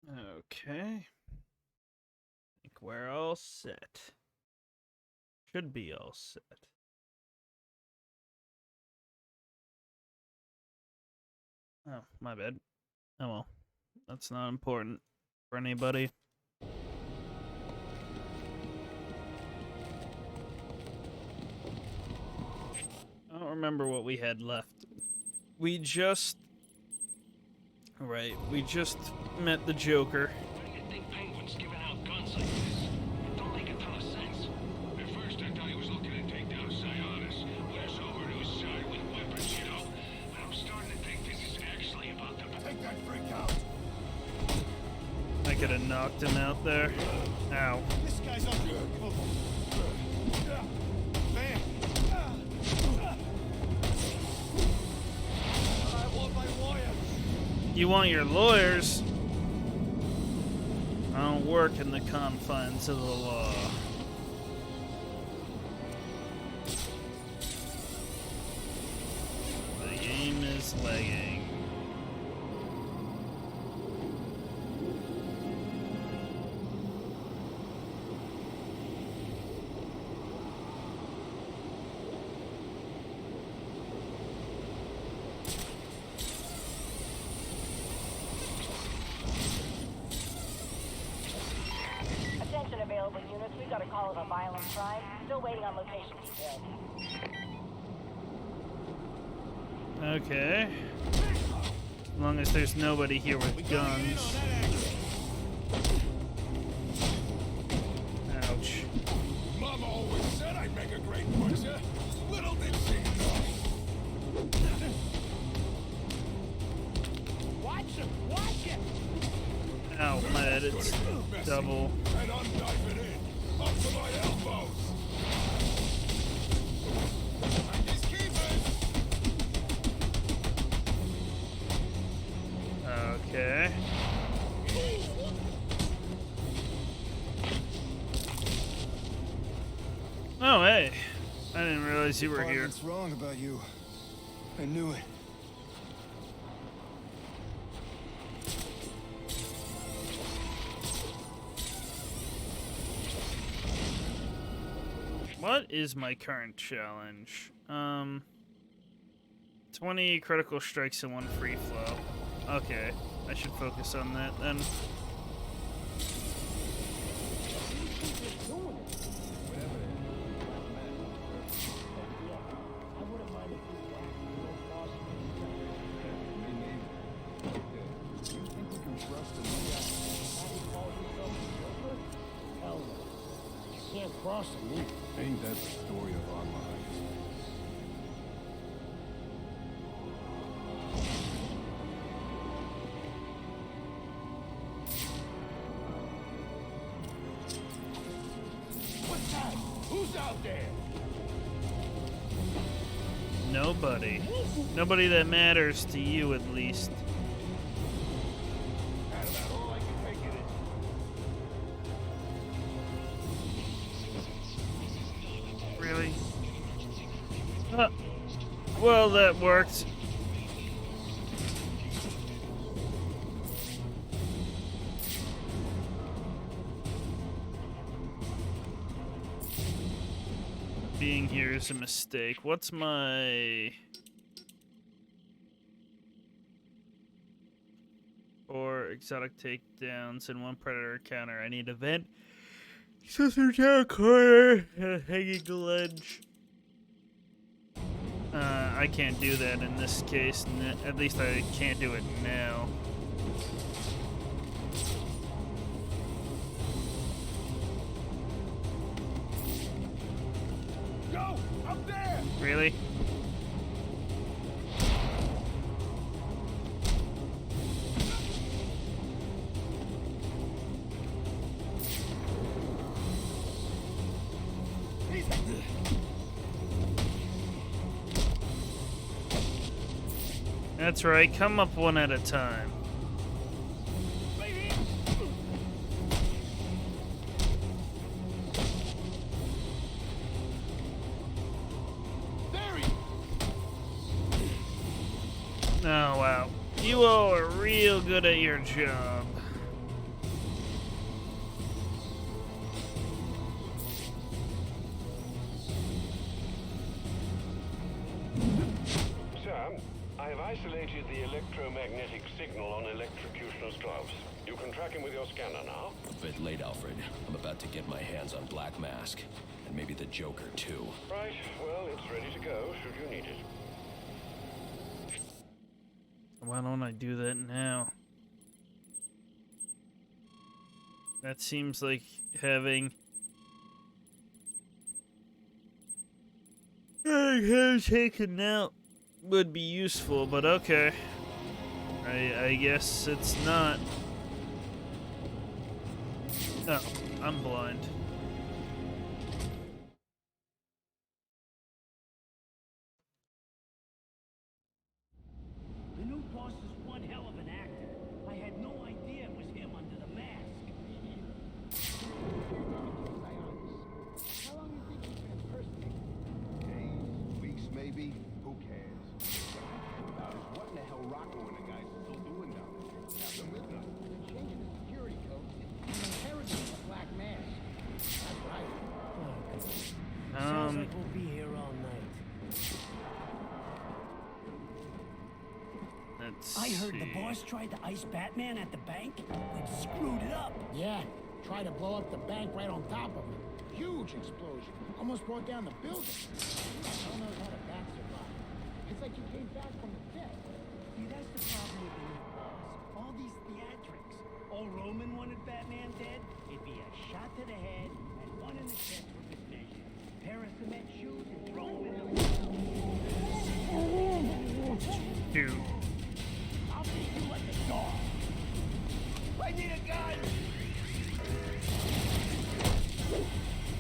Okay. I think we're all set. Should be all set. Oh, my bad. Oh well. That's not important for anybody. I don't remember what we had left. We just met the Joker. Why do you think Penguin's giving out guns like this? It don't make a ton of sense. At first I thought he was looking to take down Sionis, win us over to his side with weapons, you know. But I'm starting to think this is actually about the... Take that freak out! I could have knocked him out there. Ow. This guy's unbelievable. Man! I want my lawyers! You want your lawyers? I don't work in the confines of the law. The game is lagging. Attention available units, we got a call of a violent crime. Still waiting on location details. Okay. As long as there's nobody here with guns. Ouch. Mama always said I'd make a great butcher. Little did she know. Watch him! Watch him! Ow, my head, it's double. And I'm diving in, up to my elbows. He's keeping. Okay. Oh, hey. I didn't realize you were here. What's wrong about you? I knew it. What is my current challenge? 20 critical strikes and 1 free flow. Okay, I should focus on that then. Cross the loop. Ain't that the story of our lives? What's that? Who's out there? Nobody. Nobody that matters to you, at least. That's about all I can take it in. Really? Well, that worked. Being here is a mistake. What's my... 4 exotic takedowns and 1 predator counter. I need event. Sister down corner and a hanging ledge. I can't do that in this case. At least I can't do it now. Go! Up there! Really? That's right, come up one at a time. Oh, wow. You all are real good at your job. isolated the electromagnetic signal on electrocutioner's gloves. You can track him with your scanner now. A bit late, Alfred. I'm about to get my hands on Black Mask. And maybe the Joker, too. Right, well, it's ready to go, should you need it. Why don't I do that now? That seems like having him taken out would be useful, but okay. I guess it's not. Oh, I'm blind. The new boss is one hell of an actor. I had no idea it was him under the mask. How long do you think he's been impersonating? Days, weeks, maybe. Who cares? About is what in the hell Rocco and the guys are still doing down there? Have them with us. They're changing the security codes and interrogating the Black Mask. That's right. Sounds like we'll be here all night. I heard the boss tried to ice Batman at the bank, but screwed it up. Yeah, tried to blow up the bank right on top of it. Huge explosion. Almost brought down the building. I don't know how the bat survived. It's like he came back from the dead. See, that's the problem with the new boss. All these theatrics. All Roman wanted Batman dead, it'd be a shot to the head and one in the chest with his measure. Pair of cement shoes and throw him in the Dude. I'll beat you like a dog. I need a gun!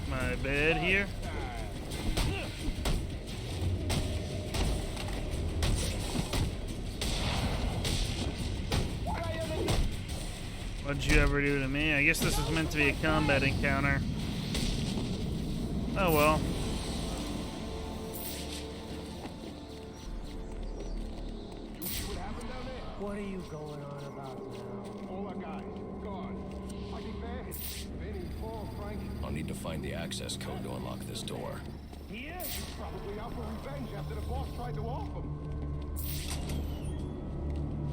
My bad here. What'd you ever do to me? I guess this was meant to be a combat encounter. Oh well. What are you going on about now? All our guys, gone. I'll be bad. Vinny, Paul, Frank. I'll need to find the access code to unlock this door. Here? Probably out for revenge after the boss tried to off him.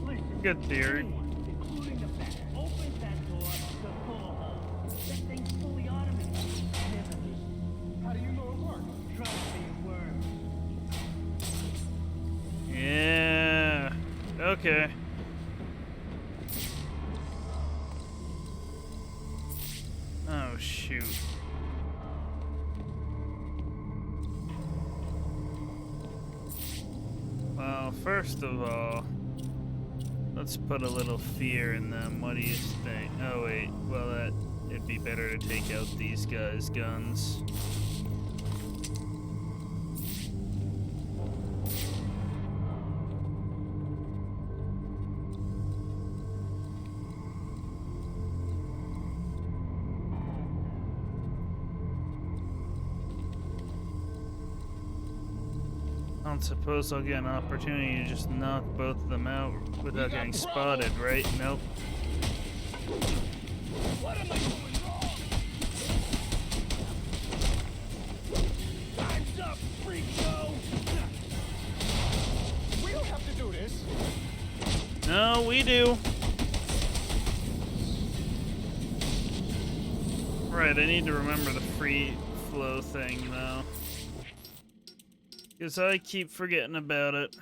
Listen, Good theory. anyone, including the bat, opens that door, the pull hole. That thing's fully automated. Never miss. How do you know it works? Trust me, it works. Yeah. Okay. Oh shoot. Well, first of all, let's put a little fear in them. What do you think? Oh wait, well it'd be better to take out these guys' guns. I don't suppose I'll get an opportunity to just knock both of them out without getting spotted, right? Nope. What am I doing wrong? Time's up, freak show! We don't have to do this. No, we do. Right, I need to remember the free flow thing, though. Because I keep forgetting about it.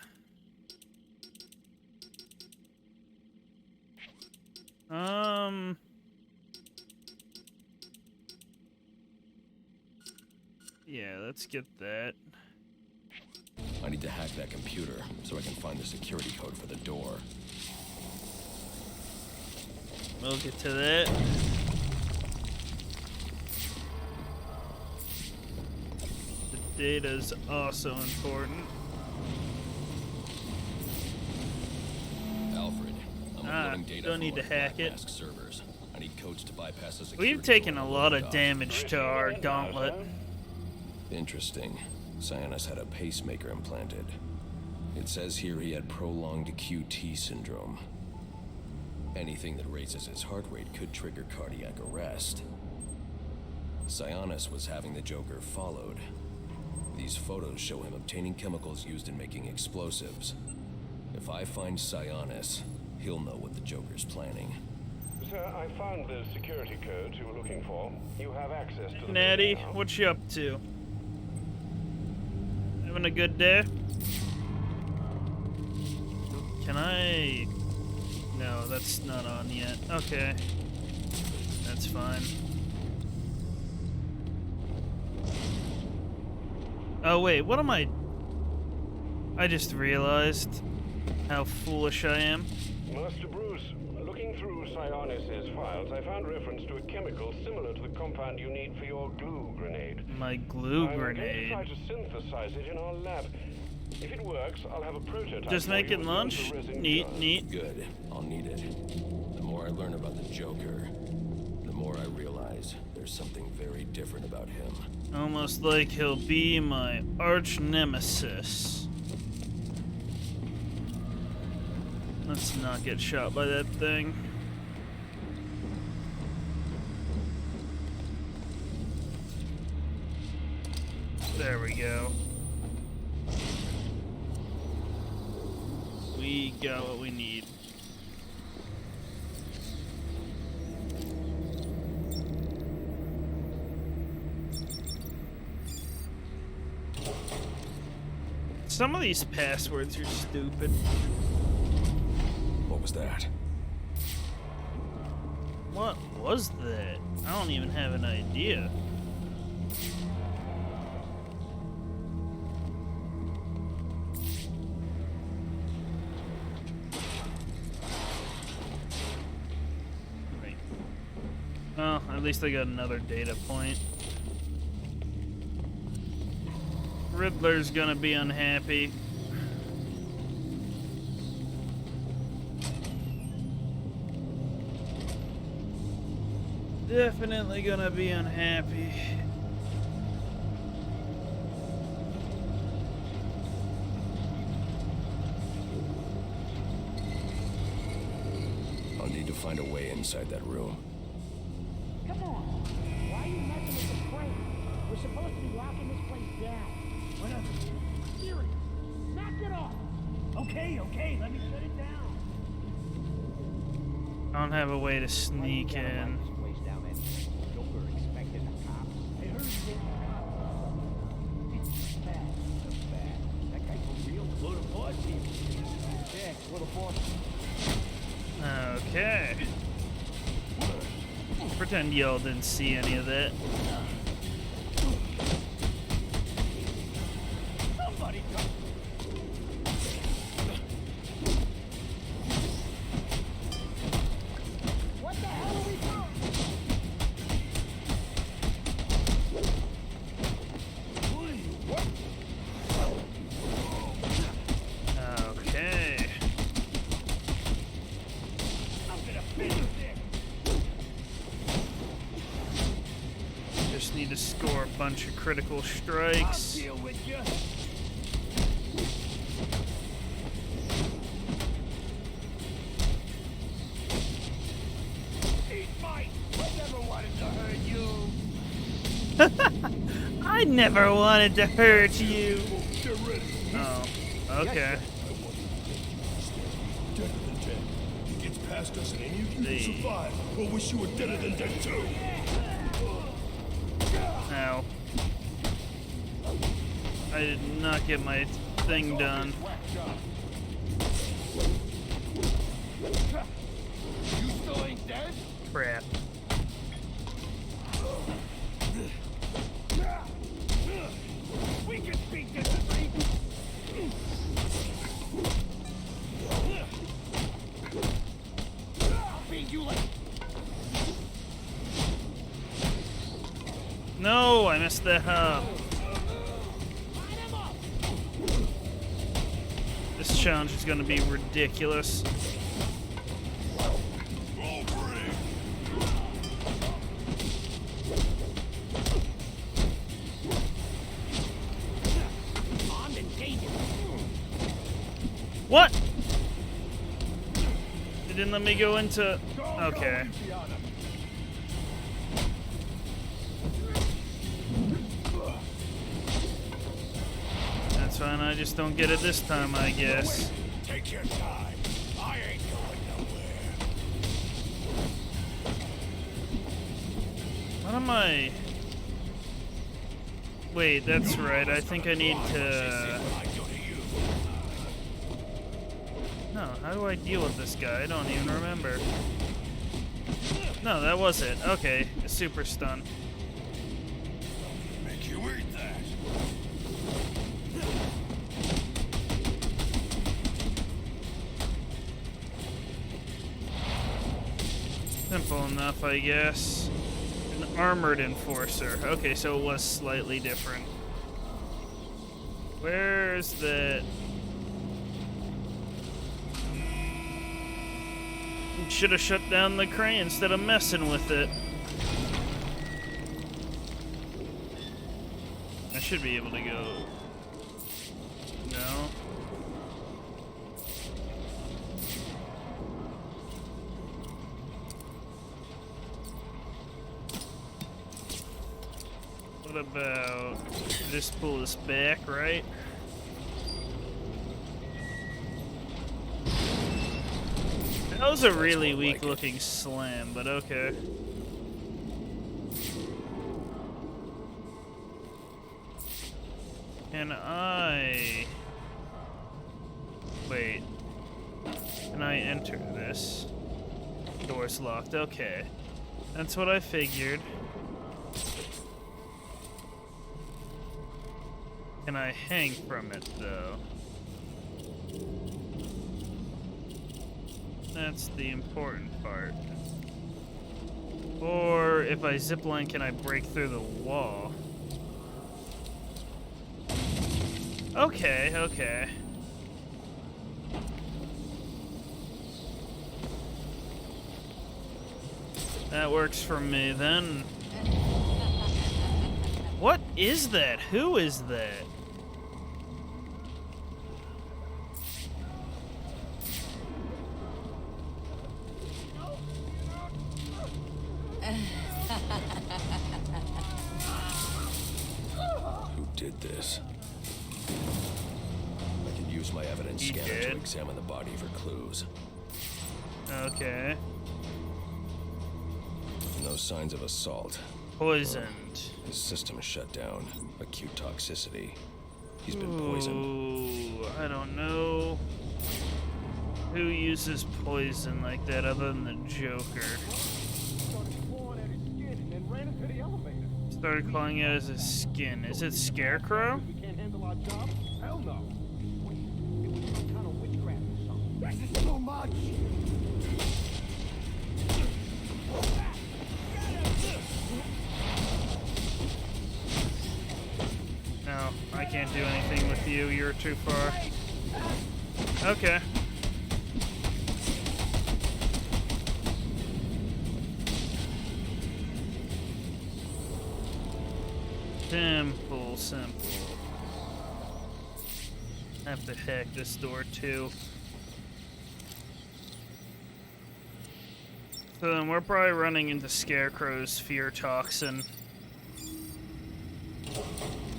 Yeah, let's get that. I need to hack that computer so I can find the security code for the door. We'll get to that. The data's also important. Alfred, I'm uploading data don't from need to our hack Black it. Mask servers. I need codes to bypass the security We've taken door a on lot the of dock. damage to our gauntlet. Interesting. Cyanus had a pacemaker implanted. It says here he had prolonged QT syndrome. Anything that raises his heart rate could trigger cardiac arrest. Cyanus was having the Joker followed. These photos show him obtaining chemicals used in making explosives. If I find Sionis, he'll know what the Joker's planning. Sir, I found the security codes you were looking for. You have access to the Natty, building now. what you up to? Having a good day? Can I... No, that's not on yet. Okay. That's fine. Oh wait, what am I... I just realized how foolish I am. Master Bruce, looking through Sionis' files, I found reference to a chemical similar to the compound you need for your glue grenade. My glue I'm going to grenade. try to synthesize it in our lab. If it works, I'll have a prototype. Just for making you lunch? with the resin Neat, jar. neat. Good. I'll need it. The more I learn about the Joker, the more I realize there's something very different about him. Almost like he'll be my arch nemesis. Let's not get shot by that thing. There we go. We got what we need. Some of these passwords are stupid. What was that? What was that? I don't even have an idea. Wait. Oh, at least I got another data point. Riddler's gonna be unhappy. Definitely gonna be unhappy. I'll need to find a way inside that room. Come on. Why are you messing with the frame? We're supposed to be locking this place down. Whatever. Serious. Knock it off. Okay, let me shut it down. I don't have a way to sneak in. Place down there. Joker expected the cops. I heard you get the cops. It's bad. It's bad. That guy for real? Little boss here. Yeah, little boss. Okay. Pretend y'all didn't see any of that. Somebody come. What the hell are we doing? Okay. I'm gonna finish this. Just need to score a bunch of critical I'll strikes. deal with you. Eat my. I never wanted to hurt you. I never wanted to hurt you. Get ready. Oh, okay. Deader than dead. He gets past us and any of you The- who survive will wish you were deader than dead too. Ow. I did not get my thing done. You still ain't dead? Crap. We can beat this thing. I'll beat you like. No, I messed that up. Line him up. This challenge is gonna be ridiculous. Armed and dangerous. What? It didn't let me go into... Okay. That's fine, I just don't get it this time, I guess. Take your time. I ain't going nowhere. What am I? Wait, that's right. I think I need to... No, how do I deal with this guy? I don't even remember. No, that was it. Okay, super stun. Make you eat that. Simple enough, I guess. An armored enforcer. Okay, so it was slightly different. Where's the... Should have shut down the crane instead of messing with it. I should be able to go... No? What about... Just pull this back, right? That was a really weak looking slam, but okay. Can I... Wait. Can I enter this? Door's locked, okay. That's what I figured. Can I hang from it, though? That's the important part. Or if I zipline, can I break through the wall? Okay, okay. That works for me then. What is that? Who is that? Who did this? I can use my evidence He scanner did? to examine the body for clues. Okay. No signs of assault. Poisoned. His system is shut down. Acute toxicity. He's been poisoned. Ooh, I don't know. Who uses poison like that other than the Joker? Started calling it as a skin. Is it Scarecrow? We can't handle our job? Hell no. It was some kind of witchcraft or something. This is too much. No, I can't do anything with you. You're too far. Okay. Simple, simple. I have to hack this door too. So then we're probably running into Scarecrow's fear toxin.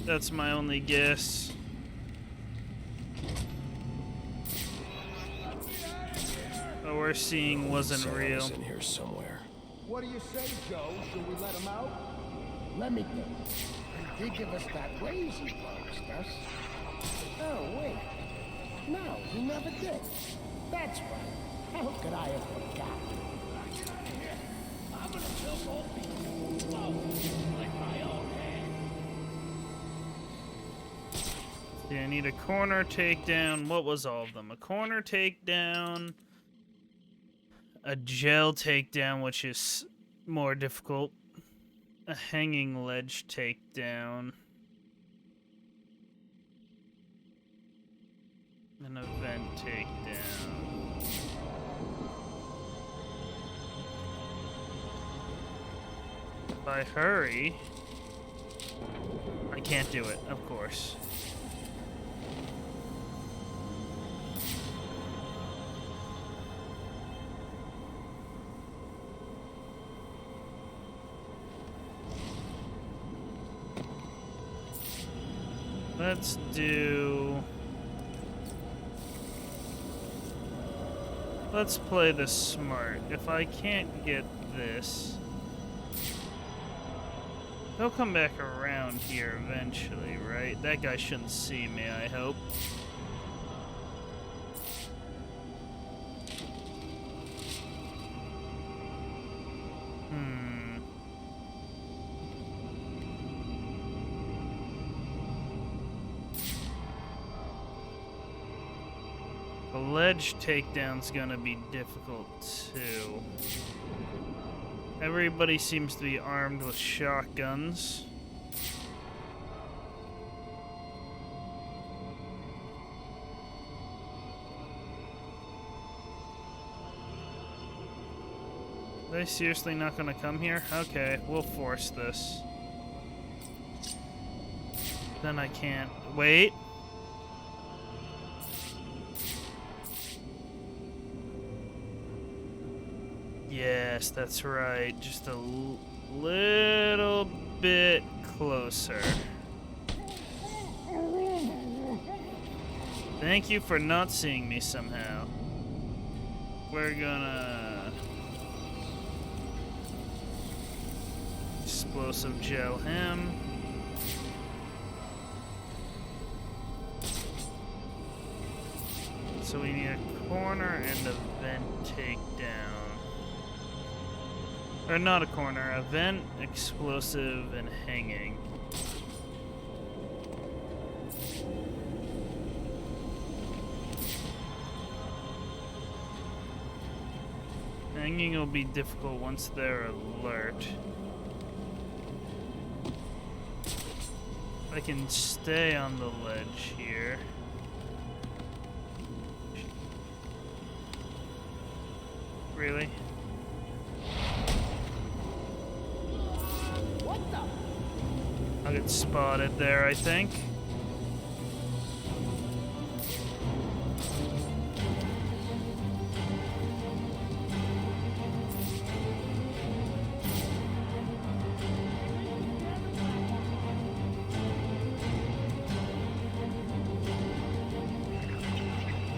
That's my only guess. What we're seeing wasn't real. Someone's in here somewhere. What do you say, Joe? Should we let him out? Let me think. He did give us that raise he promised us. Oh, wait. No, he never did. That's right. How could I have forgotten? I'm gonna kill both people. Whoa, like my own hand. Yeah, I need a corner takedown. What was all of them? A corner takedown, a gel takedown, which is more difficult, a hanging ledge takedown, an event takedown. If I hurry, I can't do it, of course. Let's do... Let's play this smart. If I can't get this, he'll come back around here eventually, right? That guy shouldn't see me, I hope. The ledge takedown's gonna be difficult too. Everybody seems to be armed with shotguns. Are they seriously not gonna come here? Okay, we'll force this. Then I can't. Wait. Yes, that's right. Just a little bit closer. Thank you for not seeing me somehow. We're gonna explosive gel him. So we need a corner and a vent takedown. Or not a corner, a vent, explosive, and hanging. Hanging will be difficult once they're alert. I can stay on the ledge here. Really? I'll get spotted there, I think.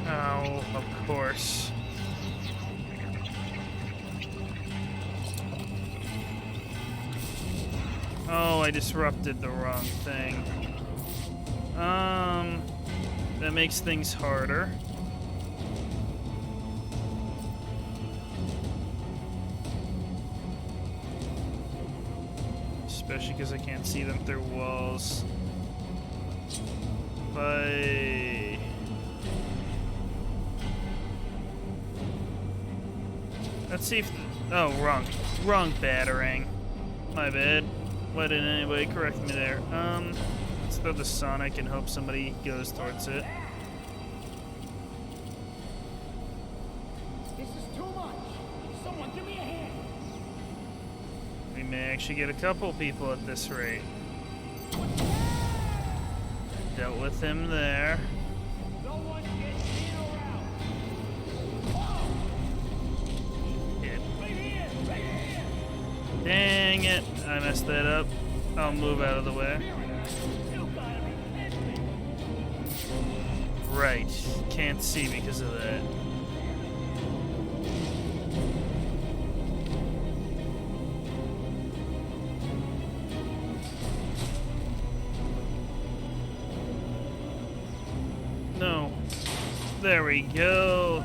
Oh, of course. Oh, I disrupted the wrong thing. That makes things harder. Especially because I can't see them through walls. Bye. Let's see if... Oh, wrong battering. My bad. Why didn't anybody correct me there? Let's throw the Sonic and hope somebody goes towards it. This is too much. Someone give me a hand. We may actually get a couple people at this rate. Dealt with him there. No one gets seen around. Hit. Right here. Right here. Dang it. I messed that up. I'll move out of the way. You gotta be kidding me. Right. Can't see because of that. No. There we go.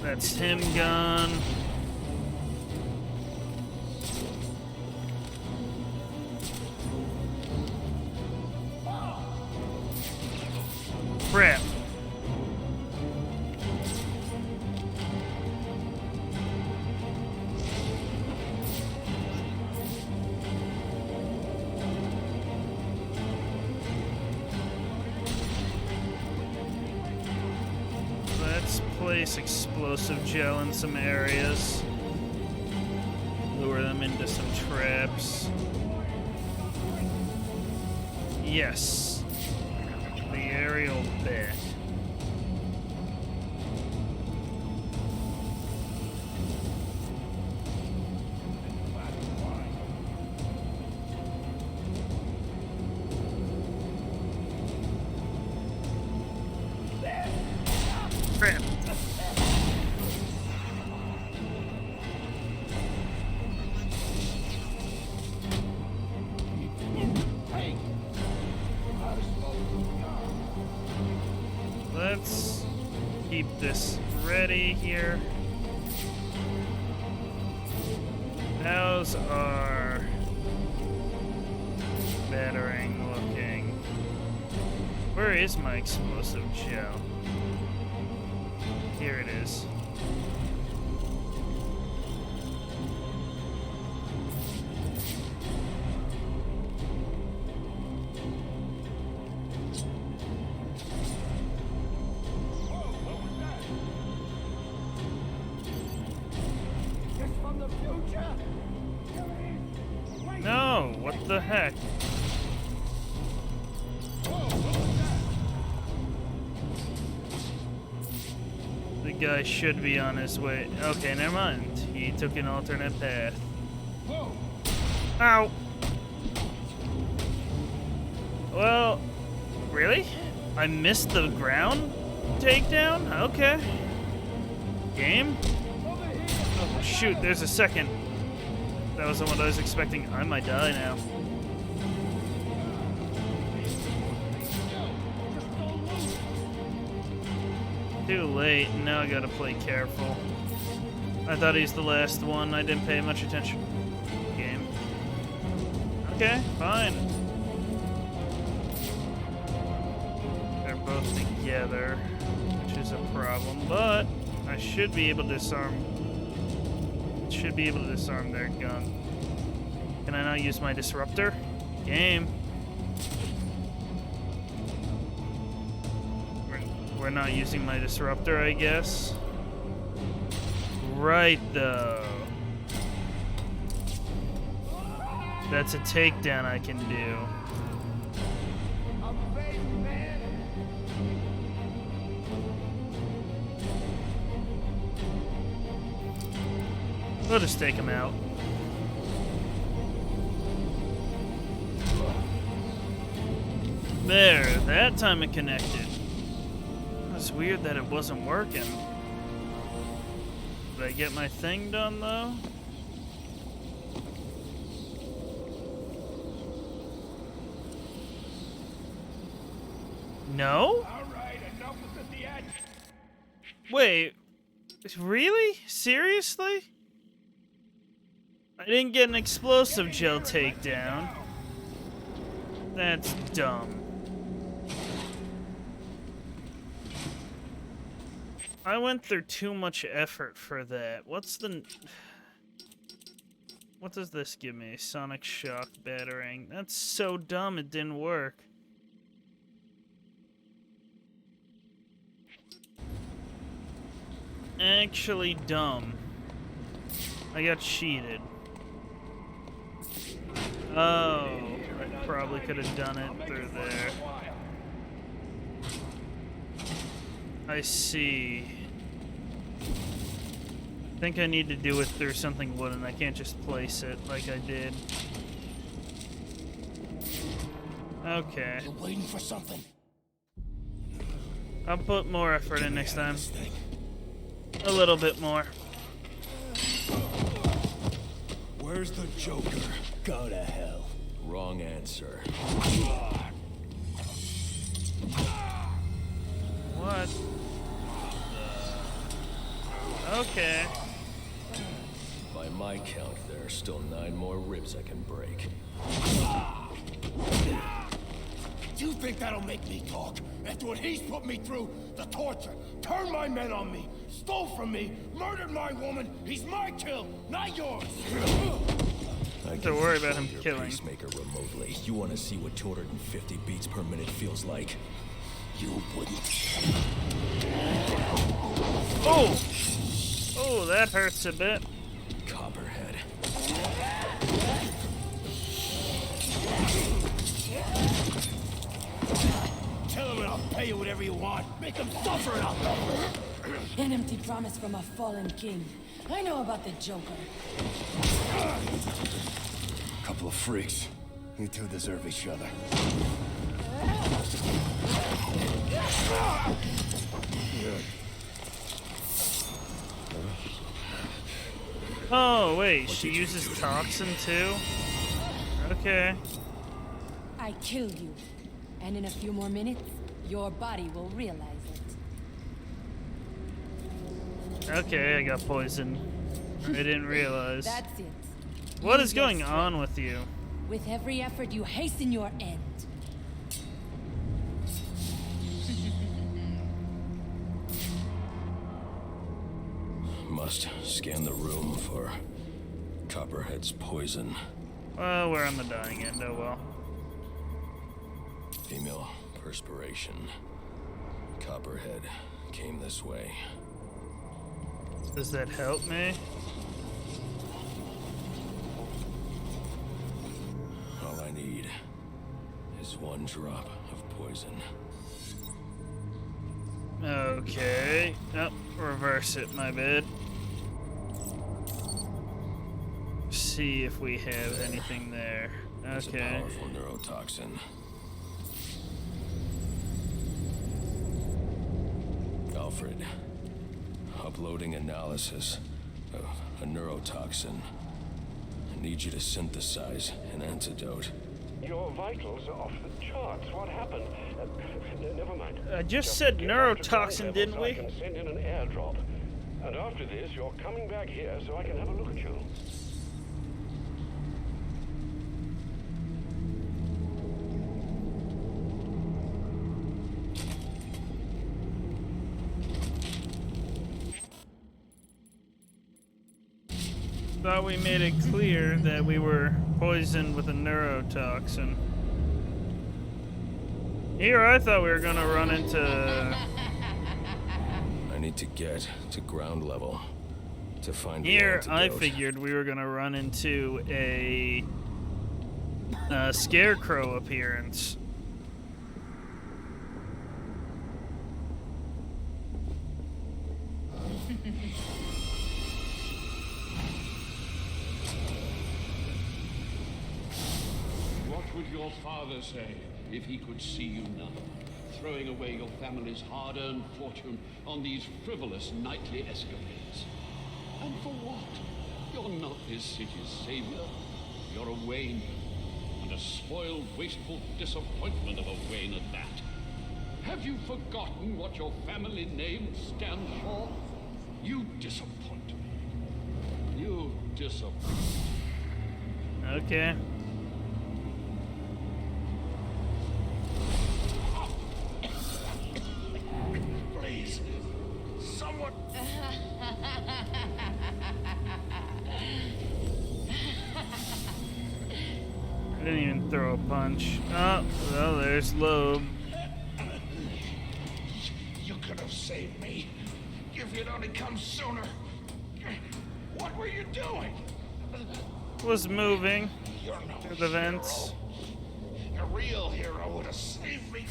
That's him gone. Crap. Let's place explosive gel in some areas. Lure them into some traps. Yes. The aerial bat. Crap. keep this ready here. How's our battering looking? Where is my explosive gel? Here it is. No, what the heck? The guy should be on his way. Okay, never mind. He took an alternate path. Ow! Well, really? I missed the ground takedown? Okay. Game? Oh, shoot, there's a second. That wasn't what I was expecting. I might die now. Too late. Now I gotta play careful. I thought he's the last one. I didn't pay much attention. Game. Okay, fine. They're both together, which is a problem, but I should be able to disarm. Should be able to disarm their gun. Can I not use my disruptor? Game. We're not using my disruptor, I guess. Right, though. That's a takedown I can do. We'll just take him out. There, that time it connected. It's weird that it wasn't working. Did I get my thing done, though? No? Alright, enough with the theatrics. Wait, really? Seriously? I didn't get an explosive gel takedown. That's dumb. I went through too much effort for that. What does this give me? Sonic shock battering. That's so dumb it didn't work. Actually dumb. I got cheated. Oh, I probably could have done it through there. I see. I think I need to do it through something wooden. I can't just place it like I did. Okay. You're waiting for something. I'll put more effort in next time. A little bit more. Where's the Joker? Go to hell. Wrong answer. What? Okay. By my count, there are still 9 more ribs I can break. Do you think that'll make me talk? After what he's put me through, the torture, turned my men on me, stole from me, murdered my woman, he's my kill, not yours! I Don't worry about him your killing. Pacemaker remotely. You want to see what 250 beats per minute feels like? You wouldn't. Oh! Oh, that hurts a bit. Copperhead. Tell him and I'll pay you whatever you want. Make him suffer and I'll cover. An empty promise from a fallen king. I know about the Joker. Couple of freaks. You two deserve each other. Oh, wait, she uses toxin too? Okay. I kill you. And in a few more minutes, your body will realize it. Okay, I got poisoned. I didn't realize. That's it. What You is going just- on with you? With every effort, you hasten your end. Must scan the room for Copperhead's poison. Well, we're on the dying end, oh well. Female perspiration. Copperhead came this way. Does that help me? All I need is one drop of poison. Okay. Oh, reverse it, my bad. See if we have anything there. It's a Okay. powerful neurotoxin. Alfred, uploading analysis of a neurotoxin. I need you to synthesize an antidote. Your vitals are off the charts. What happened? Never mind. I just said get up to neurotoxin, ground didn't level so we? I can send in an airdrop. And after this, you're coming back here so I can have a look at you. Thought we made it clear that we were poisoned with a neurotoxin. Here, I thought we were gonna run into. I need to get to ground level to find Here, the I antidote. figured we were gonna run into a scarecrow appearance. What would your father say if he could see you now, throwing away your family's hard-earned fortune on these frivolous nightly escapades? And for what? You're not this city's savior. You're a Wayne, and a spoiled, wasteful disappointment of a Wayne at that. Have you forgotten what your family name stands for? You disappoint me. You disappoint me. Okay. Please, someone. I didn't even throw a punch. Oh, well, there's Loeb. You could have saved me if you'd only come sooner. What were you doing? Was moving You're no through the vents. hero. A real hero would have saved me.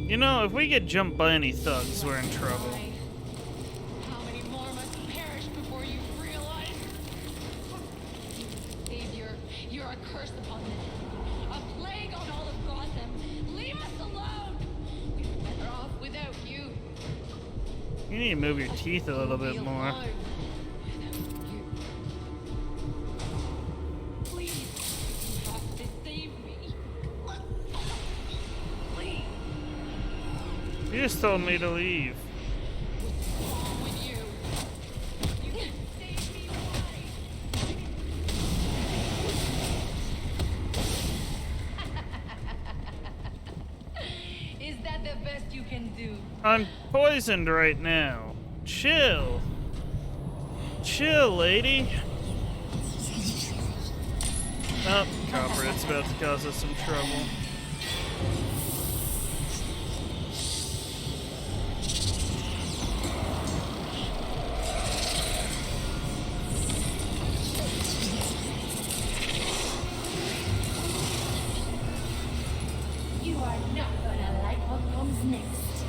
You know, if we get jumped by any thugs, we're in trouble. How many more must perish before you realize? Savior, you're a curse upon this. A plague on all of Gotham. Leave us alone. We're better off without you. You need to move your teeth a little bit more. Alive without you. Please, you have to save me. Please. You just told me to leave. What's wrong with you? You can save me, why? Is that the best you can do? I'm poisoned right now. Chill. Chill, lady. Oh, Copper, it's about to cause us some trouble. You are not gonna like what comes next.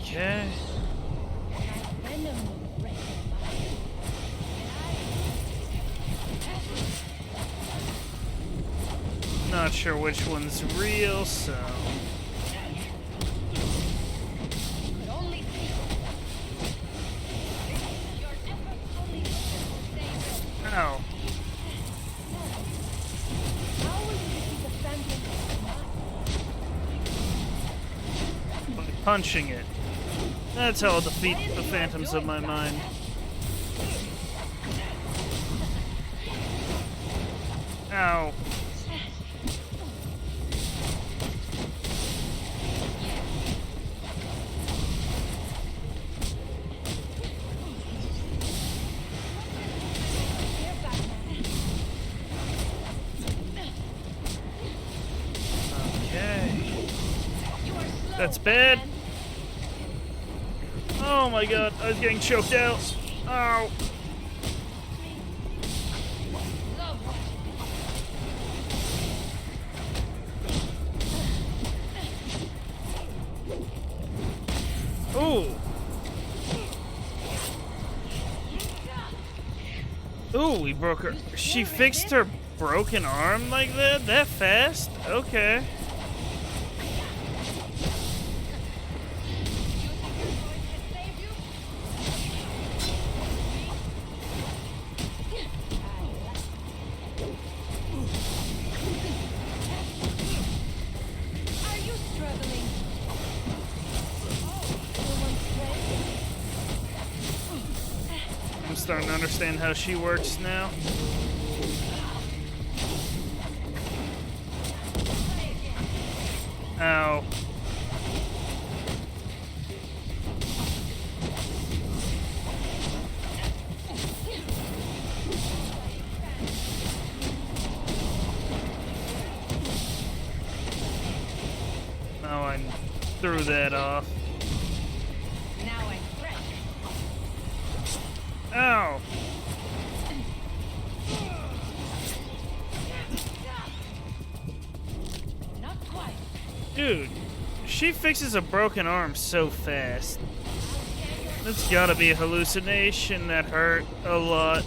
Okay. That venom will break your body. Not sure which one's real, so. Could only see. Your efforts only will save us. Ow. Punching it. That's how I'll defeat the phantoms of my mind. Ow. Okay. That's bad. Oh my god, I was getting choked out. Ow. Ooh. Ooh, we broke her. She fixed her broken arm like that? That fast? Okay. I'm starting to understand how she works now. Ow. Oh, I threw that off. Now I'm fresh. Ow. Not quite. Dude, she fixes a broken arm so fast. That's gotta be a hallucination that hurt a lot.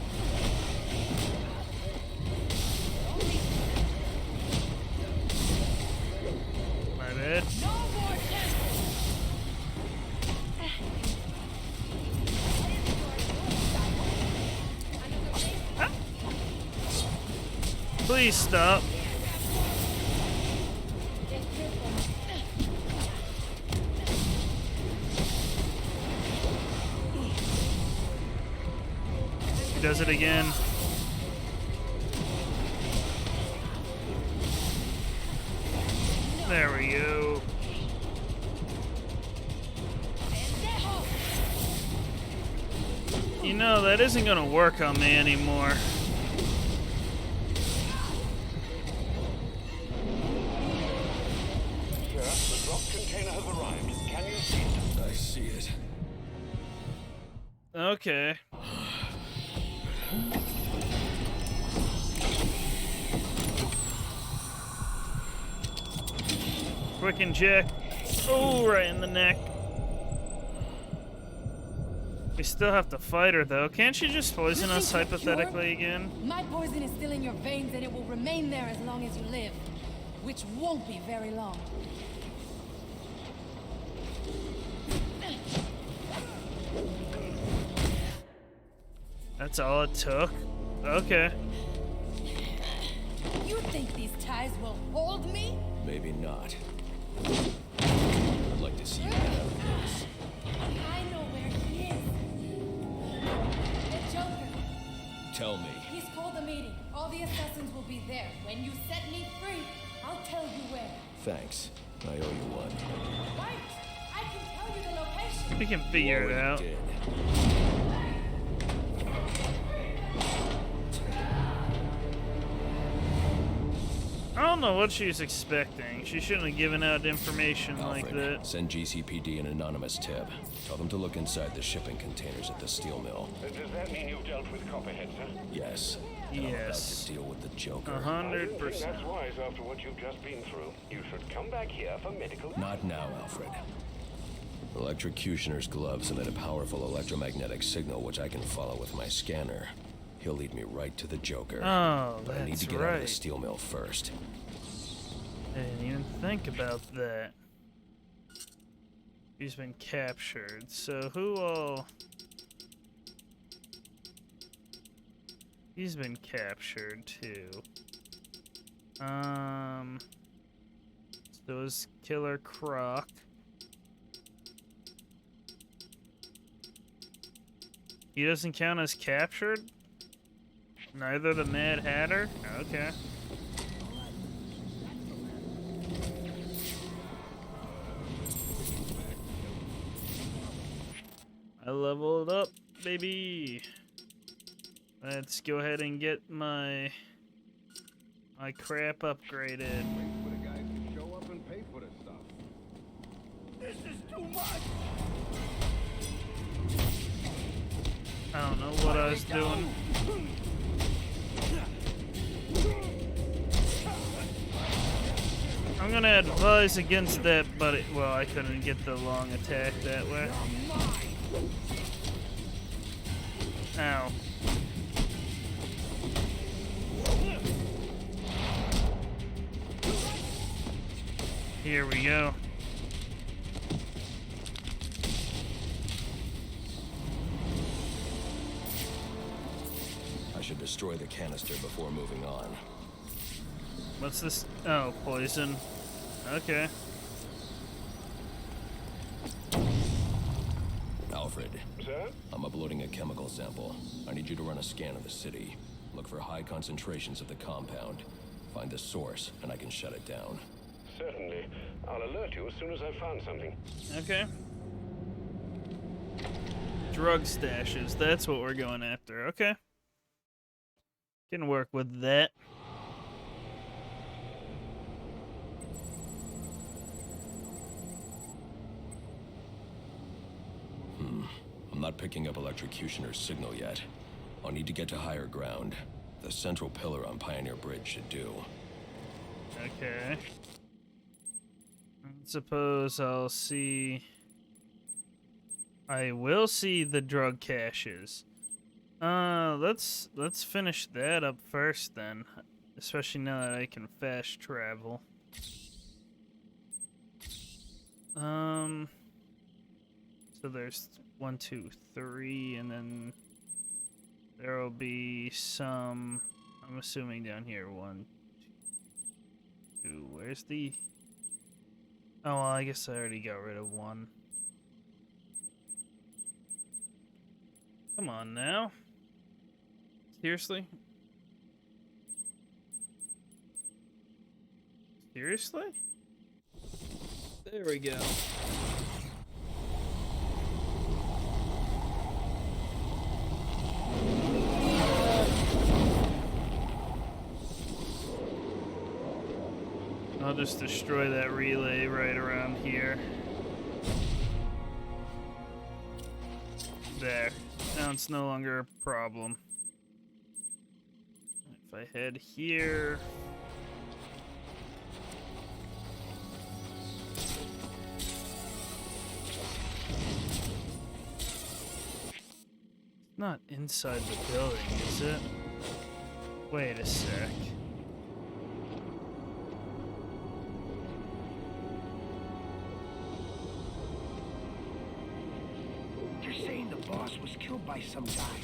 My bad. No more Ah. Please stop. He does it again. There we go. You know, that isn't gonna work on me anymore. Sir, the drop container has arrived. Can you see it? I see it. Okay. Quick inject. Oh, right in the neck. We still have to fight her, though. Can't she just poison us hypothetically again? My poison is still in your veins and it will remain there as long as you live. Which won't be very long. That's all it took? Okay. You think these ties will hold me? Maybe not. I'd like to see you get out of this. I know where he is. The Joker. Tell me. He's called a meeting. All the assassins will be there. When you set me free, I'll tell you where. Thanks. I owe you one. Wait! I can tell you the location. We can figure it You out. already did. I don't know what she was expecting. She shouldn't have given out information like Alfred, that. send GCPD an anonymous tip. Tell them to look inside the shipping containers at the steel mill. Does that mean you've dealt with Copperhead, sir? Yes. And I'm about Yes. to deal with the Joker. 100%. That's wise after what you've just been through. You should come back here for medical. Not now, Alfred. Electrocutioner's gloves emit a powerful electromagnetic signal which I can follow with my scanner. He'll lead me right to the Joker. Oh, But I need that's to get out of the right. steel mill first. I didn't even think about that. He's been captured. So who all... He's been captured too. So is Killer Croc. He doesn't count as captured? Neither the Mad Hatter? Okay. I leveled up, baby. Let's go ahead and get my crap upgraded. Wait for the guys to show up and pay for this stuff. This is too much! I don't know what I was doing. I'm gonna advise against that, but well, I couldn't get the long attack that way. Ow. Here we go. I should destroy the canister before moving on. What's this? Oh, poison. Okay. Alfred. Sir? I'm uploading a chemical sample. I need you to run a scan of the city. Look for high concentrations of the compound. Find the source, and I can shut it down. Certainly. I'll alert you as soon as I've found something. Okay. Drug stashes. That's what we're going after. Okay. Can work with that. I'm not picking up electrocutioner's signal yet. I'll need to get to higher ground. The central pillar on Pioneer Bridge should do. Okay. Suppose I'll see... I will see the drug caches. Let's finish that up first then. Especially now that I can fast travel. So there's 1, 2, 3, and then there'll be some, I'm assuming down here, 1, 2, where's the, oh, well, I guess I already got rid of 1. Come on now. Seriously? Seriously? There we go. I'll just destroy that relay right around here. There. Now it's no longer a problem. If I head here... Not inside the building, is it? Wait a sec. They're saying the boss was killed by some guy.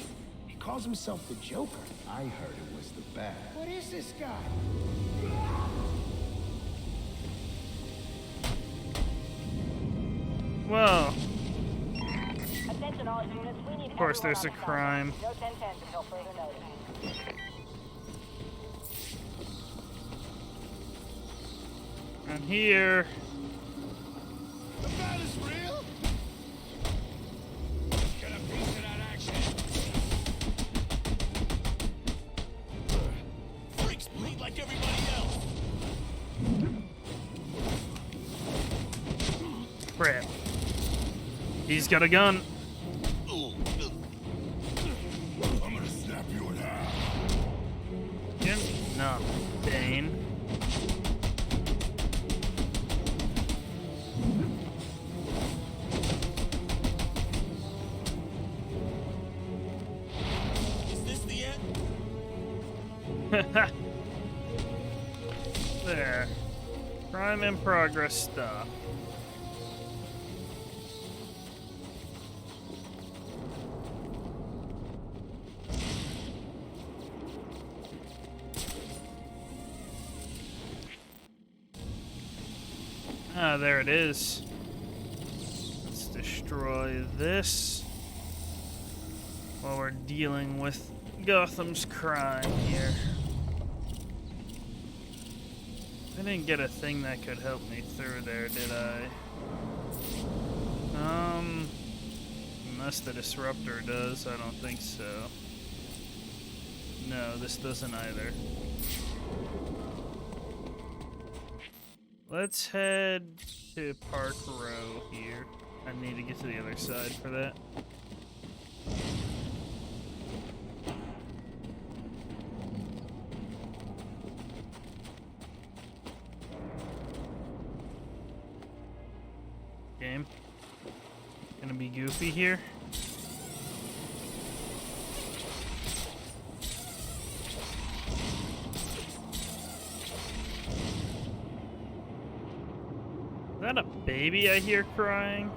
He calls himself the Joker. I heard it was the Bat. What is this guy? Whoa. Attention all units, we need Of course, everyone there's on a the crime. No 10-10s until further notice. I'm here. The Bat is real? Get a piece of that action. Freaks bleed like everybody else. Crap. He's got a gun. I'm gonna snap you in half. No, Bane. Is this the end? There. Crime in progress stuff. Ah, there it is. Let's destroy this. while we're dealing with Gotham's crime here. I didn't get a thing that could help me through there, did I? Unless the disruptor does, I don't think so. No, this doesn't either. Let's head to Park Row here. I need to get to the other side for that. Game. Gonna be goofy here. Is that a baby I hear crying?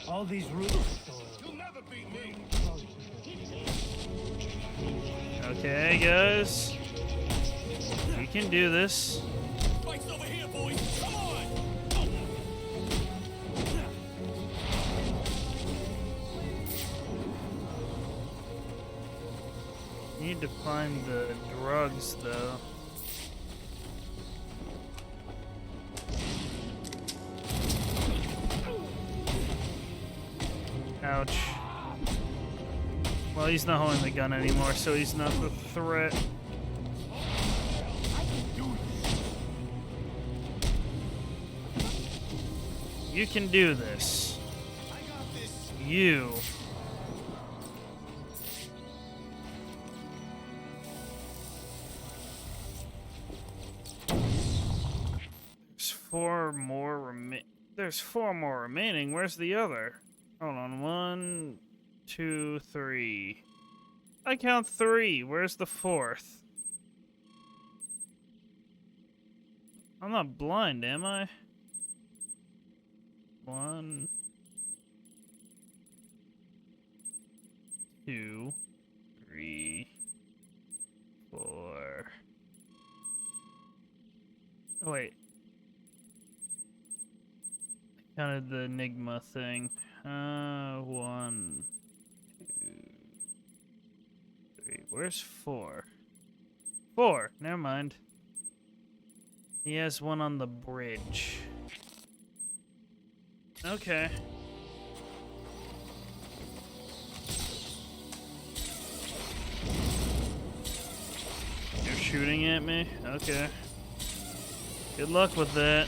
All these roofs. You'll never beat me. Okay, guys. We can do this. Fight's over here, boys. Come on. Need to find the drugs, though. Ouch. Well, he's not holding the gun anymore, so he's not the threat. You can do this. You. There's four more remaining. Where's the other? Hold on. 1, 2, 3. I count 3. Where's the fourth? I'm not blind, am I? 1, 2, 3, 4. Oh, wait. I counted the Enigma thing. 1, 2, 3. Where's 4? 4. Never mind. He has one on the bridge. Okay. You're shooting at me? Okay. Good luck with that.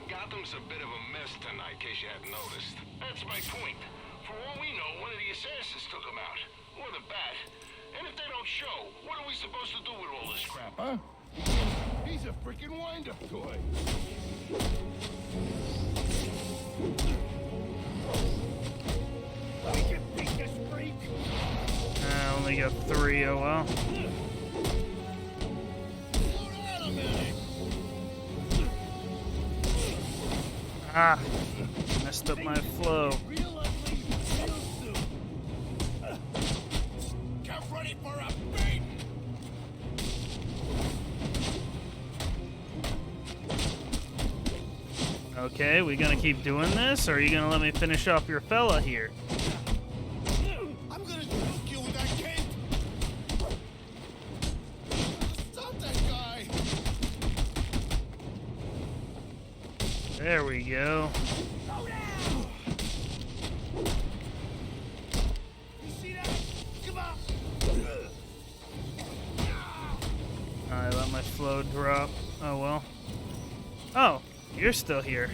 Gotham's a bit of a mess tonight, in case you hadn't noticed. That's my point. For all we know, one of the assassins took him out. Or the bat. And if they don't show, what are we supposed to do with all this crap, huh? He's a freaking wind-up toy. We can beat this freak. I only got 3, oh well. Ah, messed up my flow. Get ready for a beat. Okay, we gonna keep doing this, or are you gonna let me finish off your fella here? I'm gonna juke you with that cape. Stop that guy. There we go. Go down. You see that? Come on. I let my flow drop. Oh well. Oh, you're still here.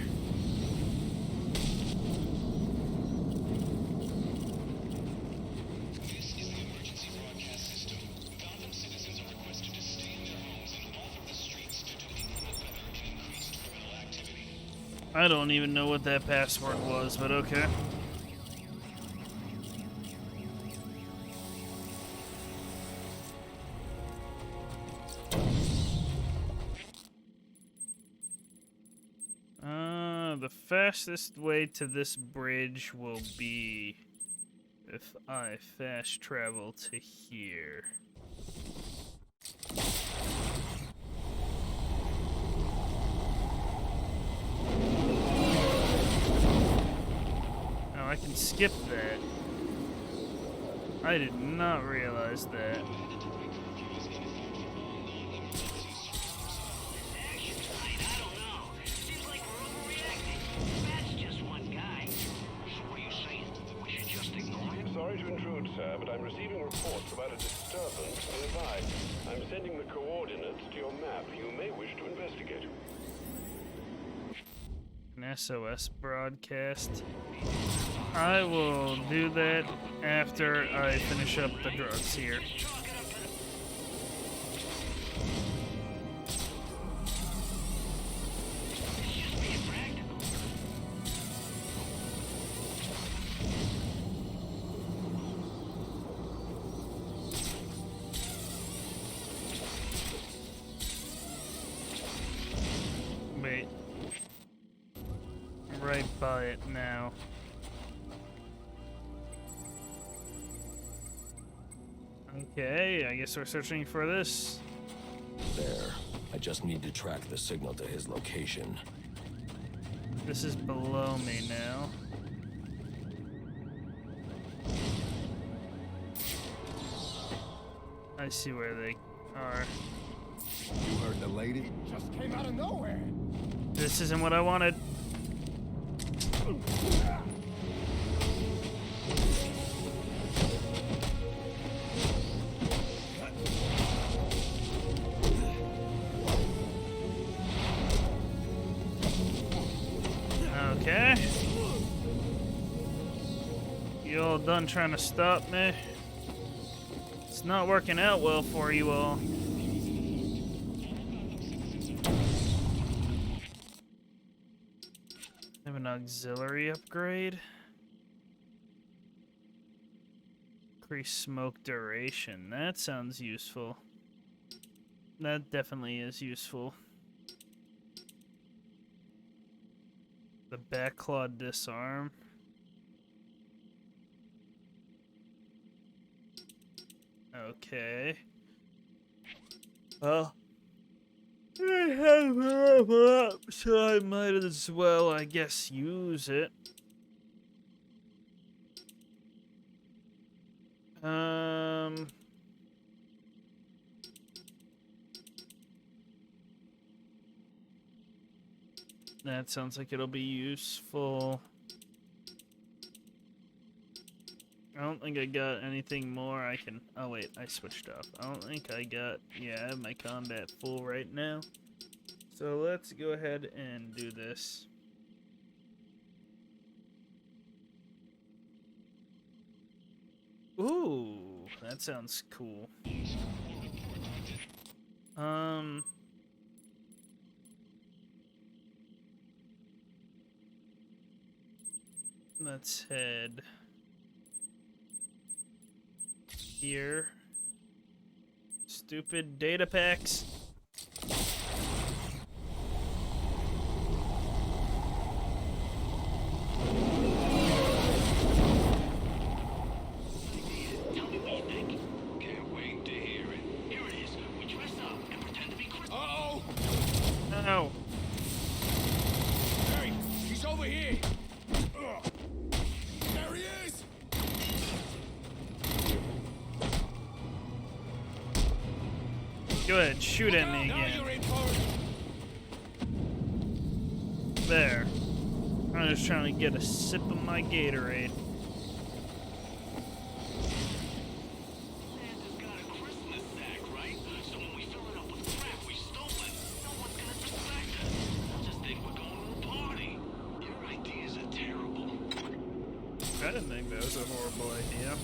This is the emergency broadcast system. Gotham citizens are requested to stay in their homes and off of the streets due to inclement weather and increased criminal activity. I don't even know what that password was, but okay. the fastest way to this bridge will be if I fast travel to here. Oh, I can skip that. I did not realize that. Sorry to intrude, sir, but I'm receiving reports about a disturbance nearby. I'm sending the coordinates to your map. You may wish to investigate. An SOS broadcast. I will do that after I finish up the drugs here. Wait. I'm right by it now. Okay, I guess we're searching for this. There. I just need to track the signal to his location. This is below me now. I see where they are. You heard the lady? It just came out of nowhere. This isn't what I wanted. Okay. You all done trying to stop me? It's not working out well for you all. Have an auxiliary upgrade. Increase smoke duration. That sounds useful. That definitely is useful. The backclaw disarm. Okay. Well, I have a up, so I might as well, I guess, use it. That sounds like it'll be useful. I don't think I got anything more I can... Oh wait, I switched off. I don't think I got... Yeah, I have my combat full right now. So let's go ahead and do this. Ooh, that sounds cool. Let's head here. Stupid data packs. Tell me what you think. Can't wait to hear it. Here it is. We dress up and pretend to be Christmas. Uh-oh! No. Hey, he's over here! There he is! Go ahead, shoot at me Now again. you're in for it. There. I'm just trying to get a sip of my Gatorade. Santa's got a Christmas sack, right? So when we fill it up with crap we stolen, no one's gonna suspect us. They'll just think we're going to a party. Your ideas are terrible. I didn't think that was a horrible idea.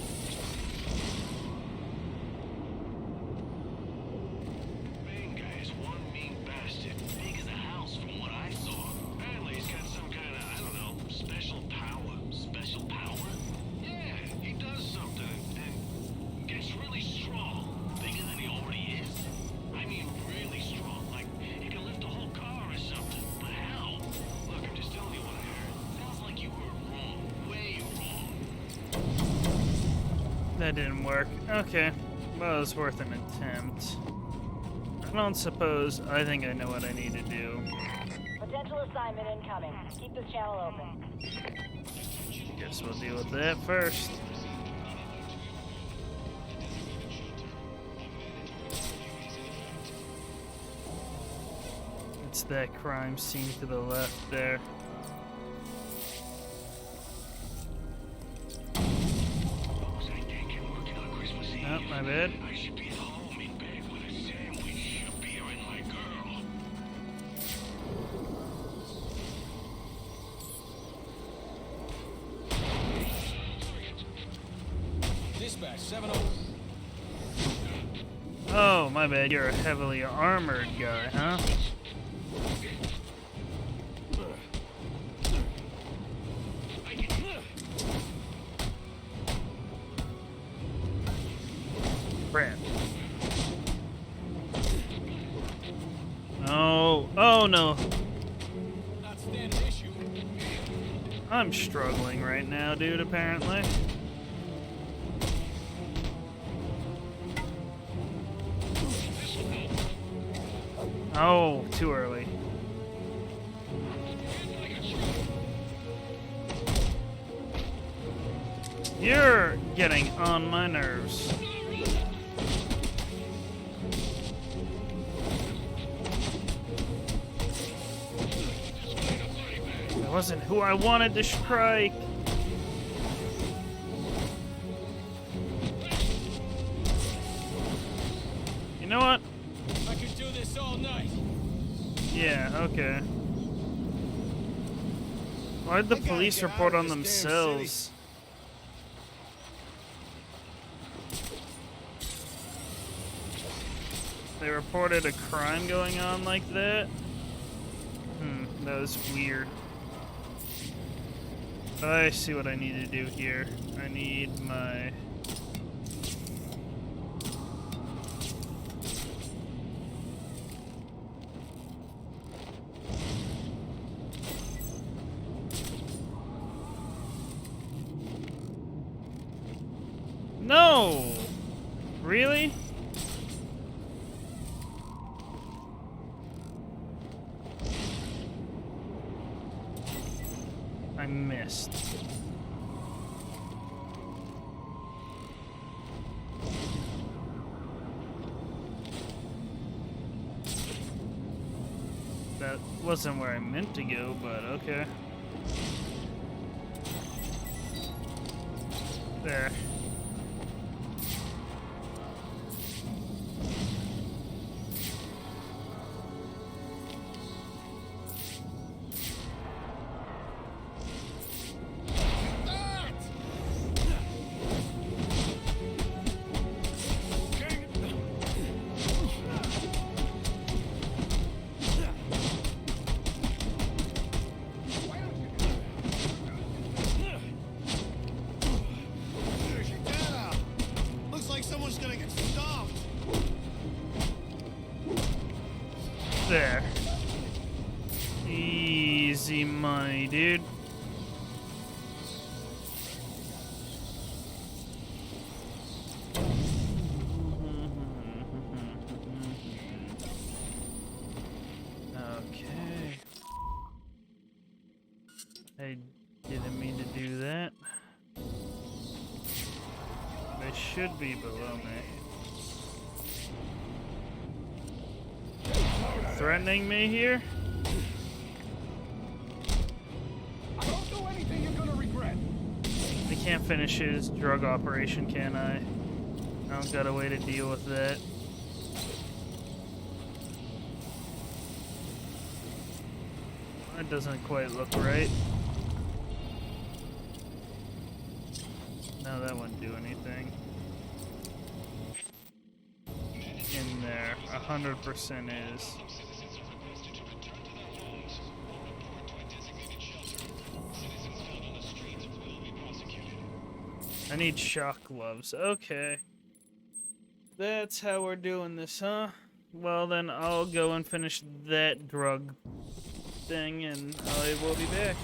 Main guy is one mean bastard. Big as a house from what I saw. Apparently he's got some kind of, I don't know, special power. Special power? Yeah, he does something and gets really strong. Bigger than he already is. I mean really strong. Like he can lift a whole car or something. But how? Look, I'm just telling you what That didn't work. Okay. Well, it was worth an attempt. I don't suppose... I think I know what I need to do. Potential assignment incoming. Keep this channel open. Guess we'll deal with that first. It's that crime scene to the left there. Oh, my bad. I should be at home in bed with a sandwich, a beer, and my girl. Dispatch 70. Oh, my bad. You're a heavily armored guy, huh? Crap. Oh, oh no. I'm struggling right now, dude, apparently. Oh, too early. You're getting on my nerves. That wasn't who I wanted to strike. You know what? I could do this all night. Yeah, okay. Why'd the police report on themselves? They reported a crime going on like that? That was weird. I see what I need to do here. I need my... No! Really? I missed. That wasn't where I meant to go, but okay. There. There. Easy money, dude. Okay. I didn't mean to do that. They should be below me. Threatening me here? I don't do anything you're gonna regret. I can't finish his drug operation, can I? I don't got a way to deal with that. That doesn't quite look right. No, that wouldn't do anything. In there, 100% is. I need shock gloves. Okay. That's how we're doing this, huh? Well, then I'll go and finish that drug thing, and I will be back.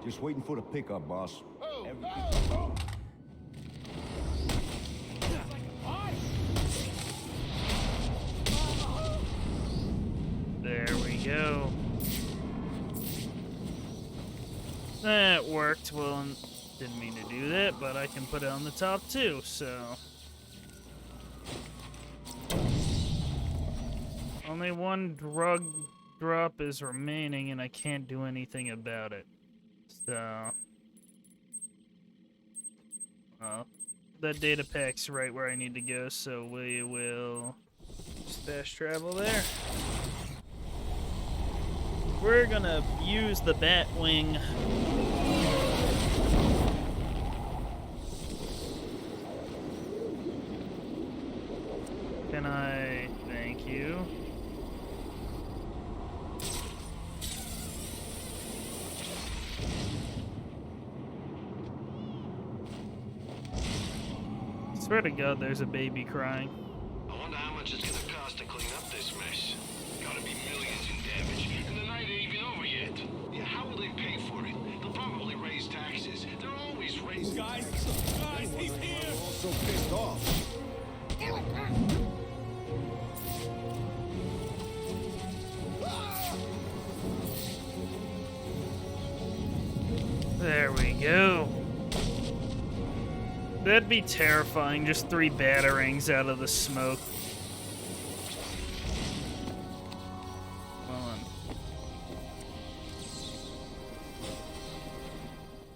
Just waiting for the pickup, boss. There we go. That worked. Well, didn't mean to do that, but I can put it on the top too, so. Only one drug drop is remaining, and I can't do anything about it. So. Well, that data pack's right where I need to go, so we will just fast travel there. We're gonna use the Batwing. Can I? Thank you. Swear to God, there's a baby crying. I wonder how much it's gonna cost to clean up this mess. Gotta be millions in damage, and the night ain't even over yet. Yeah, how will they pay for it? They'll probably raise taxes. They're always raising. Guys, he's here! We're all so pissed off. There we go. That'd be terrifying, just 3 batarangs out of the smoke. Come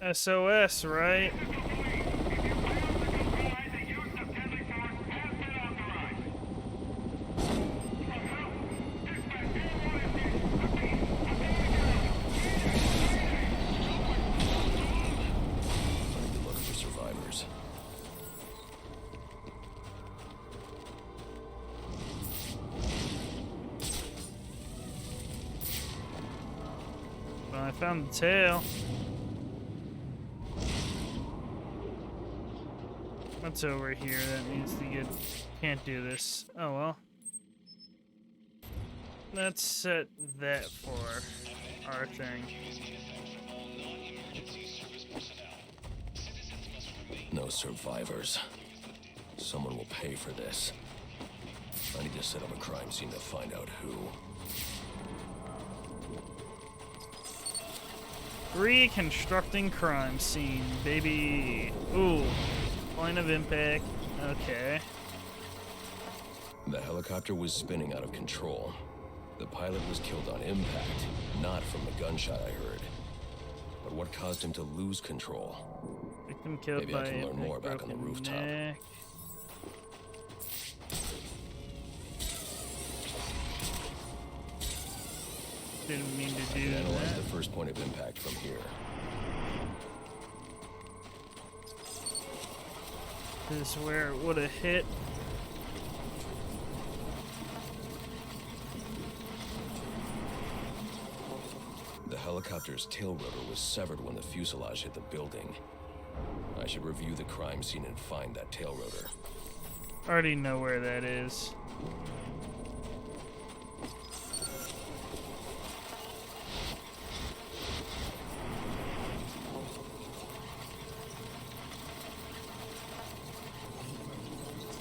on. SOS, right? Look for survivors. Well, I found the tail. What's over here that needs to get... Can't do this. Oh well. Let's set that for our thing. No survivors. Someone will pay for this. I need to set up a crime scene to find out who. Reconstructing crime scene, baby. Ooh. Point of impact. Okay. The helicopter was spinning out of control. The pilot was killed on impact, not from the gunshot I heard. But what caused him to lose control? Victim killed Maybe by I can learn more impact, back on the broken rooftop. neck. Didn't mean to do Analyze that. the first point of impact from here. This is where it would have hit. The helicopter's tail rotor was severed when the fuselage hit the building. I should review the crime scene and find that tail rotor. Already know where that is.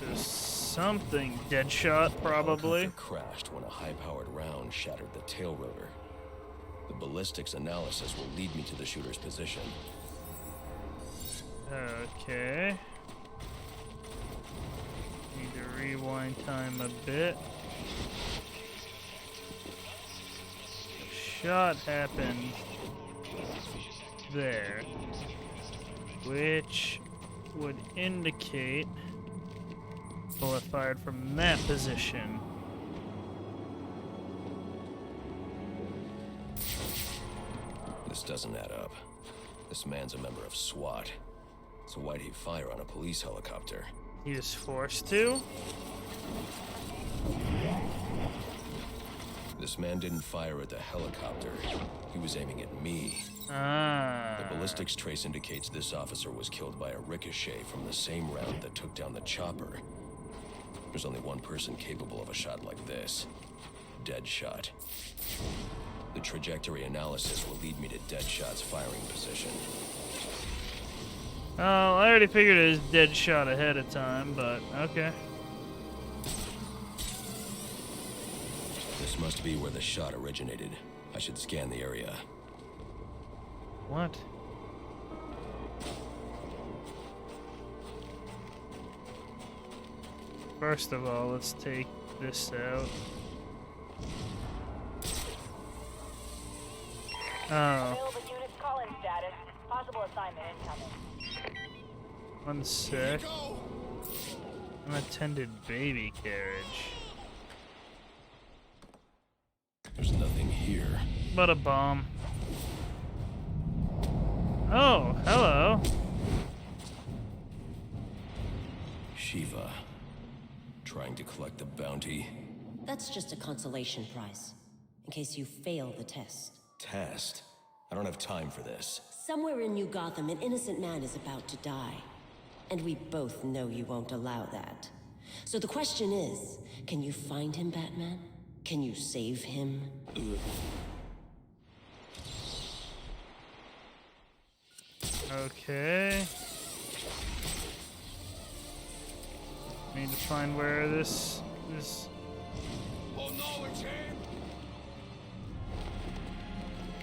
There's something. Deadshot, probably. The helicopter crashed when a high-powered round shattered the tail rotor. The ballistics analysis will lead me to the shooter's position. Okay. Need to rewind time a bit. The shot happened there, which would indicate bullet fired from that position. This doesn't add up. This man's a member of SWAT. So why'd he fire on a police helicopter? He was forced to? This man didn't fire at the helicopter. He was aiming at me. Ah. The ballistics trace indicates this officer was killed by a ricochet from the same round that took down the chopper. There's only one person capable of a shot like this. Deadshot. The trajectory analysis will lead me to Deadshot's firing position. Oh, I already figured it was Deadshot ahead of time, but okay. This must be where the shot originated. I should scan the area. What? First of all, let's take this out. Oh. Available units, call in status. Possible assignment incoming. One sec. Unattended baby carriage. There's nothing here. But a bomb. Oh, hello. Shiva. Trying to collect the bounty. That's just a consolation prize, in case you fail the test. Test? I don't have time for this. Somewhere in New Gotham, an innocent man is about to die. And we both know you won't allow that. So the question is, can you find him, Batman? Can you save him? Okay. Need to find where this is. Oh no, it's him!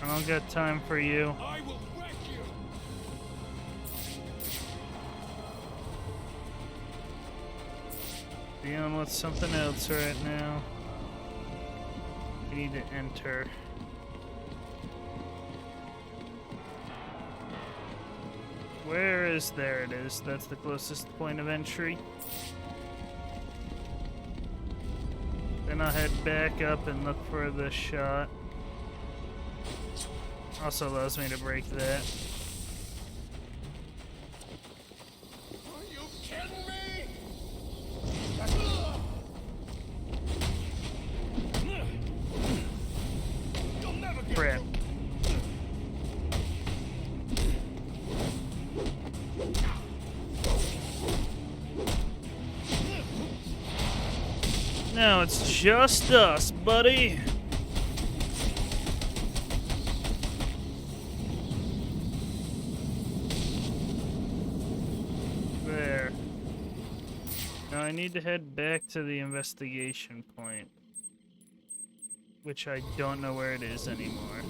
I don't got time for you. I will wreck you! Dealing with something else right now. We need to enter. Where is there it is. That's the closest point of entry. Then I'll head back up and look for the shot. Also allows me to break that. Are you kidding me? You'll never get Crap. Now it's just us, buddy. There. Now I need to head back to the investigation point, which I don't know where it is anymore.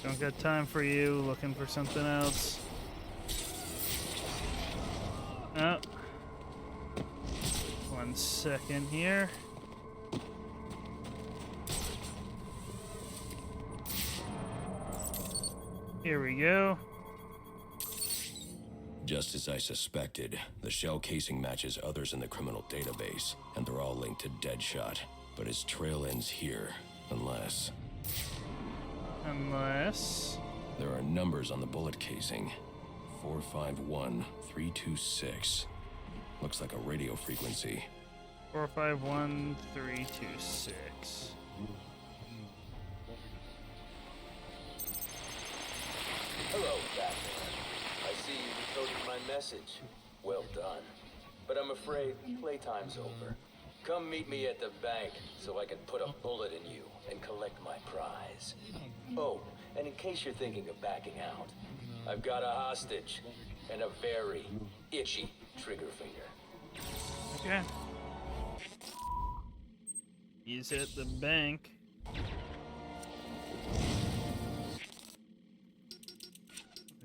Don't got time for you, looking for something else. Oh. 1 second here. Here we go. Just as I suspected, the shell casing matches others in the criminal database, and they're all linked to Deadshot. But his trail ends here, unless... Unless... There are numbers on the bullet casing. 451326. Looks like a radio frequency. 451326. Hello, Batman. I see you decoded my message. Well done. But I'm afraid playtime's over. Come meet me at the bank so I can put a bullet in you and collect my prize. Oh, and in case you're thinking of backing out, I've got a hostage and a very itchy trigger finger. Okay. He's at the bank.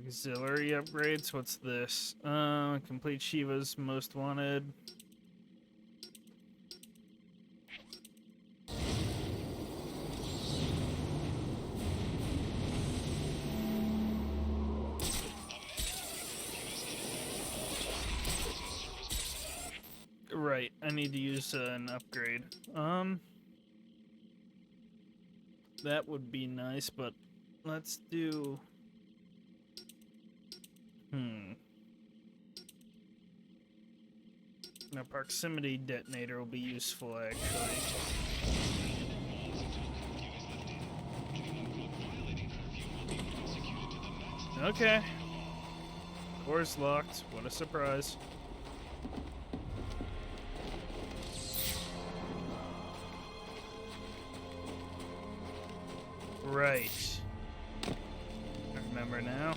Auxiliary upgrades. What's this? Complete Shiva's most wanted. Right, I need to use an upgrade. That would be nice, but let's do... A proximity detonator will be useful, actually. Okay. Door's locked. What a surprise. Right. I remember now.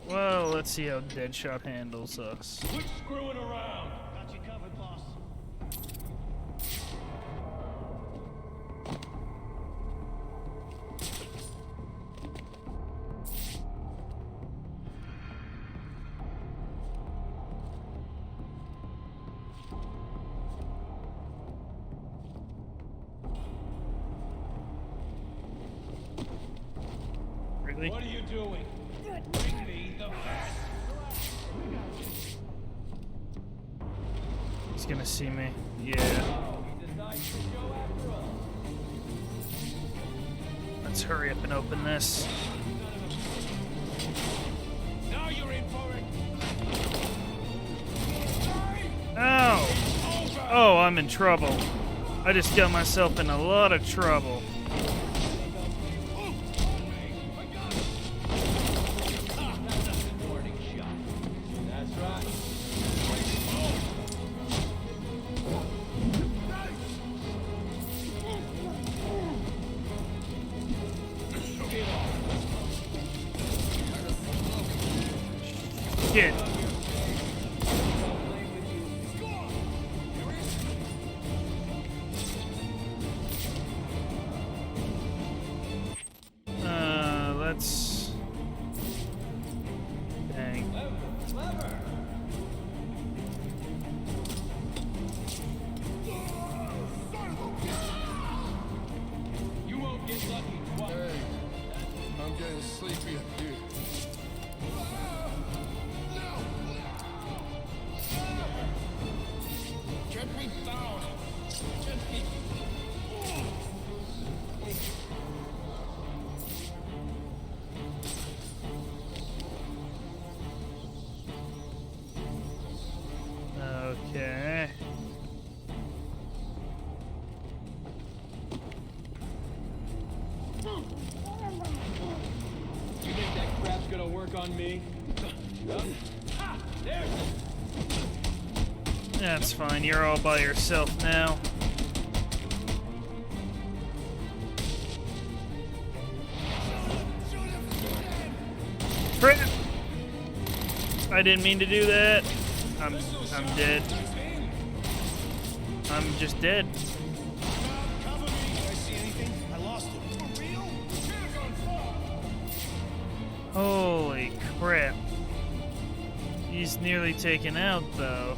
Well, let's see how Deadshot handles us. Quit screwing around. Got you covered, boss. Really? What are you doing? Bring me the bat. He's gonna see me. Yeah. Let's hurry up and open this. Now you're in for it. Ow! Oh, I'm in trouble. I just got myself in a lot of trouble. Shit. Let's... Dang. You won't get lucky twice. Hey, I'm getting sleepy up here. Get me down! Get me... Okay. You think that crap's gonna work on me? Ha! There! That's fine. You're all by yourself now. Crap! I didn't mean to do that. I'm dead. I'm just dead. Cover me! Did I see anything? I lost it. For real? Cheers on fire! Holy crap. He's nearly taken out, though.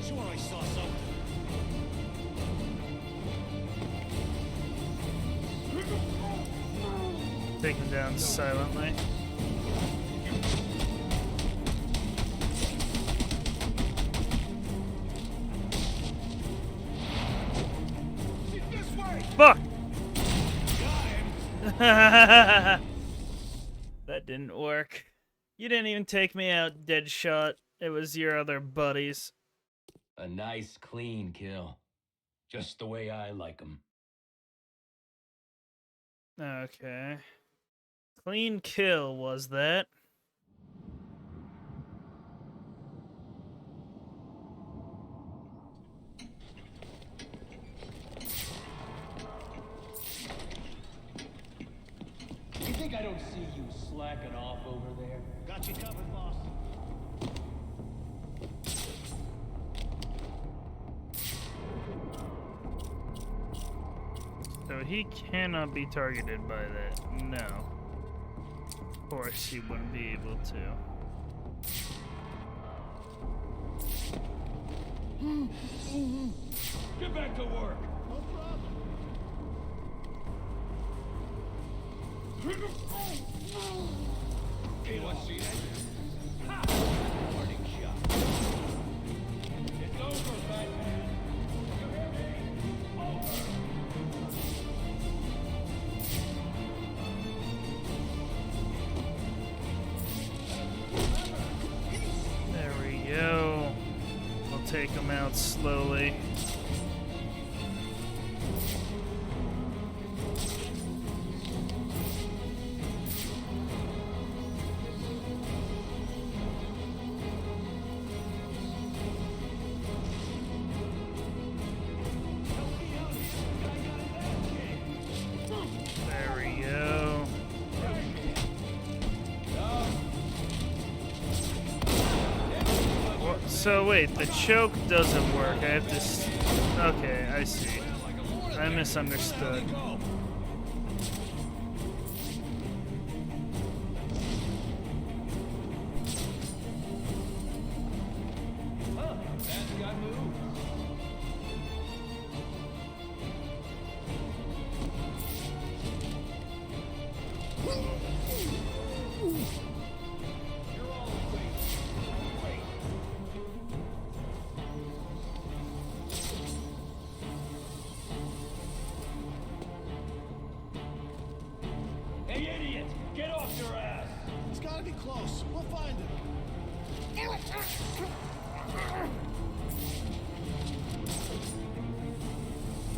Sure, I saw something. Take him down silently. This way! Fuck! Got him! That didn't work. You didn't even take me out, Deadshot. It was your other buddies. A nice, clean kill. Just the way I like 'em. Okay. Clean kill, was that? You think I don't see you slacking off over there? Got you covered, boss. So he cannot be targeted by that. No. Of course he wouldn't be able to. Get back to work. No problem. Hey, let's see that. Ha! Warning shot. It's over, Batman. You hear me? Over. There we go. We'll take him out slowly. There we go. So wait, the choke doesn't work. I have to. Okay, I see. I misunderstood. Hey, idiot! Get off your ass! It's gotta be close. We'll find him.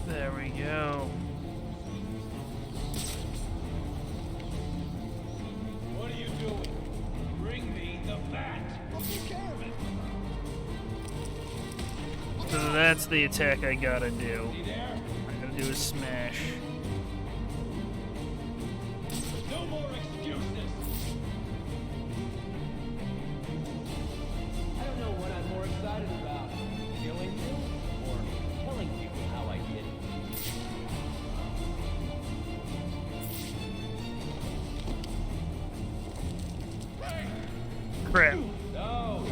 There we go. What are you doing? Bring me the bat! I'll take care of it. So that's the attack I gotta do. See there? I gotta do a smash. No more excuses! I don't know what I'm more excited about. Killing you or telling people how I did it. Crap. No!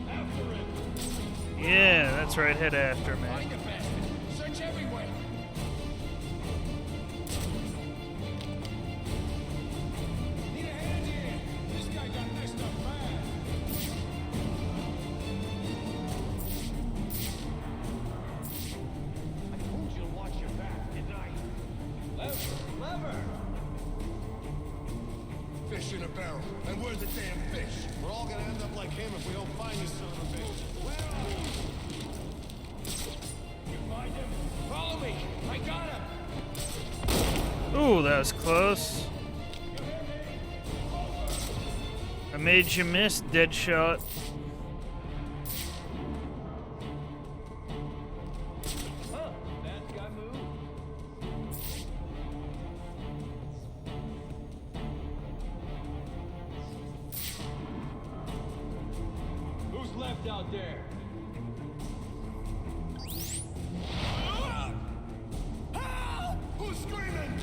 After him! Yeah, that's right. Head after me. Find the bastard. Search everywhere. Need a hand here. This guy got messed up bad. I told you to watch your back, didn't I? Lever! Fish in a barrel. And where's the damn fish? We're all gonna end up like him if we don't find this son of a bitch. Where are you? You find him? Follow me! I got him! Ooh, that was close. I made you miss, Deadshot. Huh? That guy moved? Who's left out there? Help! Who's screaming?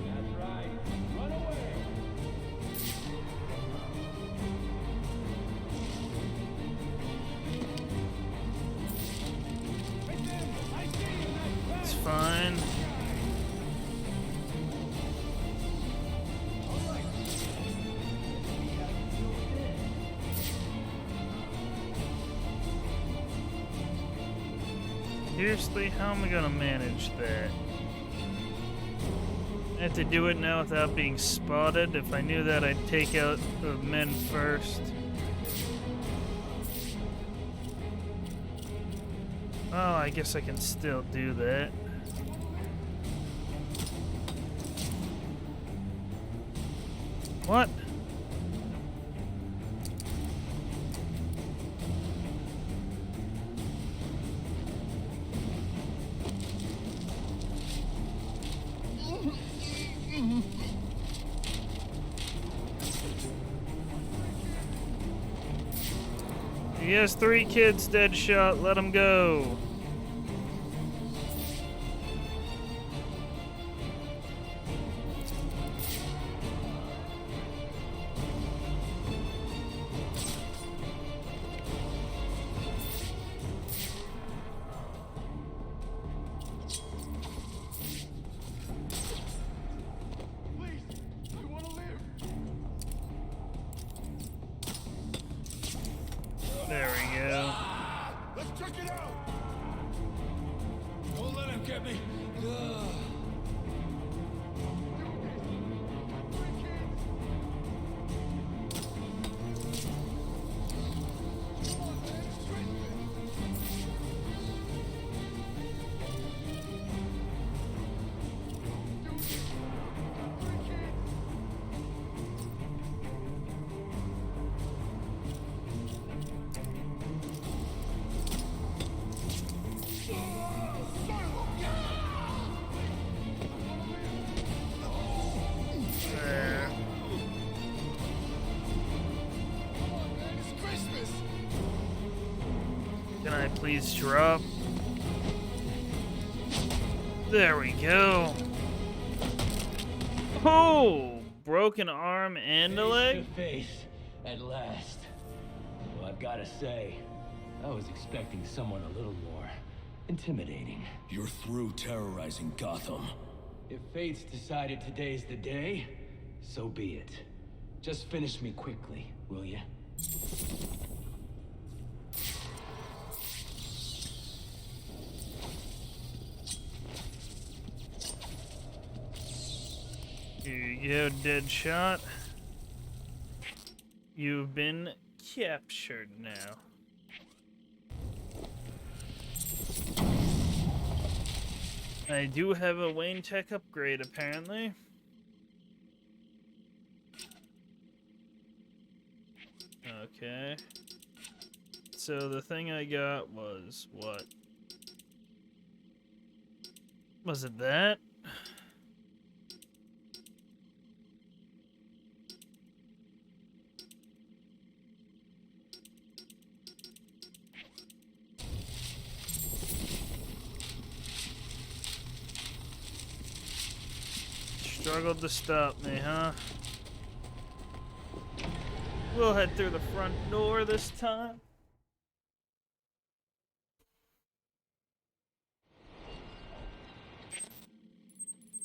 That's right. Run away! It's fine. Seriously, how am I gonna manage that? I have to do it now without being spotted. If I knew that, I'd take out the men first. Oh, I guess I can still do that. What? He has 3 kids, Deadshot. Let him go. get me. There. It's Christmas. Can I please drop? There we go. Oh, broken arm and a leg? Face to face, at last. Well, I've got to say, I was expecting someone a little more intimidating. You're through terrorizing Gotham. If fate's decided today's the day, so be it. Just finish me quickly, will ya? Here you go, Deadshot. You've been captured now. I do have a Wayne Tech upgrade, apparently. Okay. So the thing I got was what? Was it that? Struggled to stop me, huh? We'll head through the front door this time.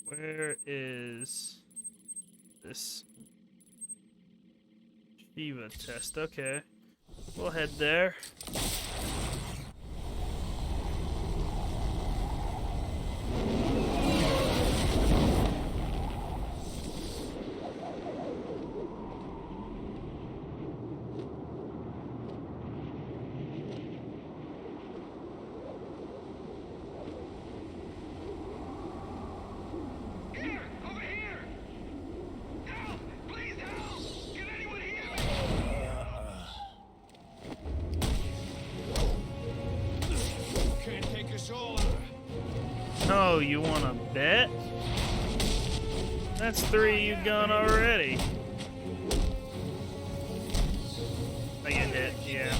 Where is this Shiva test? Okay. We'll head there. Oh, you wanna bet? That's 3 you've gone already. I get hit, yeah.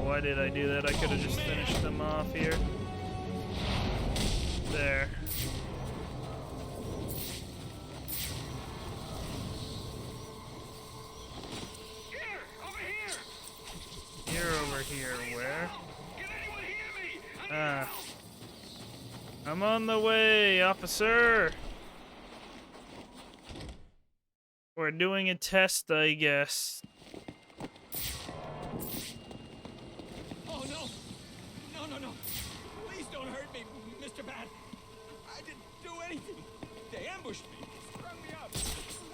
Why did I do that? I could have just finished them off here. There. Here, where? I'm on the way, officer. We're doing a test, I guess. Oh no! No, no, no! Please don't hurt me, Mr. Bat. I didn't do anything. They ambushed me, strung me up.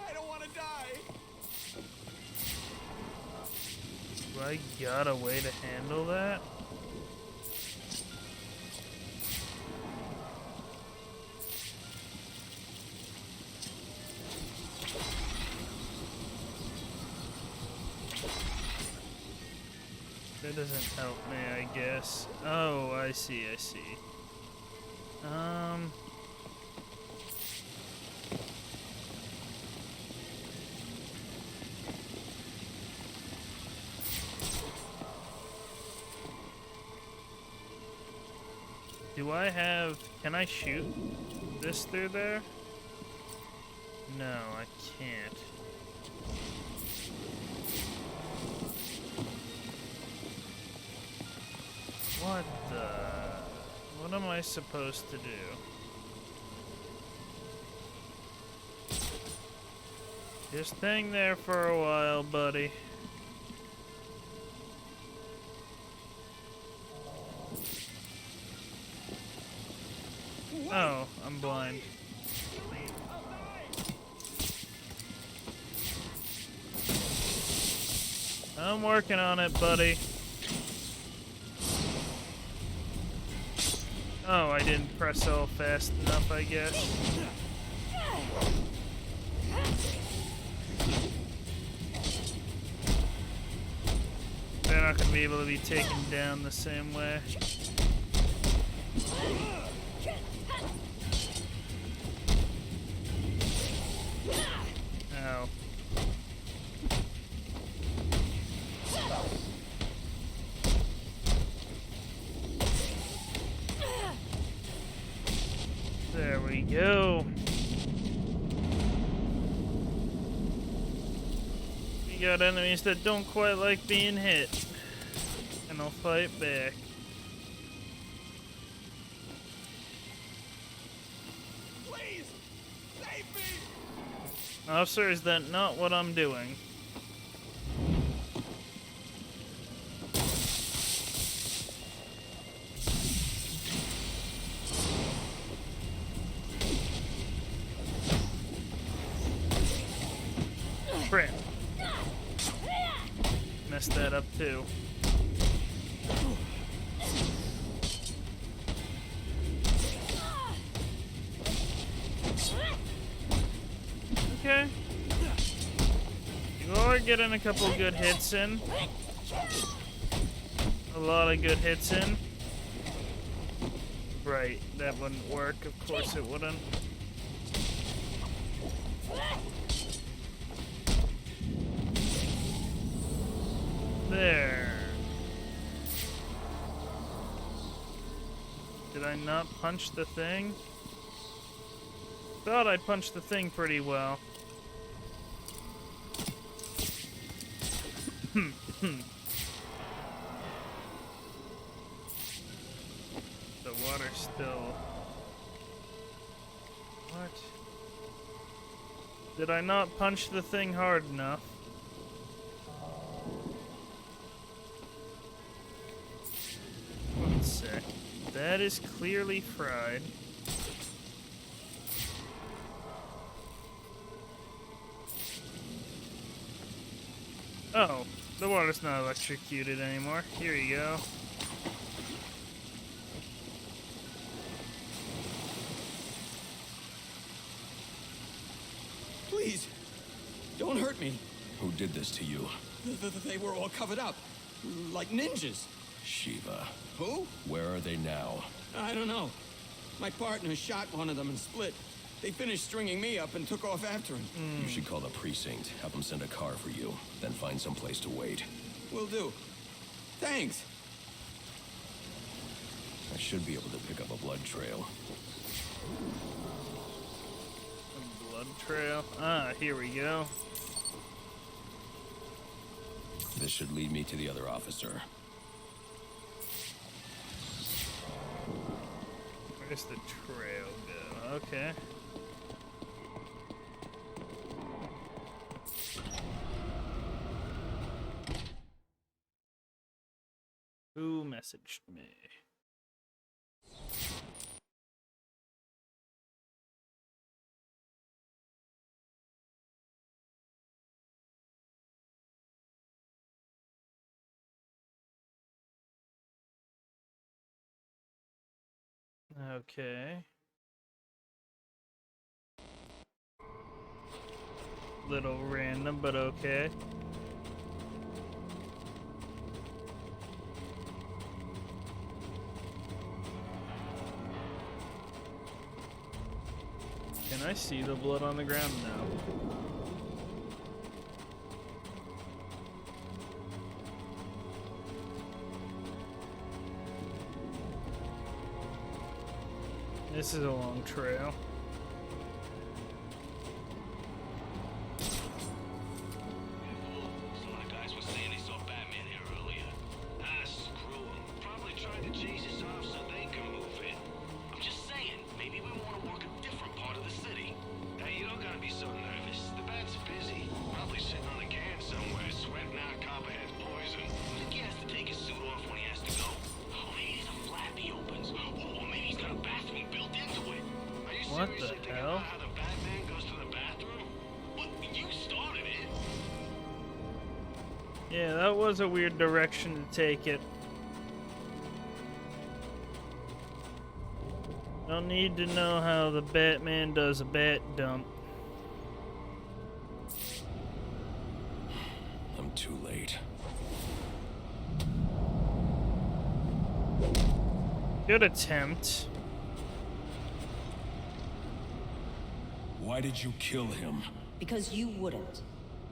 I don't want to die. Do I got a way to handle that? That doesn't help me, I guess. Oh, I see, I see. Do I have... Can I shoot this through there? No, I can't. What the... What am I supposed to do? Just hang there for a while, buddy. Oh, I'm blind. I'm working on it, buddy. Oh, I didn't press L fast enough, I guess. They're not going to be able to be taken down the same way. Ow. There we go. We got enemies that don't quite like being hit. And they'll fight back. Please! Save me! Officer, is that not what I'm doing? Crap. Messed that up too. Okay. You are getting a couple good hits in. A lot of good hits in. Right, that wouldn't work. Of course it wouldn't. There. Did I not punch the thing? Thought I punched the thing pretty well. The water still... What? Did I not punch the thing hard enough? One sec. That is clearly fried. Oh, the water's not electrocuted anymore. Here you go. Please, don't hurt me. Who did this to you? They were all covered up, like ninjas. Shiva. Who? Where are they now? I don't know. My partner shot one of them and split. They finished stringing me up and took off after him. You should call the precinct, have them send a car for you, then find some place to wait. Will do. Thanks. I should be able to pick up a blood trail. A blood trail? Ah, here we go. This should lead me to the other officer. Where's the trail go? Okay. Who messaged me? Okay. Little random, but okay. Can I see the blood on the ground? No. This is a long trail. Some of the guys were saying they saw Batman here earlier. Ah, screw 'em. Probably tried to chase us off so they can move in. I'm just saying, maybe we want to work a different part of the city. Hey, you don't gotta be so nervous. The Bat's busy. Probably sitting on a can somewhere, sweating out copperhead poison. I think he has to take his suit off when he has to go. Oh, maybe there's a flap he opens. Or maybe he's got a bathroom built into it. was a weird direction to take it. Don't need to know how the Batman does a bat dump. I'm too late. Good attempt. Why did you kill him? Because you wouldn't.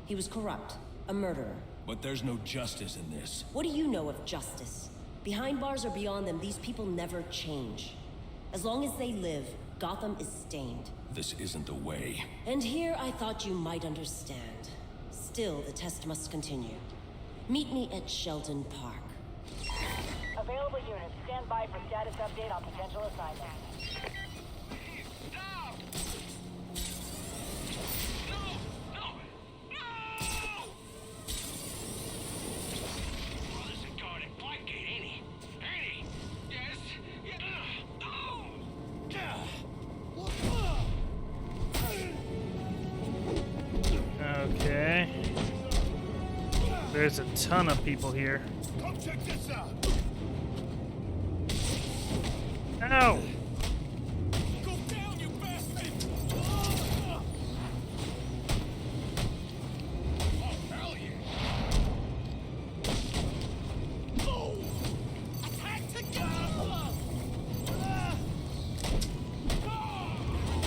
He was corrupt, a murderer. But there's no justice in this. What do you know of justice? Behind bars or beyond them, these people never change. As long as they live, Gotham is stained. This isn't the way. And here I thought you might understand. Still, the test must continue. Meet me at Shelton Park. Available units, stand by for status update on potential assignments. Okay. There's a ton of people here. Come check this out. Ow! Go down, you bastard! Oh, hell yeah. Oh! Attack together!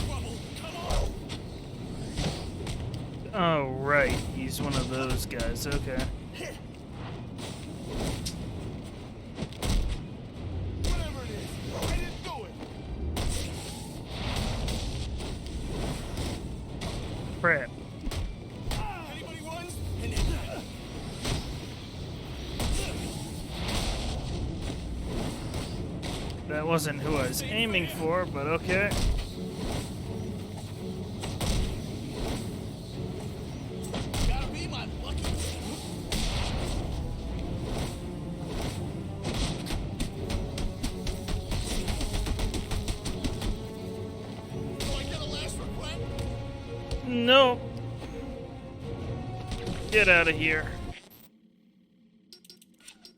Trouble, come on! Oh, right. He's one of those guys. Okay. Whatever it is, I didn't do it. Crap. Anybody runs? That wasn't who I was aiming for, but okay. Gotta be my lucky. Do I get a last regret? Nope. Get out of here.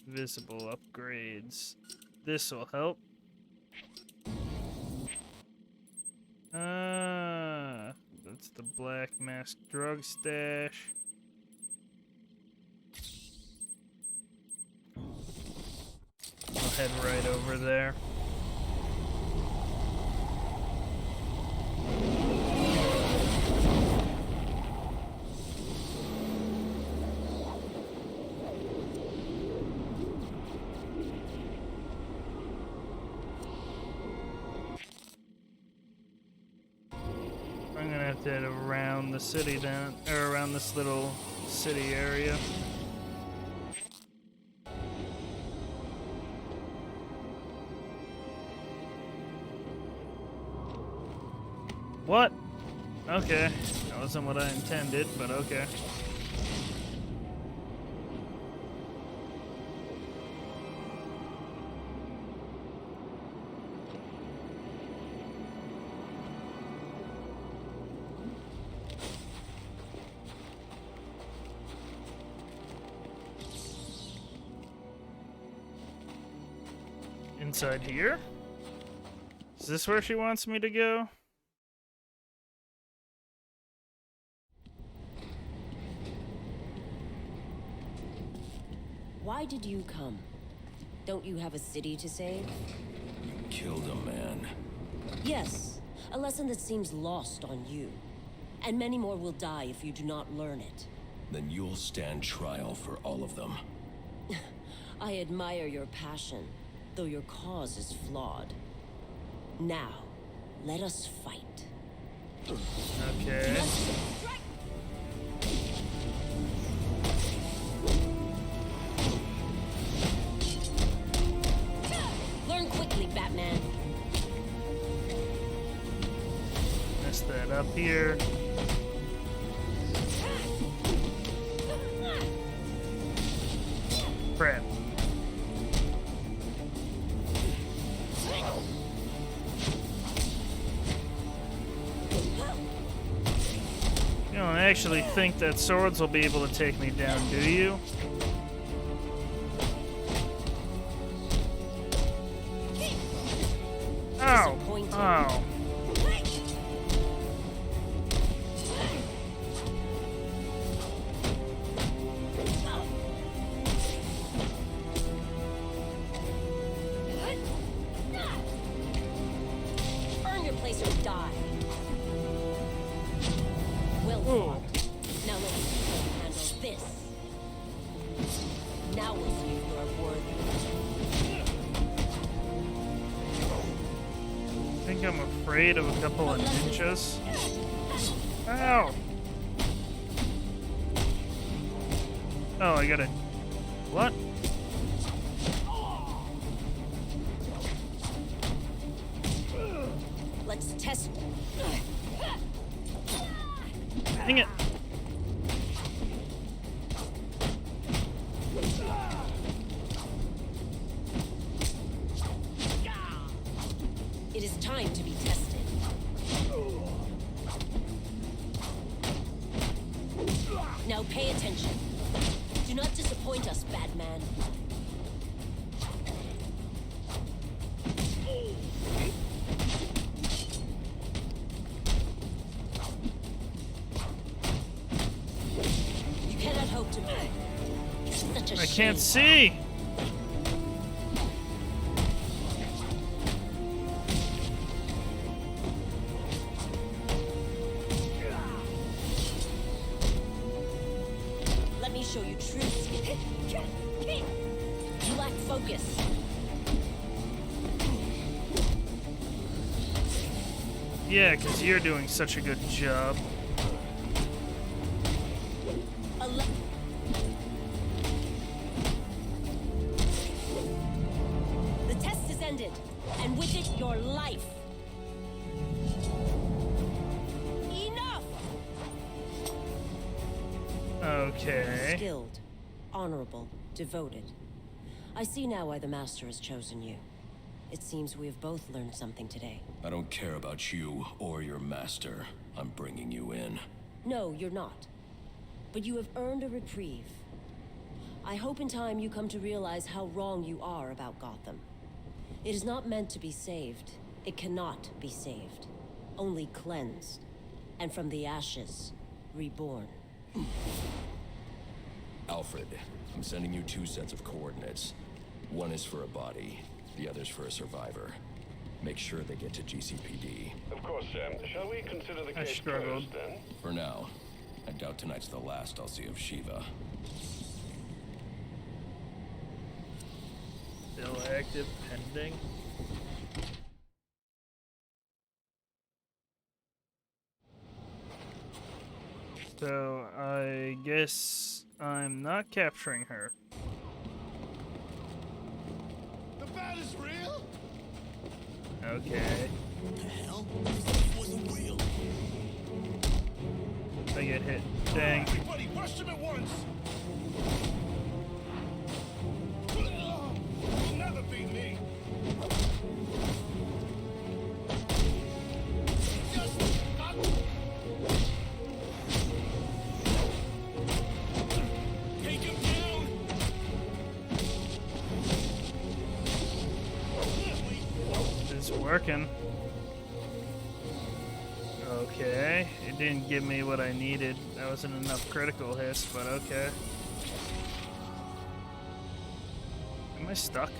Visible upgrades. This will help. That's the black mask drug stash. I'll head right over there. I'm gonna have to head around the city then, or around this little city area. What? Okay. That wasn't what I intended, but okay. Inside here? Is this where she wants me to go? Why did you come? Don't you have a city to save? You killed a man. Yes, a lesson that seems lost on you. And many more will die if you do not learn it. Then you'll stand trial for all of them. I admire your passion, though your cause is flawed. Now, let us fight. Okay. Learn quickly, Batman. Mess that up here. Crap. You don't actually think that swords will be able to take me down, do you? Ow! disappointing. Ow! Earn your place or die. Well fought. Now let me handle this. Now we'll see if you are worthy. I think I'm afraid of a couple of ninjas. Ow! Oh, I gotta... What? Let's test. Dang it! It is time to be tested. Now pay attention. Do not disappoint us, Batman. You cannot hope to. It's such a I shame. can't see! Let me show you true skill. You lack focus. Yeah, because you're doing such a good job. The test is ended, and with it, your life. Enough! Okay. Skilled, honorable, devoted. I see now why the Master has chosen you. It seems we have both learned something today. I don't care about you or your master. I'm bringing you in. No, you're not. But you have earned a reprieve. I hope in time you come to realize how wrong you are about Gotham. It is not meant to be saved. It cannot be saved. Only cleansed. And from the ashes, reborn. Alfred, I'm sending you 2 sets of coordinates. One is for a body, the other's for a survivor. Make sure they get to GCPD. Of course, Sam. Shall we consider the I case struggled. closed, then? For now. I doubt tonight's the last I'll see of Shiva. Still active, pending. So, I guess I'm not capturing her. The bat is real? Okay. The hell? This wasn't real. I get hit. Dang. Everybody, rush him at once! You'll never beat me! Take him down! It's working. Okay. It didn't give me what I needed. That wasn't enough critical hits, but okay. Am I stuck?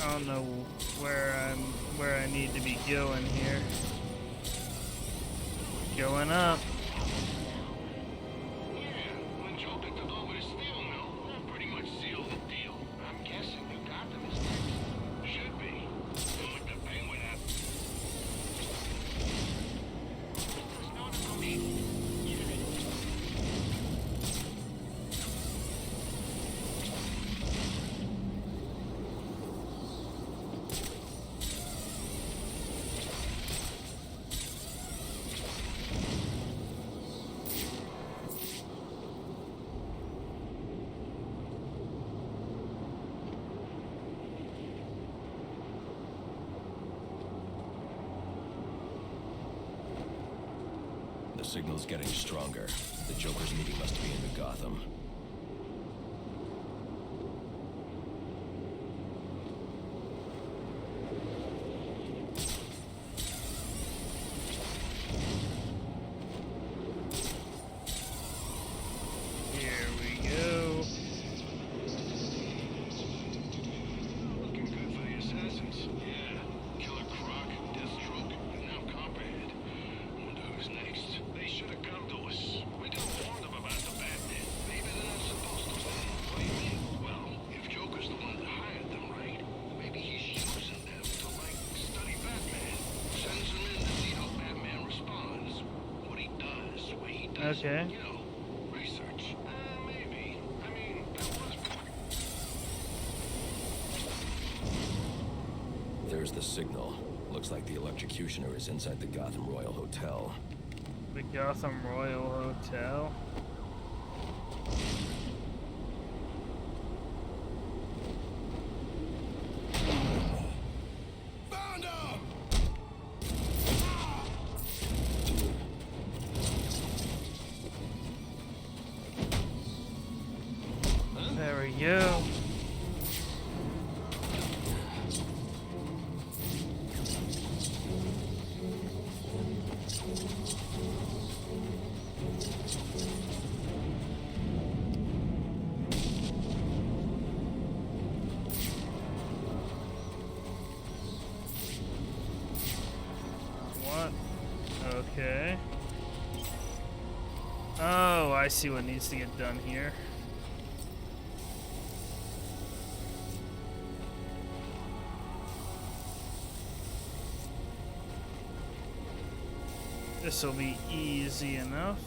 I don't know where I need to be going here. Going up. Yeah, when Joker took over the steel mill, that pretty much sealed the deal. I'm guessing New Gotham is next. Should be. And with the Penguin app. There's no negotiation. The signal's getting stronger. The Joker's meeting must be in New Gotham. Okay. You know, research. Maybe. I mean, that was... There's the signal. Looks like the electrocutioner is inside the Gotham Royal Hotel. The Gotham Royal Hotel. Found him! There we go. What? Okay. Oh, I see what needs to get done here. This will be easy enough.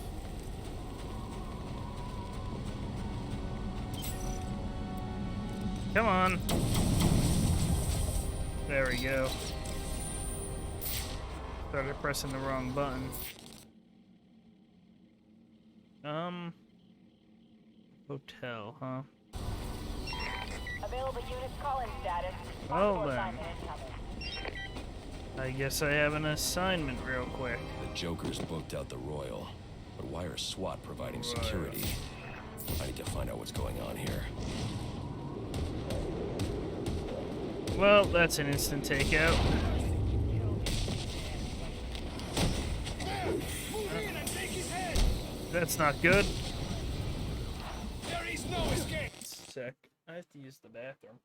Come on. There we go. Started pressing the wrong button. Hotel, huh? Available units call-in status. Well Possible then. assignment incoming. I guess I have an assignment real quick. The Joker's booked out the Royal, but why are SWAT providing security? I need to find out what's going on here. Well, that's an instant takeout. Move in and take his head! That's not good. There is no escape! Sec. I have to use the bathroom.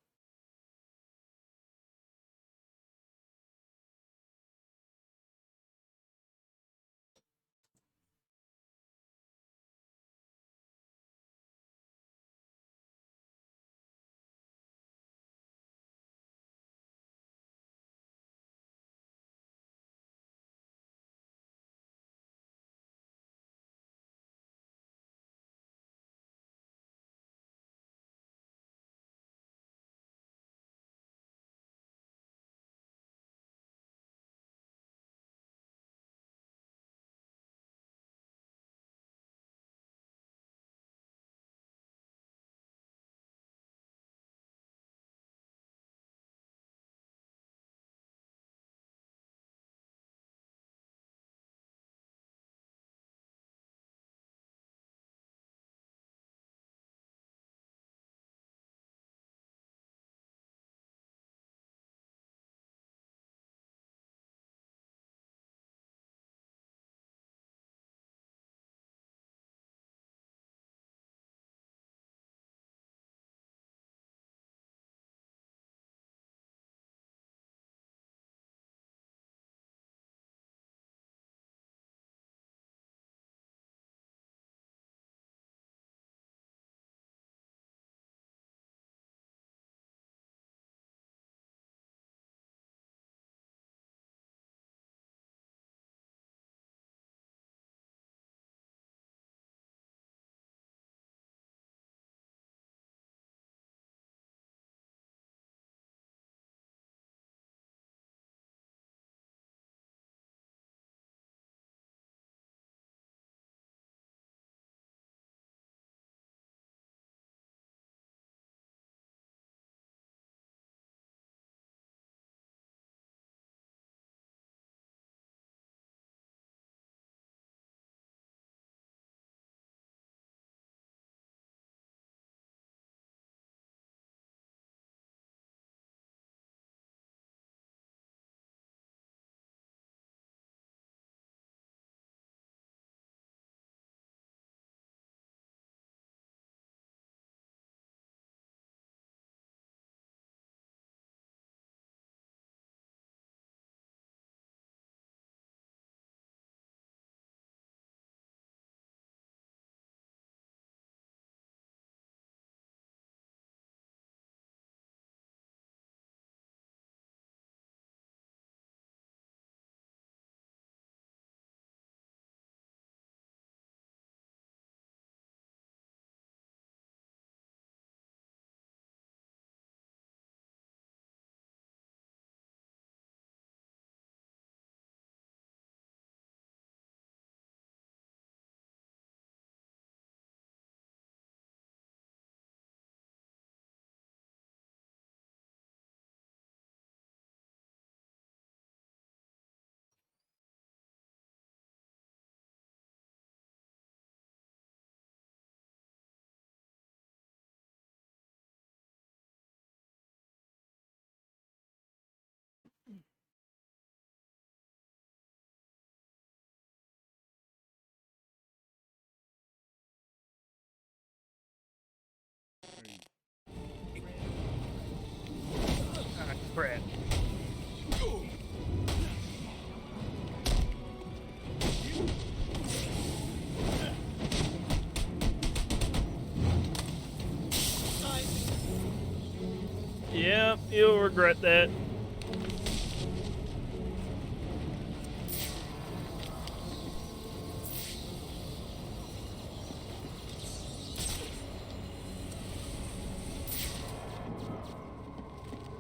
Yep, you'll regret that.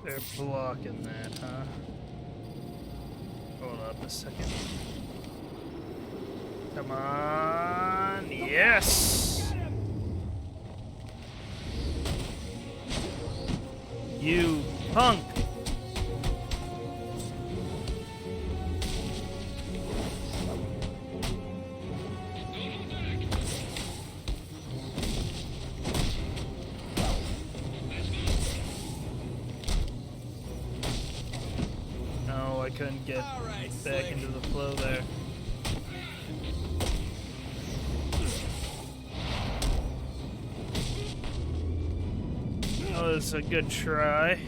They're blocking that, huh? Hold up a second. Come on. Yes! You punk! No, I couldn't get back into the flow there. Oh, that's a good try.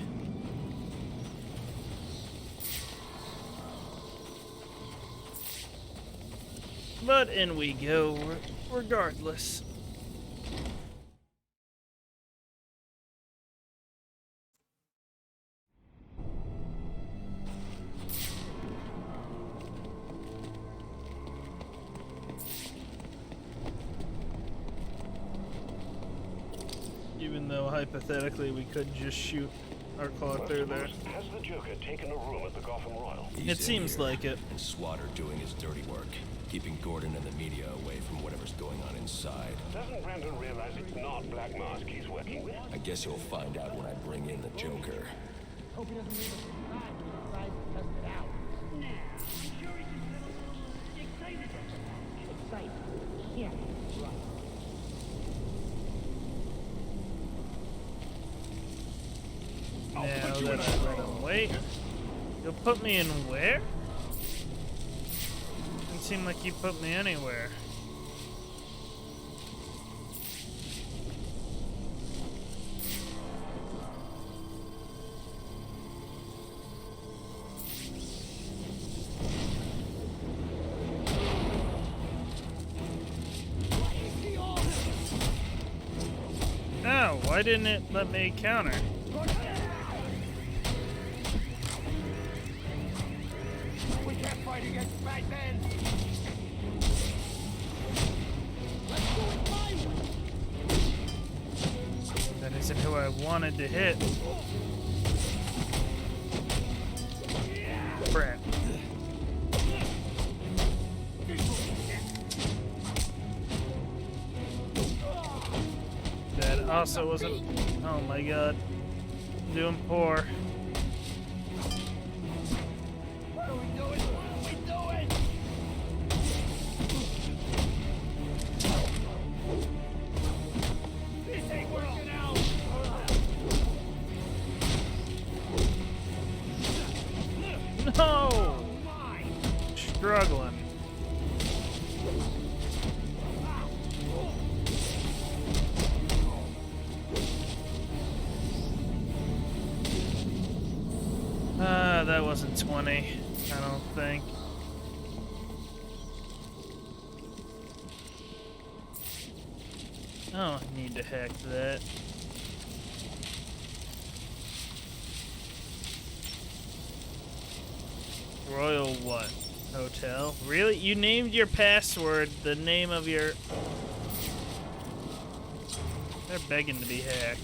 But in we go, regardless. Even though hypothetically we could just shoot our claw through there. Has the Joker taken a room at the Gotham Royal? It seems like it. And SWAT are doing his dirty work, keeping Gordon and the media away from whatever's going on inside. Doesn't Brandon realize it's not Black Mask he's working with? I guess you'll find out when I bring in the Joker. Hope he doesn't leave us inside when he decides to test it out. Nah, I'm sure he's just a little excited. Excited? Yeah, right. Now that I let him wait, you'll put me in where? Doesn't seem like you put me anywhere. Oh, why didn't it let me counter? We can't fight against Batman. Let's do it my way. That isn't who I wanted to hit. Crap. That also wasn't. Oh my god. I'm doing poor. What are we doing? What are we doing? This ain't working out. No! Struggling. That wasn't 20, I don't think. Oh, I need to hack that. Royal what? Hotel? Really? You named your password the name of your... They're begging to be hacked.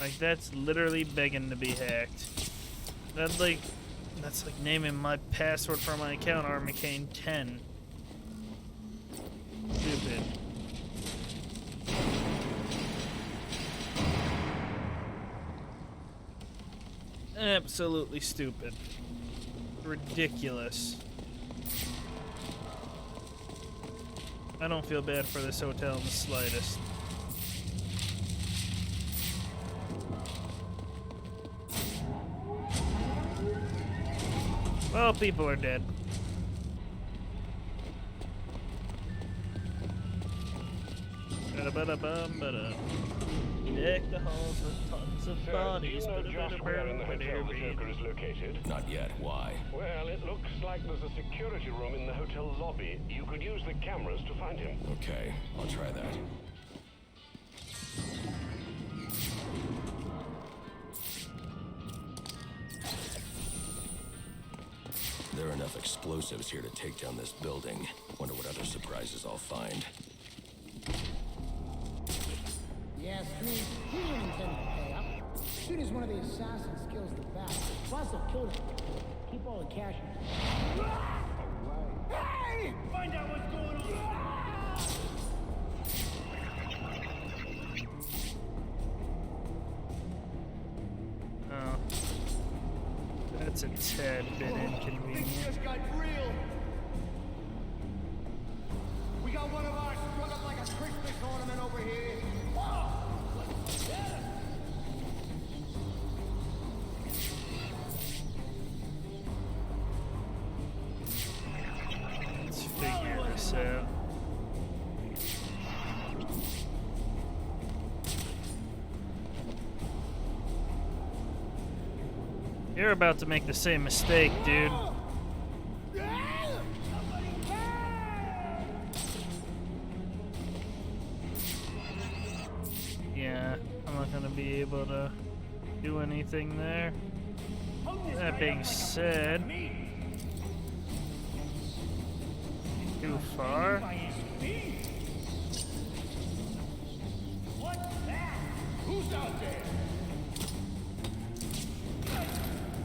Like, that's literally begging to be hacked. That's like naming my password for my account Armicane 10. Stupid. Absolutely stupid. Ridiculous. I don't feel bad for this hotel in the slightest. Well, people are dead. Ba-da-ba-da-bum-ba-da. Deck the halls with tons of bodies. Do you know just where in the hotel the Joker is located? Not yet. Why? Well, it looks like there's a security room in the hotel lobby. You could use the cameras to find him. Okay, I'll try that. enough explosives here to take down this building. Wonder what other surprises I'll find. Yeah, Street, he didn't intend to pay up. As soon as one of the assassins kills the bat, plus they'll kill him. Keep all the cash. Hey! Find out what's going on! Oh. That's a tad bit inconvenient. Things just got real. We got one of ours strung up like a Christmas ornament over here. Whoa! Let's figure this out. You're about to make the same mistake, dude. Yeah, I'm not gonna be able to do anything there. That being said, too far. What's that? Who's out there?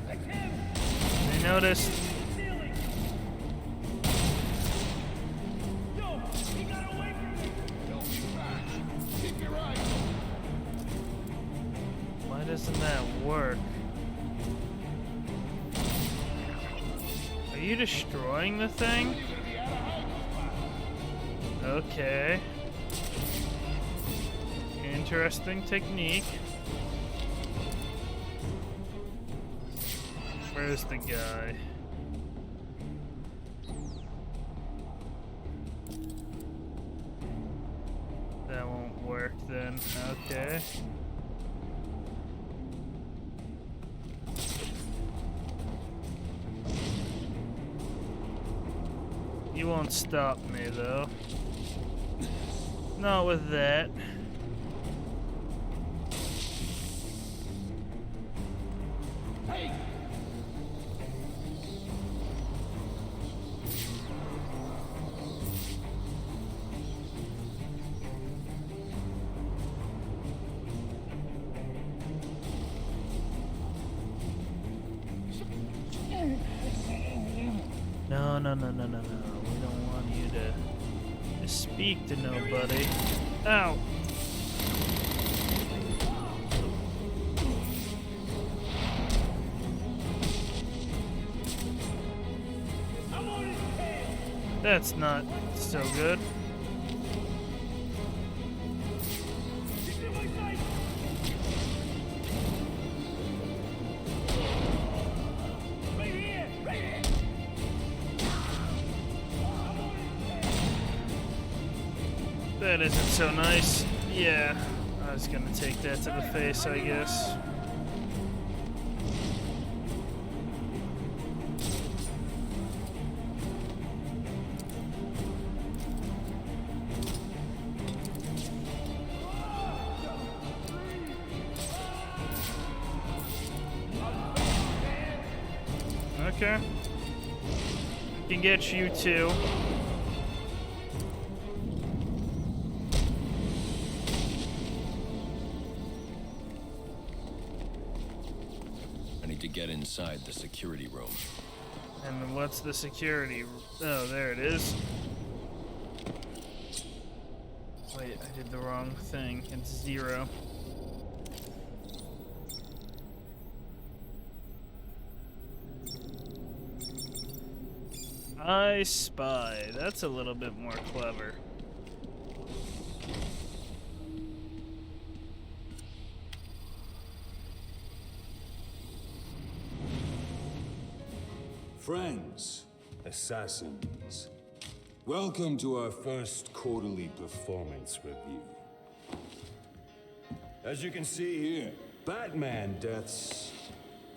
That's him! They noticed. Yo, he got away from me! Don't be back! Keep your eyes open! Why doesn't that work? Are you destroying the thing? Okay. Interesting technique. Where's the guy? That won't work then. Okay. You won't stop me though. Not with that. Hey! No, no, no, no, no, no. We don't want you to speak to nobody. Ow! That's not so good. That isn't so nice. Yeah, I was gonna take that to the face, I guess. Okay. Can get you too. I need to get inside the security room. And what's the security? Oh, there it is. Wait, I did the wrong thing. It's 0. I spy. That's a little bit more clever. Friends, assassins, welcome to our first quarterly performance review. As you can see here, Batman deaths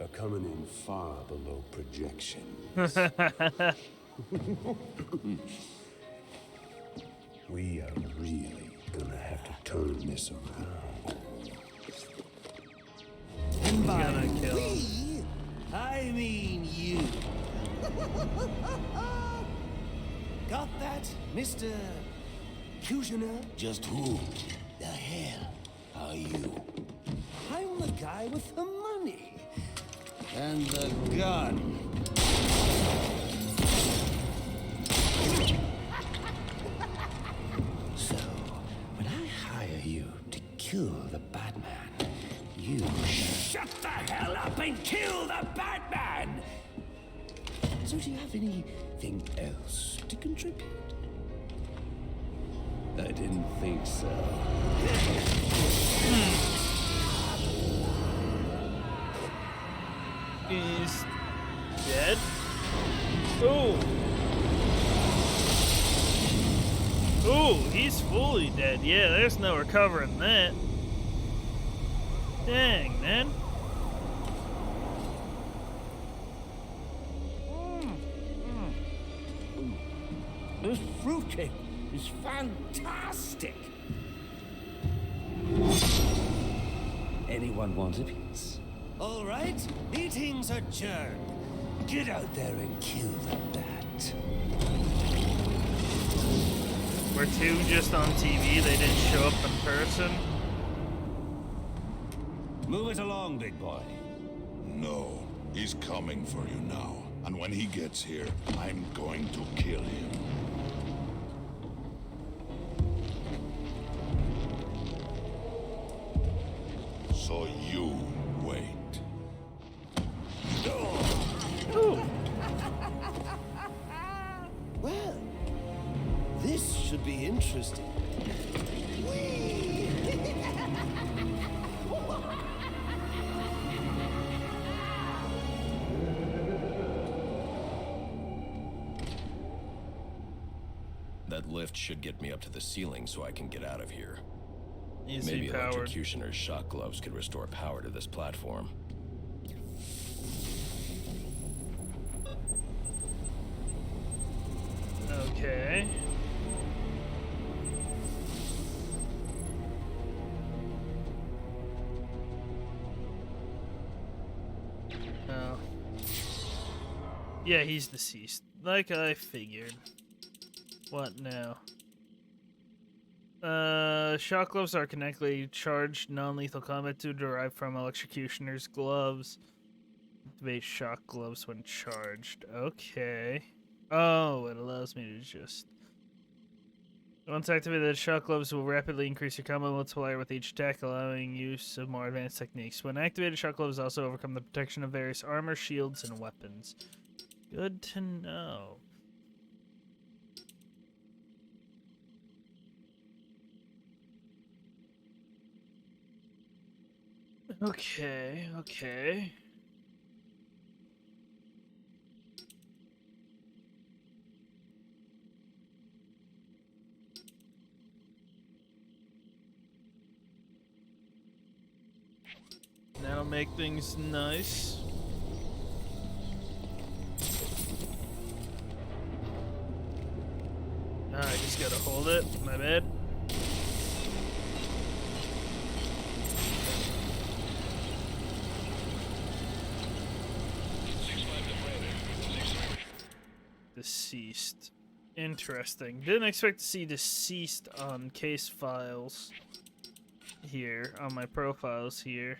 are coming in far below projections. We are really gonna have to turn this around. He's gonna kill him. I mean you. Got that, Mr. Cusioner? Just who the hell are you? I'm the guy with the money. And the gun. So, when I hire you to kill the Batman, you shut the hell up and kill the Batman! So do you have anything else to contribute? I didn't think so. He's dead? Ooh. Ooh, he's fully dead. Yeah, there's no recovering that. Dang, man. This fruitcake is fantastic. Anyone want a piece? All right, meeting's adjourned. Get out there and kill the bat. Were two just on TV? They didn't show up in person? Move it along, big boy. No, he's coming for you now. And when he gets here, I'm going to kill him. So you wait. Well, this should be interesting. That lift should get me up to the ceiling so I can get out of here. Easy Maybe powered. electrocutioner's shock gloves could restore power to this platform. Okay. Oh. Yeah, he's deceased. Like I figured. What now? Shock gloves are kinetically charged non-lethal combat tool derived from electrocutioner's gloves. Activate shock gloves when charged. Okay. Oh, it allows me to just... Once activated, shock gloves will rapidly increase your combo multiplier with each attack, allowing use of more advanced techniques. When activated, shock gloves also overcome the protection of various armor, shields, and weapons. Good to know. Okay, okay. That'll make things nice. I just gotta hold it. My bad. Deceased. Interesting. Didn't expect to see deceased on case files here, on my profiles here.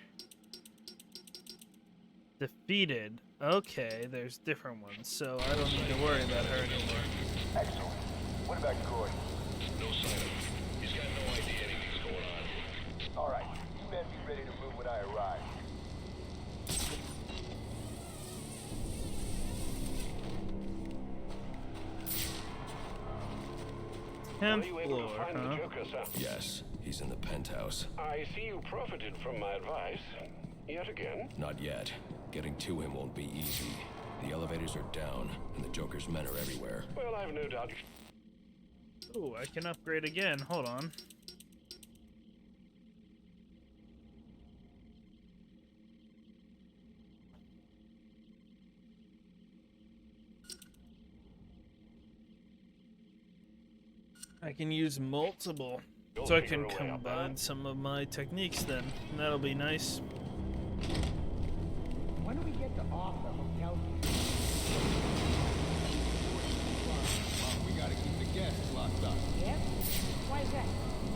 Defeated. Okay, there's different ones, so I don't need to worry about her anymore. Excellent. What about Gordon? No sign of him. He's got no idea anything's going on here. All right, you men be ready to move when I arrive. 10th you able to floor, find the Joker, sir? Yes, he's in the penthouse. I see you profited from my advice. Yet again? Not yet. Getting to him won't be easy. The elevators are down, and the Joker's men are everywhere. Well, I've no doubt. Ooh, I can upgrade again. Hold on. I can use multiple, so I can combine some of my techniques then. And that'll be nice. When do we get to off the hotel? locked up. Yep. Why is that?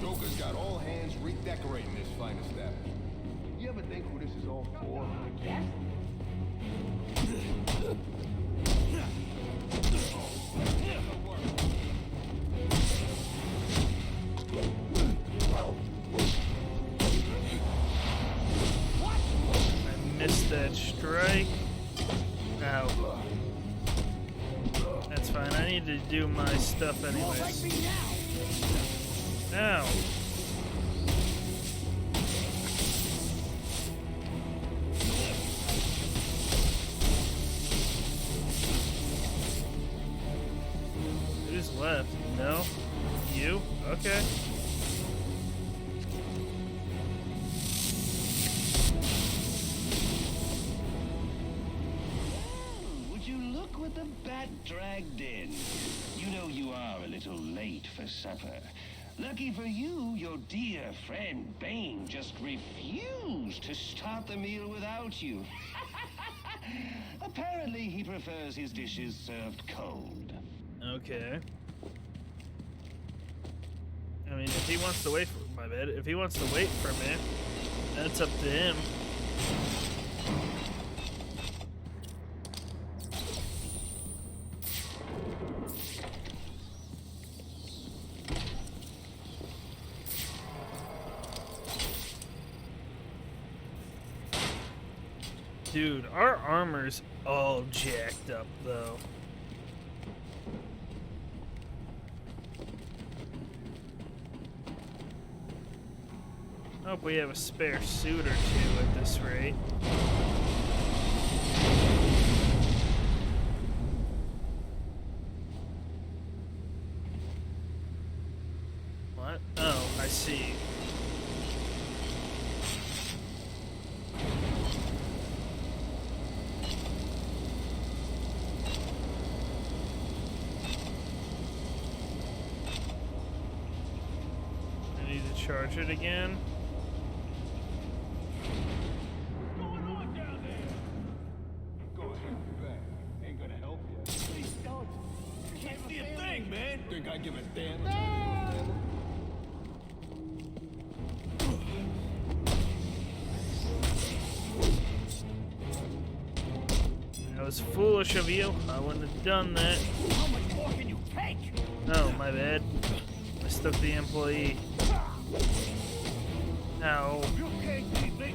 Joker's got all hands redecorating this fine establishment. You ever think who this is all for? Yes? I missed that strike. Ow. That's fine. I need to do my stuff anyways. Ow. Who's left? No? You? Okay. Would you look what the bat dragged in? You know you are a little late for supper. Lucky for you, your dear friend Bane just refused to start the meal without you. Apparently, he prefers his dishes served cold. Okay. I mean, if he wants to wait for my bad, if he wants to wait for me, that's up to him. Dude, our armor's all jacked up, though. Hope we have a spare suit or two at this rate. What? Oh, I see. I need to charge it again. Think I give a damn? That was foolish of you. I wouldn't have done that. How much more can you take? Oh, my bad. I stuck the employee. Ow. You can't beat me.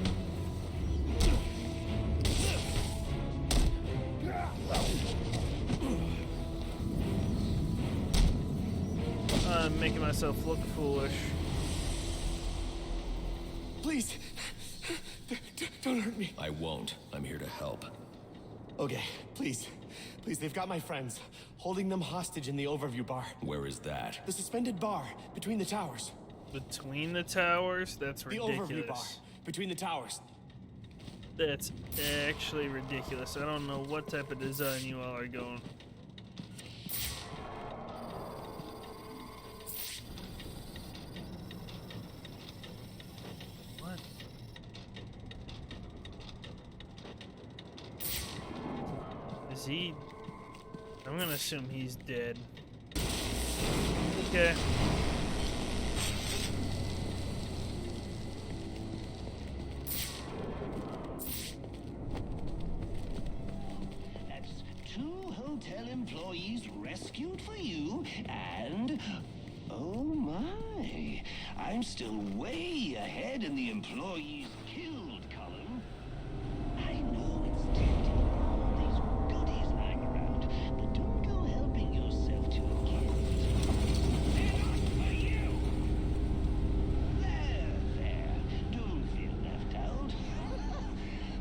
I'm making myself look foolish. Please, don't hurt me. I won't. I'm here to help. Okay, please. Please, they've got my friends, holding them hostage in the overview bar. Where is that? The suspended bar, between the towers. Between the towers? That's ridiculous. The overview bar, between the towers. That's actually ridiculous. I don't know what type of design you all are going. What? Is he... I'm gonna assume he's dead. Okay. That's 2 hotel employees rescued for you, and... oh my, I'm still way ahead in the employees killed column. I know it's tempting all these goodies lying around, but don't go helping yourself to a gift. They're not for you! There, don't feel left out.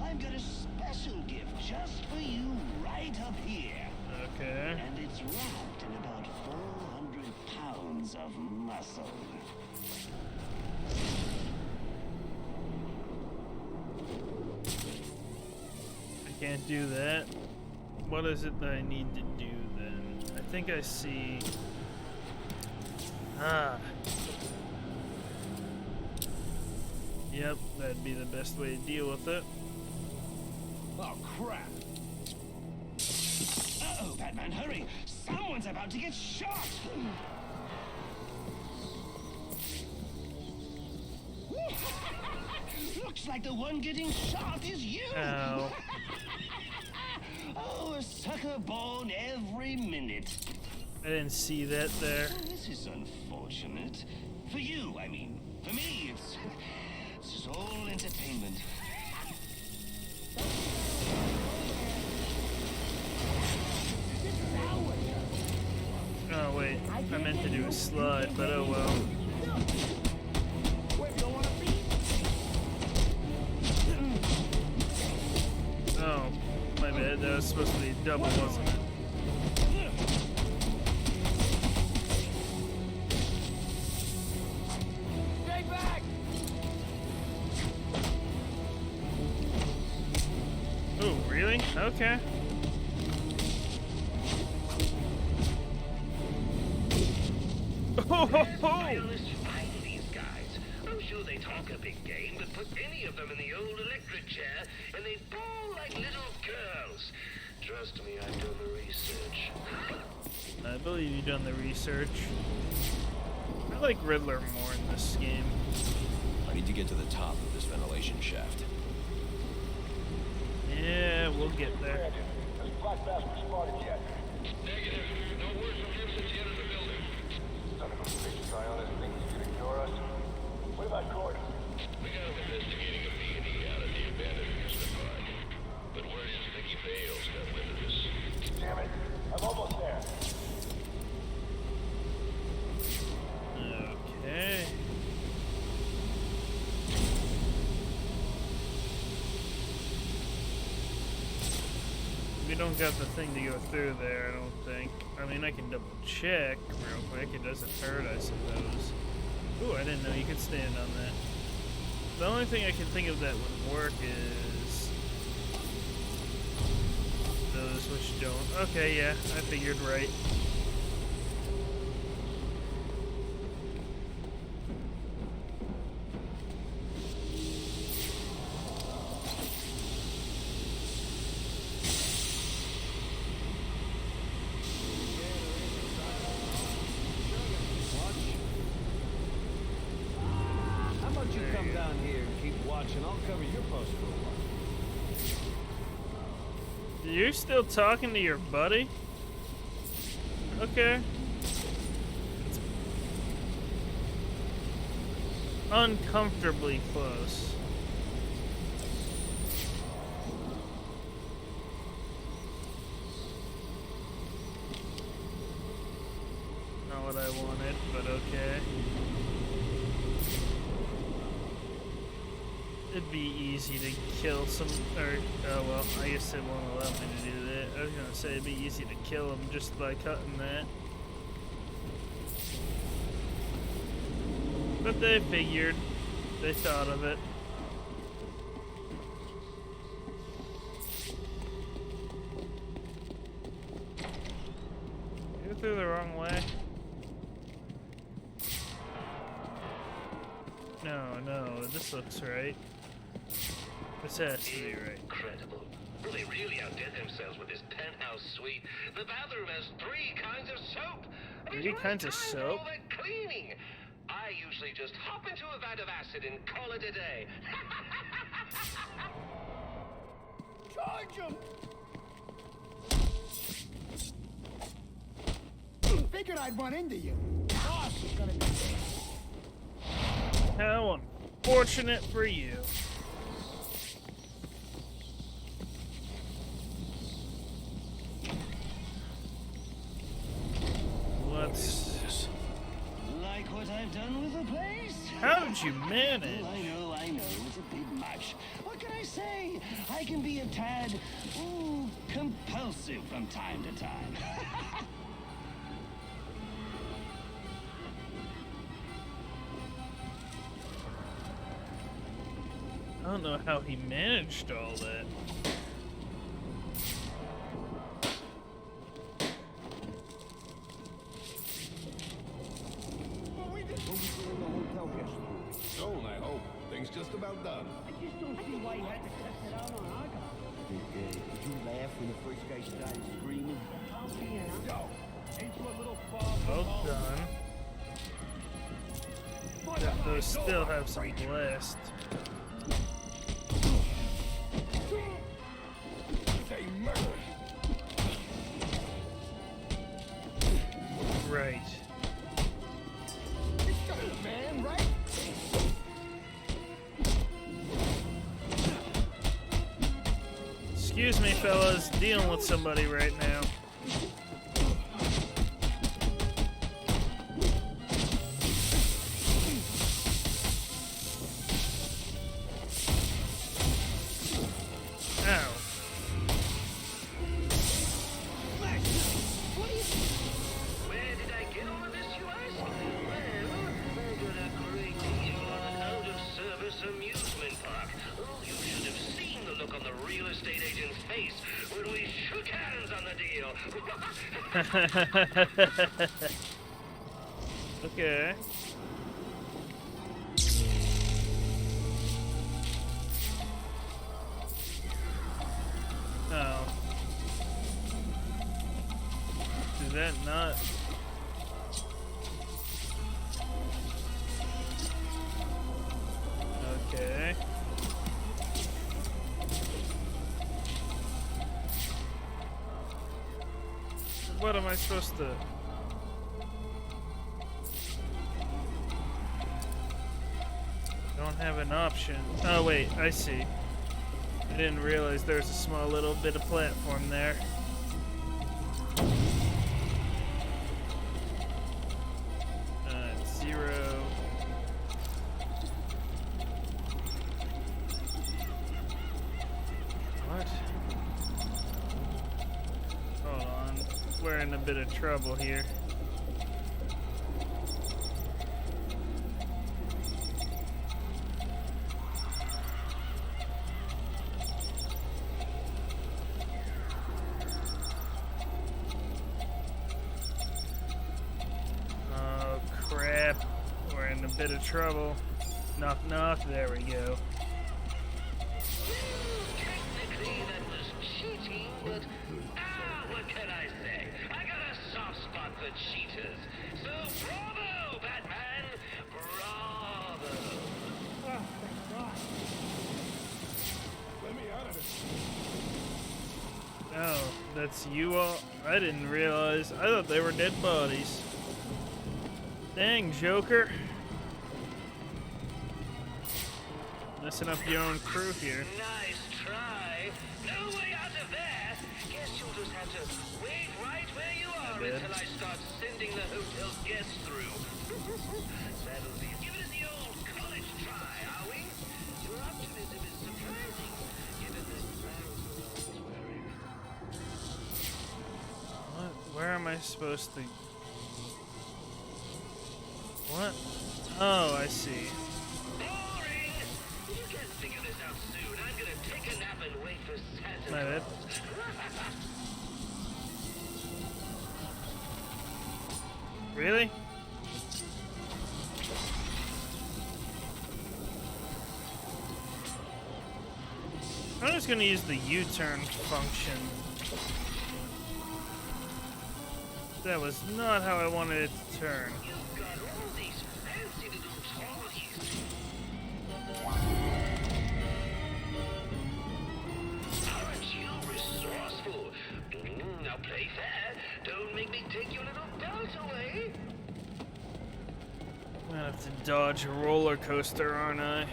I've got a special gift just for you right up here. Okay. And it's wrapped in about 400 pounds of muscle. I can't do that. What is it that I need to do then? I think I see... Ah. Yep, that'd be the best way to deal with it. Oh, crap. Uh-oh, Batman, hurry! Someone's about to get shot! looks like the one getting shot is you. Ow. Oh, a sucker born every minute. I didn't see that there. Oh, this is unfortunate. For you, I mean. For me, it's just all entertainment. Oh wait, I meant to do a slide, but oh well. Oh, my bad. That was supposed to be double, wasn't it? Stay back! Oh, really? Okay. Oh, ho, ho. Wireless find these guys. I'm sure they talk a big game, but put any of them in the old electric chair and they bawl like little girls. Trust me, I've done the research. I believe you've done the research. I like Riddler more in this game. I need to get to the top of this ventilation shaft. Yeah, we'll get there. Has Black Bastard spotted yet? Negative. No word from him since he entered the building. Son of a bitch, try on his thing. He's gonna ignore us. What about Gordon? We got him investigating a B&E out at the abandoned amusement park. But word is Vicky Bales got wind of this. Damn it. I'm almost there. Okay. We don't got the thing to go through there, I don't think. I mean, I can double check real quick. It doesn't hurt, I suppose. Ooh, I didn't know you could stand on that. The only thing I can think of that would work is those which don't. Okay, yeah, I figured right. How about you come down here and keep watching? I'll cover your post for a while. You're still talking to your buddy? Okay. It's uncomfortably close. Not what I wanted, but okay. It'd be easy to kill some, or, oh well, I guess it won't allow me to do that. I was gonna say it'd be easy to kill them just by cutting that. But they figured, they thought of it. You threw the wrong way. No, this looks right. This has to be right. Incredible. Well, they really outdid themselves with this penthouse suite. The bathroom has 3 kinds of soap. I mean, 3 who has kinds of time for soap? all that cleaning? I usually just hop into a vat of acid and call it a day. Charge him! Figured I'd run into you. Boss is gonna be there. How unfortunate for you. Let's... Like what I've done with the place? How did you manage? Oh, I know, it's a bit much. What can I say? I can be a tad, compulsive from time to time. I don't know how he managed all that. Soon, I hope. Thing's just about done. I just don't see why you had to test it out on Arkham. Did you laugh when the first guy started screaming? Yo, Ain't you a little far Well done. Those still have some blast. Right. Man, right? Excuse me, fellas. Dealing with somebody right now. Ow. Where did I get all of this, you ask? Well, I got a great deal on an out-of-service amusement park. Oh, you should have seen the look on the real estate agent's face when we shook hands on the deal. Okay. Oh. Is that not? Okay. What am I supposed to? Don't have an option. Oh wait, I see. I didn't realize there's a small little bit of platform there. Zero. What? Hold on. We're in a bit of trouble here. Oh crap. We're in a bit of trouble. Knock knock, there we go. Technically, that was cheating, but what can I say? I got a soft spot for cheaters. So bravo, Batman! Bravo! Oh, thank God. Let me out of this. Oh, that's you all? I didn't realize. I thought they were dead bodies. Dang, Joker. Messing up your own crew here. Nice try. No way out of there. Guess you'll just have to wait right where you are until I start sending the hotel guests through. That'll be. Give it the old college try, are we? Your optimism is surprising, given the clouds are always wearing. What? Where am I supposed to? What? Oh, I see. Boring! You can't figure this out soon. I'm gonna take a nap and wait for Santa My bad. Claus. Really? I'm just gonna use the U-turn function. That was not how I wanted it to turn. You've got all these fancy little toys. Aren't you resourceful? Now play fair. Don't make me take your little belt away. I'm gonna have to dodge a roller coaster, aren't I?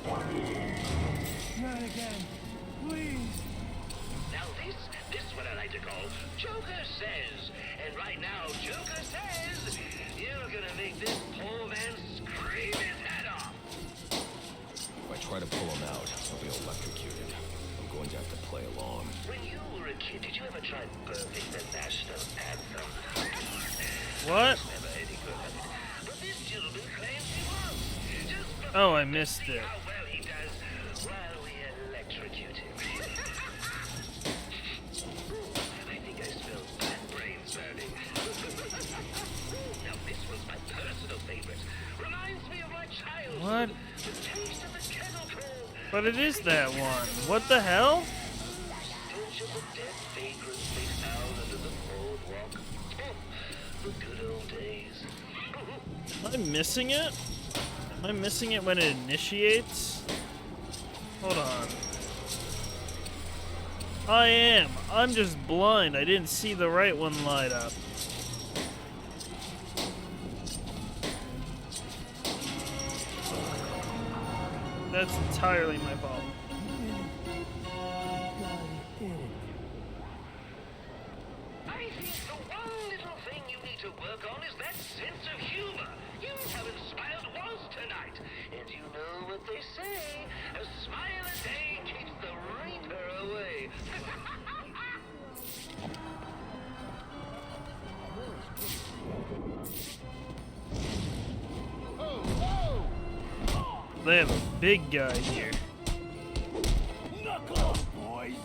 Not again. Please. Now this one I like to call Joker Says. And right now, Joker says, you're gonna make this poor man scream his head off. If I try to pull him out, I'll be electrocuted. I'm going to have to play along. When you were a kid, did you ever try burping the national anthem? What? Never any good at it. But this gentleman claims he was. Just Oh, I missed see it. how well he does while we electrocute him. I think I smell bat brains burning. Now this one's my personal favorite. Reminds me of my childhood. What? The taste of the kettle corn. But it is that one. What the hell? Stench of the dead vagrants they found under the boardwalk. Oh, the good old days. Am I missing it? Am I missing it when it initiates? Hold on. I am. I'm just blind. I didn't see the right one light up. That's entirely my fault. I think the one little thing you need to work on is that sense of humor. You haven't smiled once tonight. And you know what they say, a smile a day keeps the reaper away. They have a big guy here. Knuckle up, boys!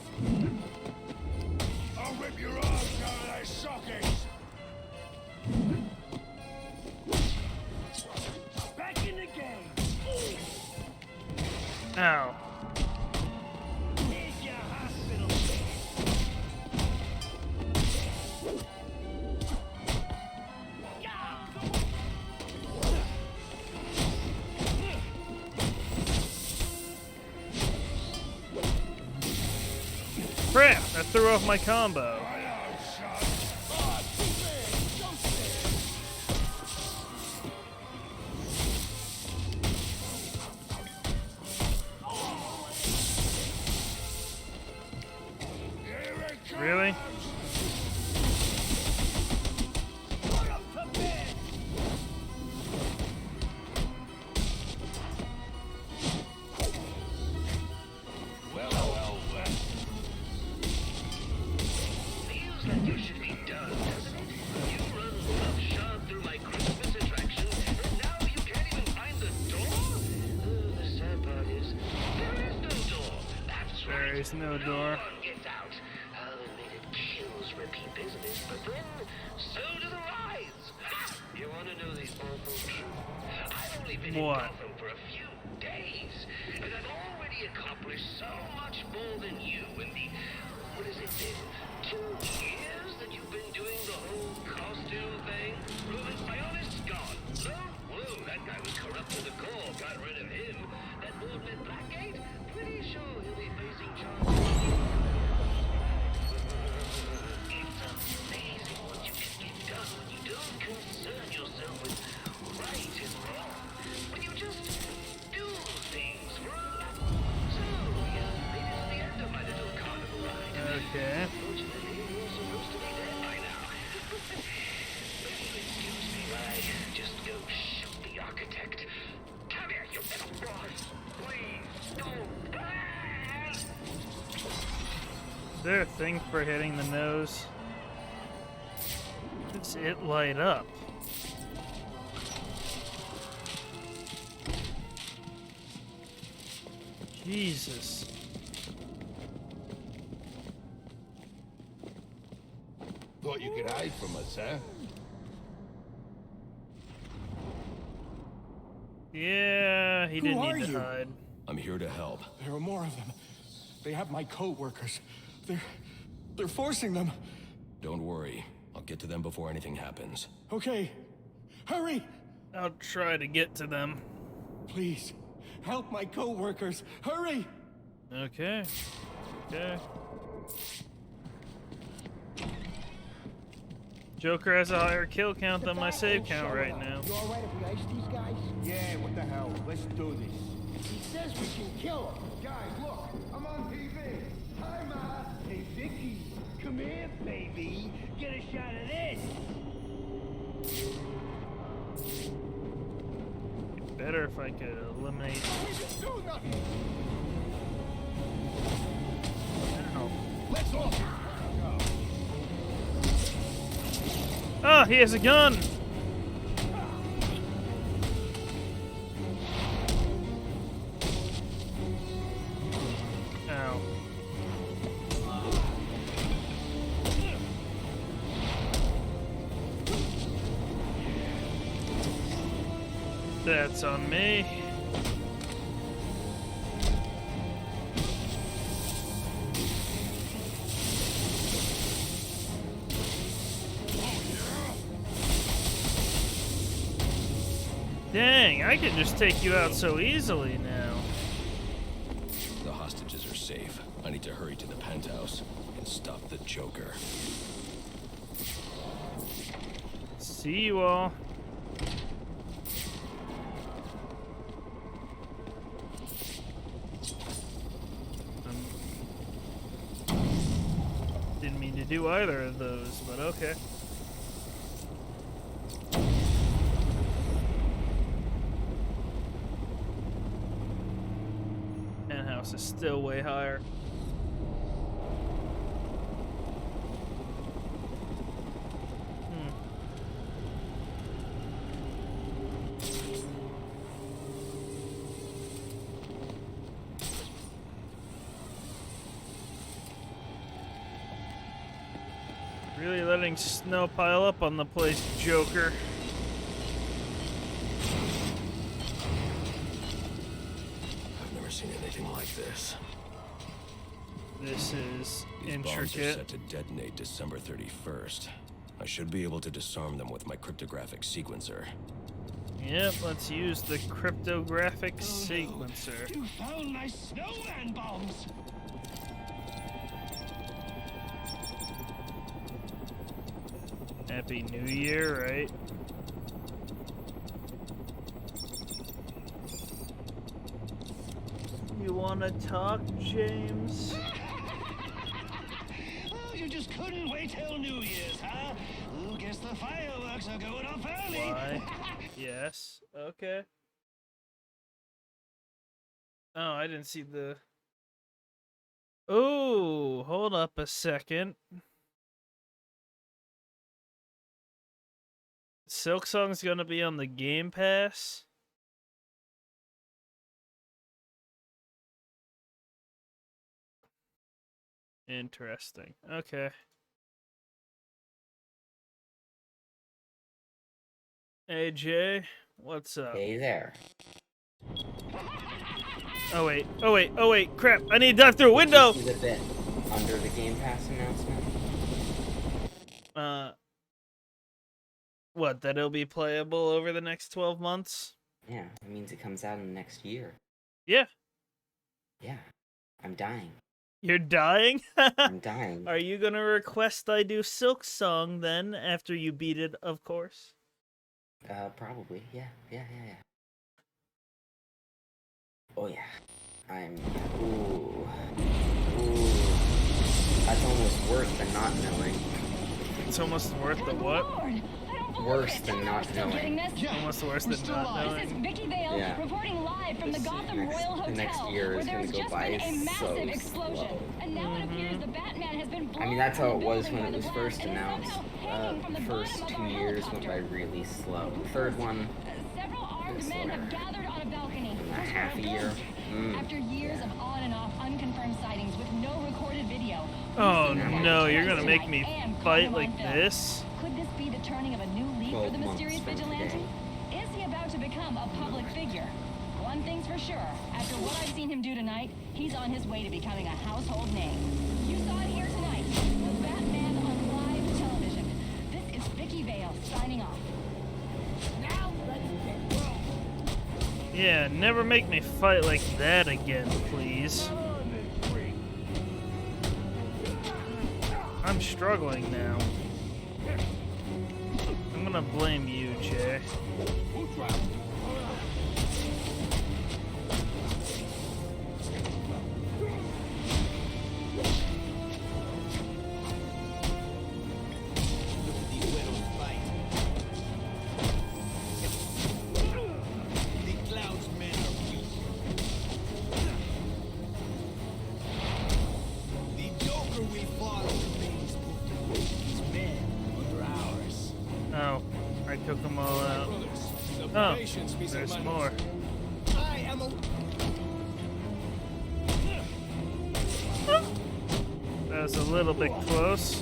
I'll rip your arms out of their sockets! Back in the game! Ow. Here's your hospital. Crap! I threw off my combo. Really? Feels like you should be done, doesn't it? You run roughshod through my Christmas attraction, and now you can't even find the door? Oh, the sad part is, there is no door. That's right. There is no door. one gets out. I'll admit it kills repeat business, but then so do the rides. Ha! You want to know the awful truth? I've only been in Gotham for a few days, and I've already accomplished so much more than you in the, what has it been, 2 years that you've been doing the whole costume thing? Ruben, my honest God, no? Whoa, that guy was corrupt to the core, got rid of him. That warden at Blackgate, pretty sure he'll be facing charges. It's amazing what you can get done when you don't concern yourself with right and wrong. When you just do things for a lot. So, yeah, made it to the end of my little carnival ride. Okay. Fortunately, you're supposed to be dead by now. If you excuse me while I just go shoot the architect. Come here, you little boy. Please, don't. Is there a thing for hitting the nose? Does it light up? Jesus. Thought you could hide from us, huh? Yeah, he didn't are need to you? hide. I'm here to help. There are more of them. They have my co-workers. They're forcing them. Don't worry. I'll get to them before anything happens. Okay. Hurry! I'll try to get to them. Please, help my co-workers. Hurry! Okay. Okay. Joker has a higher kill count than my save count right now. You alright if we ice these guys? Yeah, what the hell? Let's do this. He says we can kill him. Guys, look! I'm on TV! Hi, Ma! Hey, Vicky, come here, baby. Get a shot of this. Better if I could eliminate. Do nothing! I don't know. Let's off! Oh, he has a gun! Ow. That's on me. Dang, I can just take you out so easily now. The hostages are safe. I need to hurry to the penthouse and stop the Joker. See you all. do either of those, but okay. Penthouse is still way higher. Really letting snow pile up on the place, Joker. I've never seen anything like this. This is These bombs are intricate. set to detonate December 31st. I should be able to disarm them with my cryptographic sequencer. Yep, let's use the cryptographic sequencer. You found my snowman bombs! Happy New Year, right? You wanna talk, James? Oh, you just couldn't wait till New Year's, huh? Oh, guess the fireworks are going off early. Why? Yes. Okay. Oh, I didn't see the... Oh, hold up a second. Silk Song's gonna be on the Game Pass? Interesting. Okay. Hey, Jay. What's up? Hey there. Oh, wait. Oh, wait. Oh, wait. Crap. I need to dive through a window! This is a bit under the Game Pass announcement. What, that it'll be playable over the next 12 months? Yeah, it means it comes out in the next year. Yeah. Yeah. I'm dying. You're dying? I'm dying. Are you gonna request I do Silk Song then, after you beat it, of course? Probably. Yeah. Oh, yeah. Ooh. That's almost worse than not knowing. It's almost worth the what? Worse than not knowing. Almost worse than not This is knowing. Vicky Vale Yeah. reporting live from the Gotham Royal The next Hotel, year where is there's gonna go just by been a massive so explosion. slow. And now it appears the Batman has been blown I mean, that's how from it the was building when by it was the first blast and is announced. somehow hanging from the First bottom of 2 a years went by helicopter. really slow. The third one, Several armed men have gathered on a balcony. a half a year. After years of on and off unconfirmed sightings with no recorded video. Oh no, you're gonna make me fight like this? Could this be the turning of a new leaf for the 12 months mysterious from vigilante? today. Is he about to become a public figure? One thing's for sure, after what I've seen him do tonight, he's on his way to becoming a household name. You saw it here tonight, the Batman on live television. This is Vicky Vale signing off. Now let's get rolling. Yeah, never make me fight like that again, please. I'm struggling now. I'm gonna blame you, Jay. Oh, I took them all out. Oh, there's more. That was a little bit close.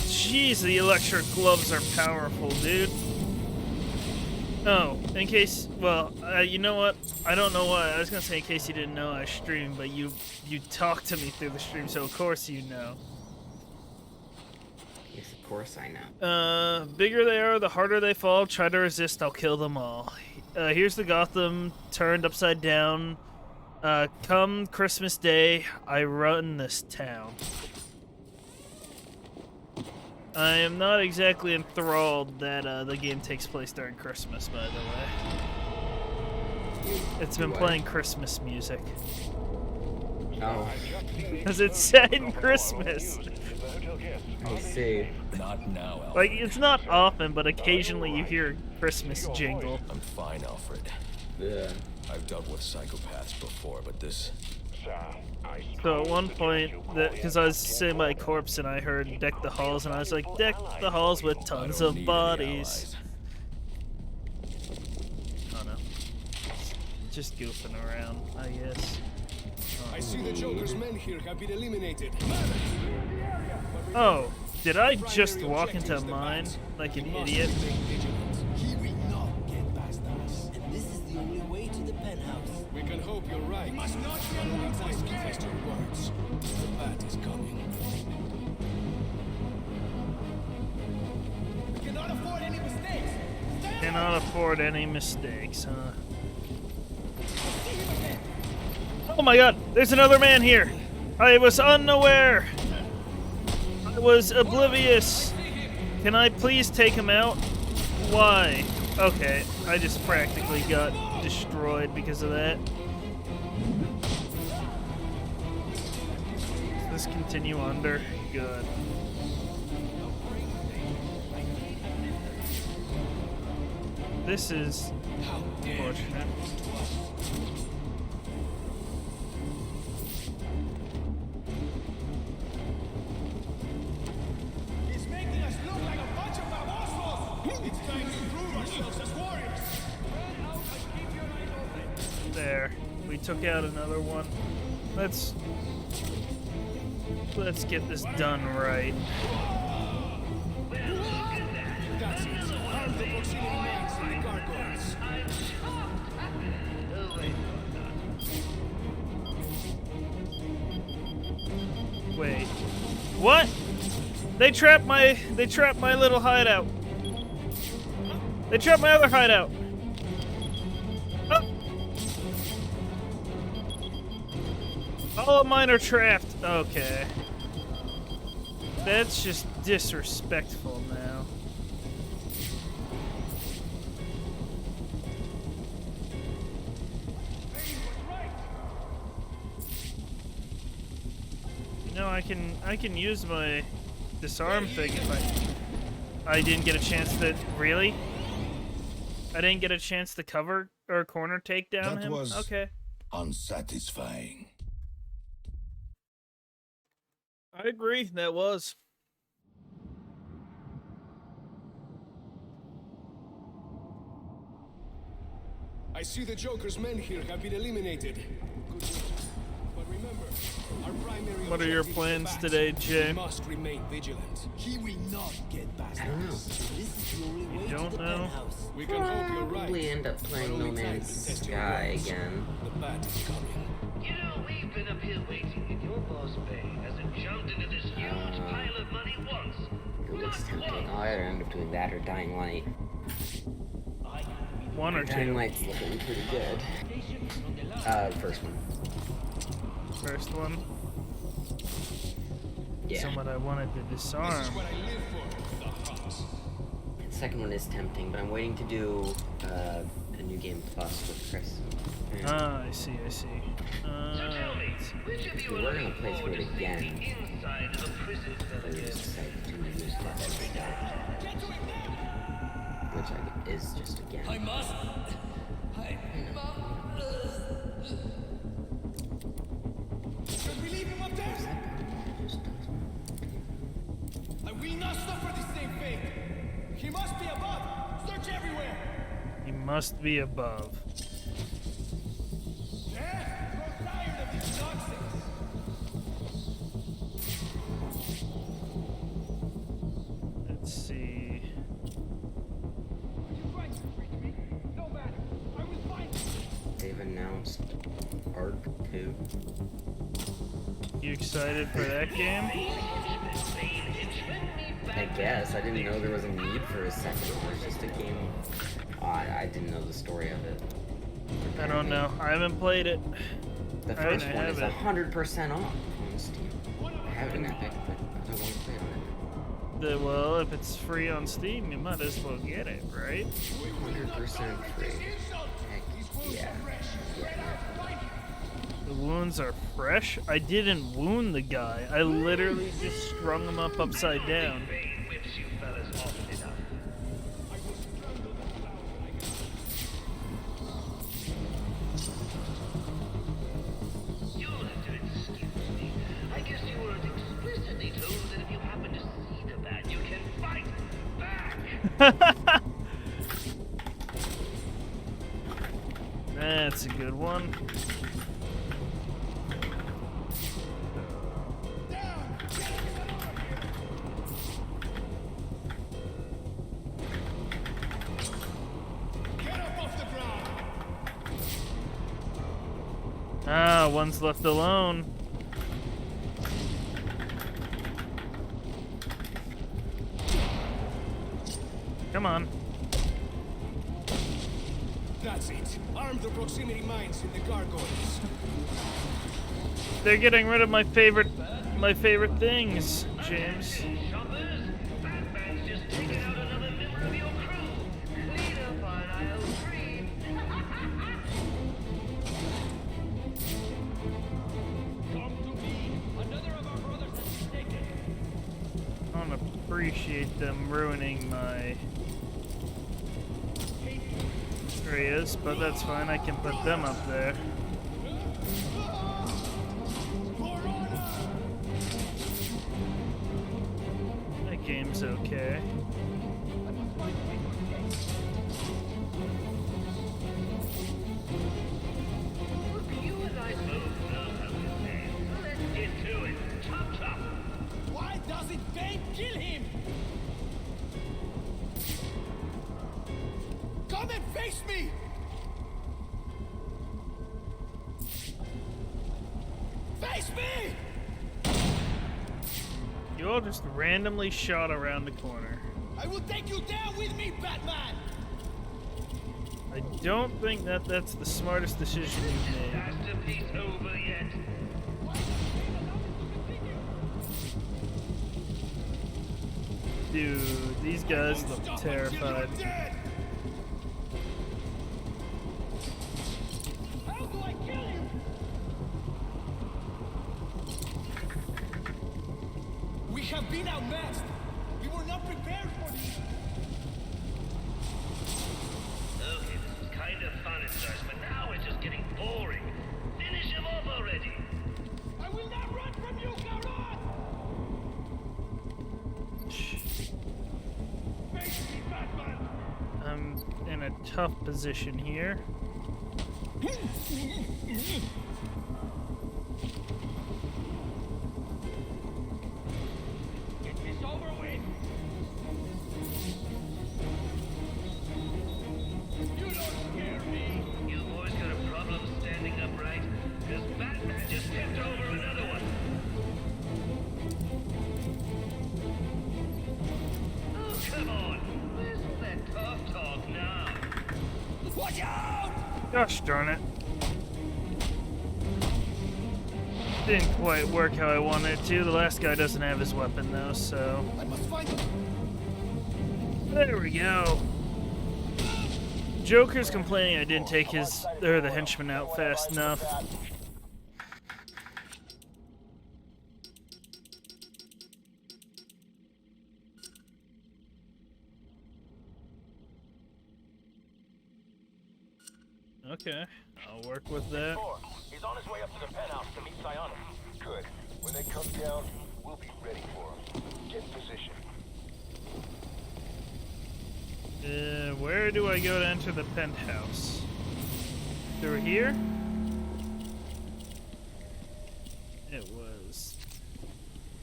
Jeez, the electric gloves are powerful, dude. Oh, in case, well, you know what? I don't know why. I was gonna say in case you didn't know I stream, but you talked to me through the stream, so of course you know. Yes, of course I know. Bigger they are, the harder they fall. Try to resist, I'll kill them all. Here's the Gotham turned upside down. Come Christmas Day, I run this town. I am not exactly enthralled that the game takes place during Christmas, by the way. It's been playing Christmas music. Oh. Because it's set in Christmas. I see. Not now, Alfred. Like, it's not often, but occasionally you hear a Christmas jingle. I'm fine, Alfred. Yeah. I've dealt with psychopaths before, but this... So at one point, because I was sitting by a corpse and I heard "Deck the Halls," and I was like, "Deck the halls with tons of bodies." Oh no. Just goofing around, I guess. I see the Joker's men here have been eliminated. Oh, did I just walk into mine like an idiot? He will not get past us. And this is the only way to the penthouse. We can hope you're right. Must not be test your words. The bat is coming. We cannot afford any mistakes. Cannot afford any mistakes, huh? Oh my god, there's another man here! I was unaware! I was oblivious! Can I please take him out? Why? Okay, I just practically got destroyed because of that. Does this continue under? Good. This is unfortunate. He's making us look like a bunch of babosos. It's time to prove ourselves as warriors. There. We took out another one. Let's get this done right. That's it. Arm the proximity mines and the gargoyles. Wait. What? They trapped my little hideout. They trapped my other hideout. Oh. All of mine are trapped. Okay. That's just disrespectful now. You know, I can use my disarm thing if I didn't get a chance to really. I didn't get a chance to cover or corner take down him. was Okay. unsatisfying. I agree. That was. I see the Joker's men here have been eliminated. Good news. But remember, our primary What are your objective is plans the bat. today, Jay? We must remain vigilant. He will not get past us. This is the only way You to don't the know? penthouse. We can hope you're right. Probably end up playing No Man's Sky again. The bat is coming. You know, we've been up here waiting, and your boss Bay hasn't jumped into this huge pile of money once. It looks tempting. I'll either end up doing that or Dying Light. One or Dying two. Light's looking pretty good. First one. First one. Yeah. Someone I wanted to disarm. Second one is tempting, but I'm waiting to do a new game plus with Chris. Ah, I see. So we're gonna play through it again. But we just decided to use that as a start. Which is just again. I must. Should we leave him up there? I will not suffer the same fate. He must be above. Search everywhere. He must be above. Yeah, grow tired of this nonsense. Let's see. No matter. I will find you. They've announced Arc 2. You excited for that game? I guess. I didn't know there was a need for a second one. It's just a game. Oh, I didn't know the story of it. I don't know. I haven't played it. The first one is 100% off on Steam. I have it in Epic, but I don't want to play it on it. Well, if it's free on Steam, you might as well get it, right? 100% free. Heck yeah. The wounds are fresh? I didn't wound the guy. I literally just strung him up upside down. That's a good one. Ah, one's left alone. Come on. That's it. Arm the proximity mines in the gargoyles. They're getting rid of my favorite things, James. I don't appreciate them ruining my areas, but that's fine. I can put them up there. That game's okay. Why doesn't Bane kill him? Come and face me! Face me! You all just randomly shot around the corner. I will take you down with me, Batman! I don't think that's the smartest decision you've made. Dude, these guys look terrified. How do I kill you? We have been outmatched. We were not prepared for this. Okay, this is kind of fun at first, but now it's just getting boring. Finish him off already. I will not run from you, Garrod! Face me, Batman! I'm in a tough position here. Get this over with! You don't scare me! You boys got a problem standing upright? Because Batman just tipped over another one. Oh, come on. Where's all that tough talk now? Watch out! Gosh darn it. Didn't quite work how I wanted it to. The last guy doesn't have his weapon though, so. I must find him. There we go. Joker's complaining I didn't take the henchman out fast enough. Okay, I'll work with that. He's on his way up to the penthouse to meet Psionic. Good. When they come down, we'll be ready for him. Get in position. Where do I go to enter the penthouse? Through here? It was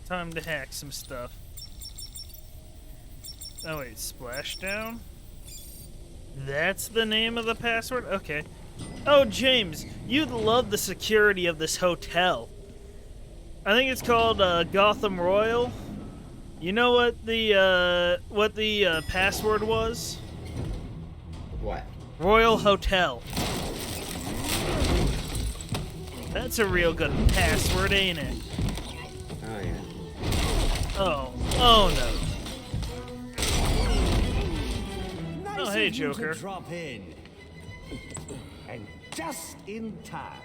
time to hack some stuff. Oh wait, splashdown? That's the name of the password? Okay. Oh, James, you'd love the security of this hotel. I think it's called Gotham Royal. You know what the password was? What? Royal Hotel. That's a real good password, ain't it? Oh, yeah. Oh. Oh, no. Nice Oh, hey, of you Joker. to drop in. And just in time.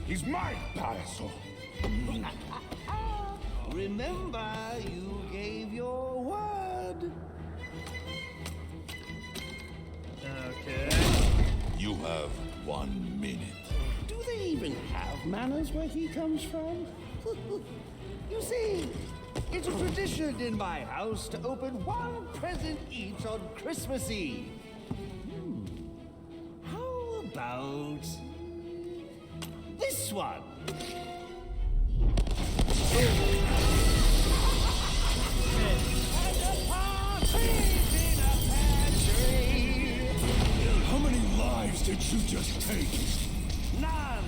He's mine, Paraso. Remember, you gave your word. Okay. You have 1 minute. Do they even have manners where he comes from? You see, it's a tradition in my house to open one present each on Christmas Eve. How about this one? How many lives did you just take? None.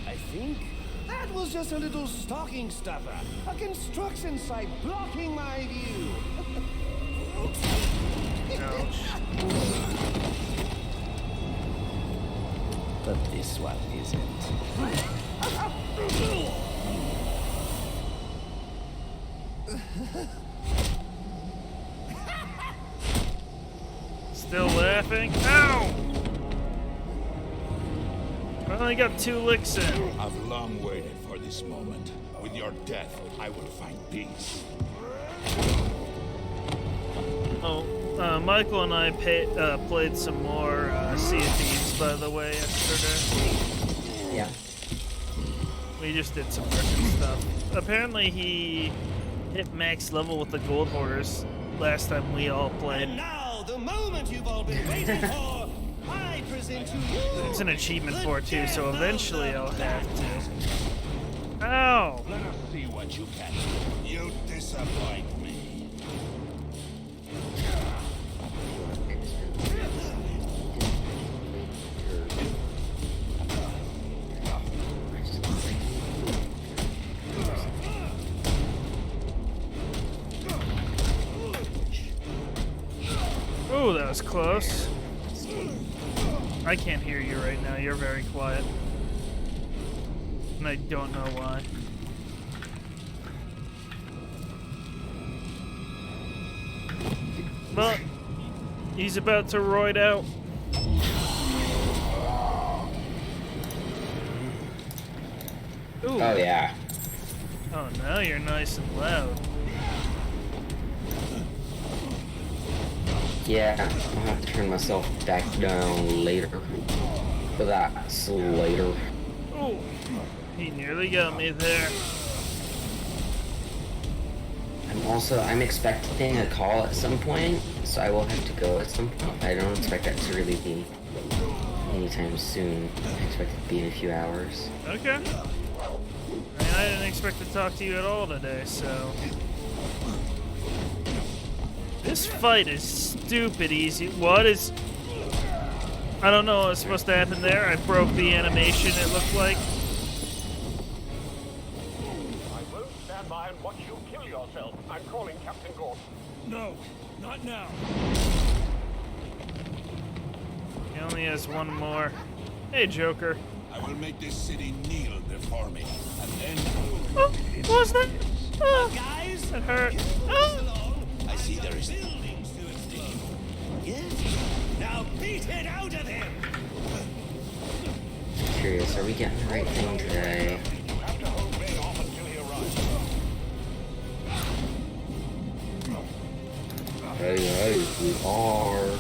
I think that was just a little stocking stuffer. A construction site blocking my view. But this one isn't. Still laughing? Ow! I only got 2 licks in. I've long waited for this moment. With your death, I will find peace. Oh, Michael and I played some more Sea of Thieves, by the way, yesterday. Yeah. We just did some different stuff. Apparently he hit max level with the gold hoarders last time we all played. And now, the moment you've all been waiting for, I present to you. It's an achievement for it too, so eventually I'll have to. Ow! Let us see what you can do. You disappoint me. Ooh, that was close. I can't hear you right now. You're very quiet. And I don't know why. But he's about to roid out. Ooh. Oh, yeah. Oh, now you're nice and loud. Yeah, I'll have to turn myself back down later. But that's later. Oh, he nearly got me there. I'm expecting a call at some point, so I will have to go at some point. I don't expect that to really be anytime soon. I expect it to be in a few hours. Okay. I mean, I didn't expect to talk to you at all today, so... This fight is stupid easy. What is... I don't know what was supposed to happen there. I broke the animation, it looked like. I won't stand by and watch you kill yourself. I'm calling Captain Gordon. No, not now. He only has one more. Hey, Joker. I will make this city kneel before me, and then... Oh, what was that? Oh, guys, that hurt. Oh. I see there is... buildings to explode. Yes? Now beat it out of him! Curious, are we getting the right thing today? You have to hold May off until he arrives. Hey, we are.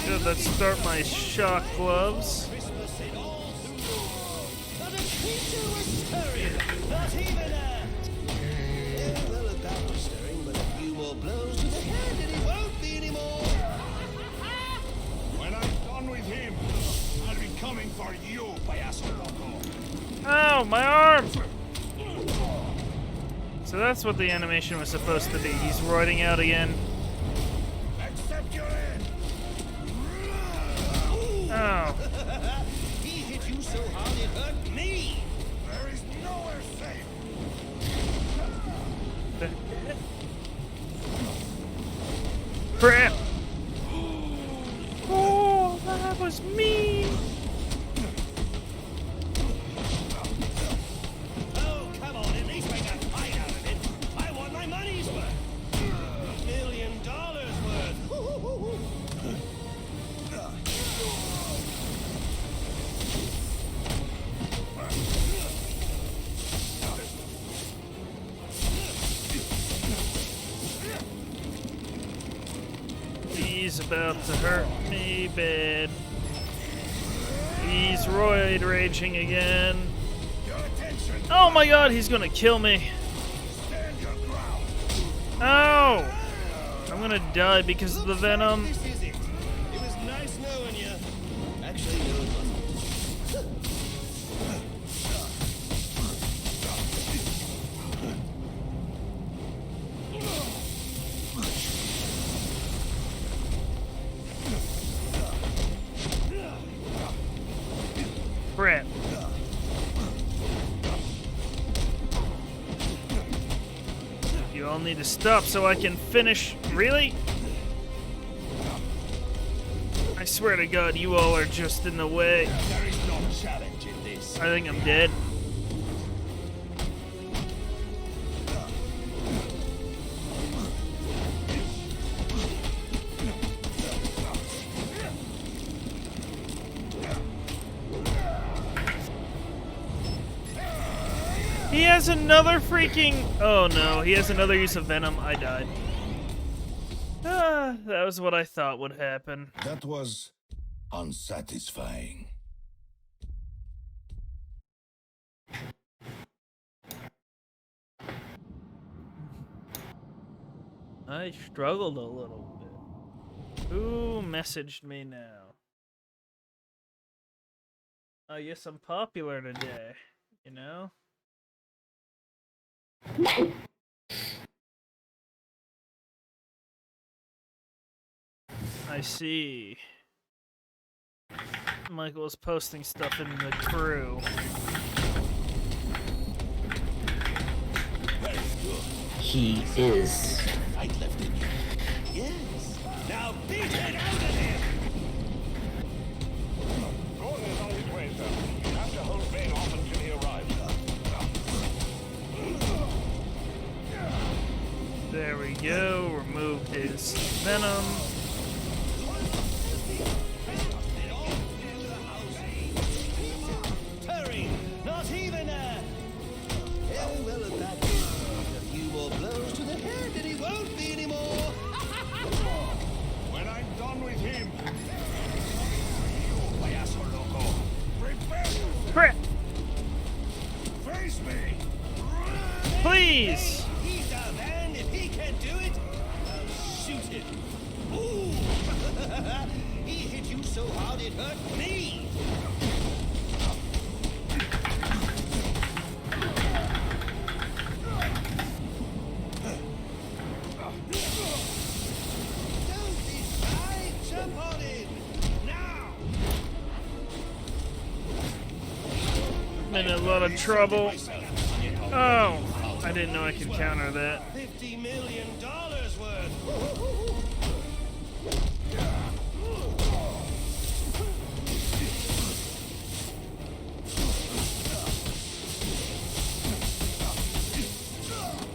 Good, let's start my shock gloves. Christmas in all through. Not a creature was stirring. Not even a... well, about was stirring, but a few more blows to the head and it won't be anymore. When I'm done with him, I'll be coming for you, Payaso Loco. Ow, my arm! So that's what the animation was supposed to be. He's roiding out again. Accept your end. Oh. He hit you so hard it hurt me. There is nowhere safe. Crap! Oh, that was mean! He's about to hurt me bad. He's roid raging again. Oh my god, he's gonna kill me. Oh! I'm gonna die because of the venom. This is it. It was nice knowing you. Actually, no, it wasn't. Crap. You all need to stop so I can finish. Really? I swear to God, you all are just in the way. There is no challenge in this. I think I'm dead. He has another freaking... Oh no, he has another use of venom. I died. Ah, that was what I thought would happen. That was unsatisfying. I struggled a little bit. Who messaged me now? I guess I'm popular today, you know? I see. Michael is posting stuff in the crew. He is. I left it. Yes. Now beat it out of here. Gordon is on his way, sir. You have to hold Bane off until he arrives. There we go. Removed his venom. Hurry! Not even Oh, well, at that, a few more blows to the head and he won't be anymore. When I'm done with him. Payaso loco. Crap! Face me! Please! He's a man. If he can do it, I'll shoot him. Ooh! He hit you so hard it hurt me. Don't be shy. Jump on him now. I'm in a lot of trouble. Oh, I didn't know I could counter that. $50 million worth.